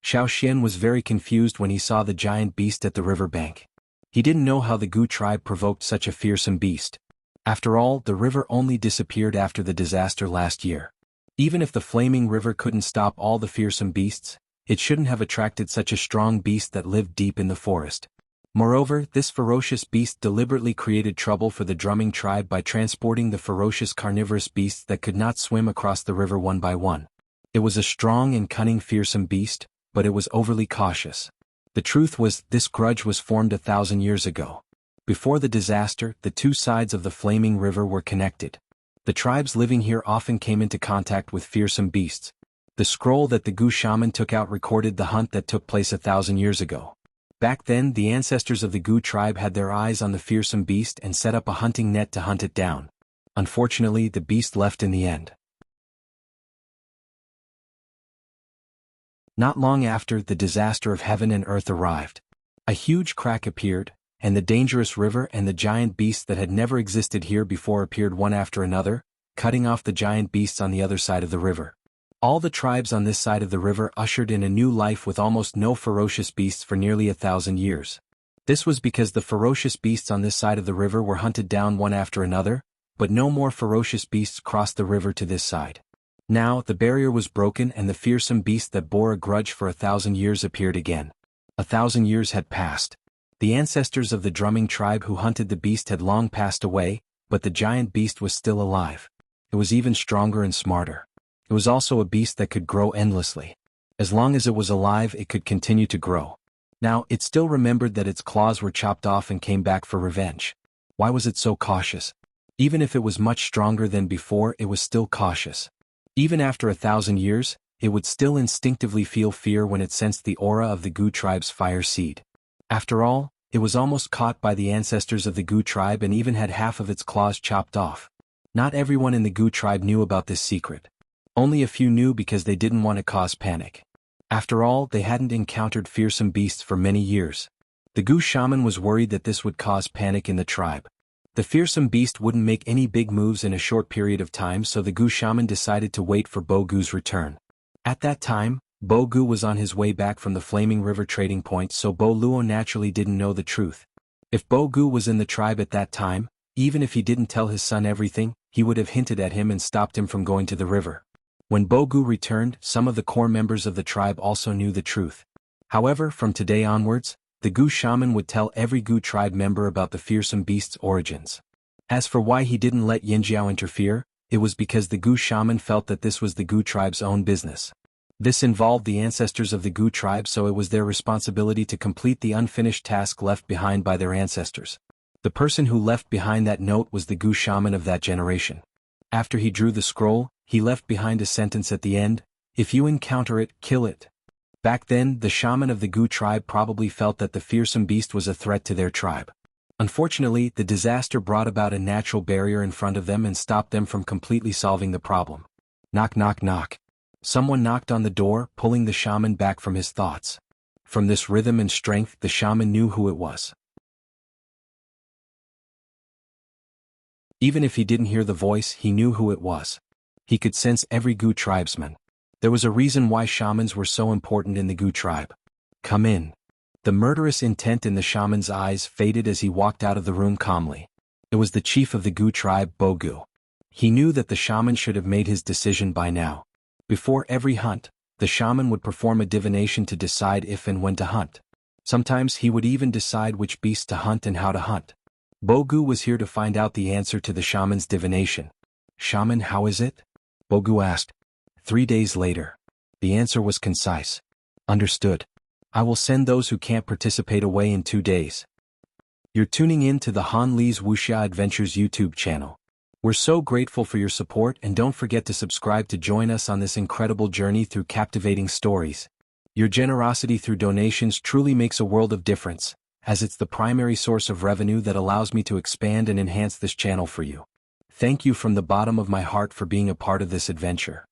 Xiao Xian was very confused when he saw the giant beast at the riverbank. He didn't know how the Gu tribe provoked such a fearsome beast. After all, the river only disappeared after the disaster last year. Even if the flaming river couldn't stop all the fearsome beasts, it shouldn't have attracted such a strong beast that lived deep in the forest. Moreover, this ferocious beast deliberately created trouble for the drumming tribe by transporting the ferocious carnivorous beasts that could not swim across the river one by one. It was a strong and cunning fearsome beast, but it was overly cautious. The truth was, this grudge was formed 1,000 years ago. Before the disaster, the two sides of the flaming river were connected. The tribes living here often came into contact with fearsome beasts. The scroll that the Gu shaman took out recorded the hunt that took place 1,000 years ago. Back then, the ancestors of the Gu tribe had their eyes on the fearsome beast and set up a hunting net to hunt it down. Unfortunately, the beast left in the end. Not long after, the disaster of heaven and earth arrived. A huge crack appeared, and the dangerous river and the giant beasts that had never existed here before appeared one after another, cutting off the giant beasts on the other side of the river. All the tribes on this side of the river ushered in a new life with almost no ferocious beasts for nearly 1,000 years. This was because the ferocious beasts on this side of the river were hunted down one after another, but no more ferocious beasts crossed the river to this side. Now, the barrier was broken and the fearsome beast that bore a grudge for 1,000 years appeared again. 1,000 years had passed. The ancestors of the drumming tribe who hunted the beast had long passed away, but the giant beast was still alive. It was even stronger and smarter. It was also a beast that could grow endlessly. As long as it was alive, it could continue to grow. Now, it still remembered that its claws were chopped off and came back for revenge. Why was it so cautious? Even if it was much stronger than before, it was still cautious. Even after 1,000 years, it would still instinctively feel fear when it sensed the aura of the Gu tribe's fire seed. After all, it was almost caught by the ancestors of the Gu tribe and even had half of its claws chopped off. Not everyone in the Gu tribe knew about this secret. Only a few knew because they didn't want to cause panic. After all, they hadn't encountered fearsome beasts for many years. The Gu shaman was worried that this would cause panic in the tribe. The fearsome beast wouldn't make any big moves in a short period of time, so the Gu shaman decided to wait for Bo Gu's return. At that time, Bo Gu was on his way back from the Flaming River trading point, so Bo Luo naturally didn't know the truth. If Bo Gu was in the tribe at that time, even if he didn't tell his son everything, he would have hinted at him and stopped him from going to the river. When Bo Gu returned, some of the core members of the tribe also knew the truth. However, from today onwards, the Gu shaman would tell every Gu tribe member about the fearsome beast's origins. As for why he didn't let Yinjiao interfere, it was because the Gu shaman felt that this was the Gu tribe's own business. This involved the ancestors of the Gu tribe, so it was their responsibility to complete the unfinished task left behind by their ancestors. The person who left behind that note was the Gu shaman of that generation. After he drew the scroll, he left behind a sentence at the end: "If you encounter it, kill it." Back then, the shaman of the Gu tribe probably felt that the fearsome beast was a threat to their tribe. Unfortunately, the disaster brought about a natural barrier in front of them and stopped them from completely solving the problem. Knock, knock, knock. Someone knocked on the door, pulling the shaman back from his thoughts. From this rhythm and strength, the shaman knew who it was. Even if he didn't hear the voice, he knew who it was. He could sense every Gu tribesman. There was a reason why shamans were so important in the Gu tribe. "Come in." The murderous intent in the shaman's eyes faded as he walked out of the room calmly. It was the chief of the Gu tribe, Bo Gu. He knew that the shaman should have made his decision by now. Before every hunt, the shaman would perform a divination to decide if and when to hunt. Sometimes he would even decide which beasts to hunt and how to hunt. Bo Gu was here to find out the answer to the shaman's divination. "Shaman, how is it?" Bo Gu asked. 3 days later. The answer was concise. "Understood. I will send those who can't participate away in 2 days." You're tuning in to the Han Li's Wuxia Adventures YouTube channel. We're so grateful for your support, and don't forget to subscribe to join us on this incredible journey through captivating stories. Your generosity through donations truly makes a world of difference, as it's the primary source of revenue that allows me to expand and enhance this channel for you. Thank you from the bottom of my heart for being a part of this adventure.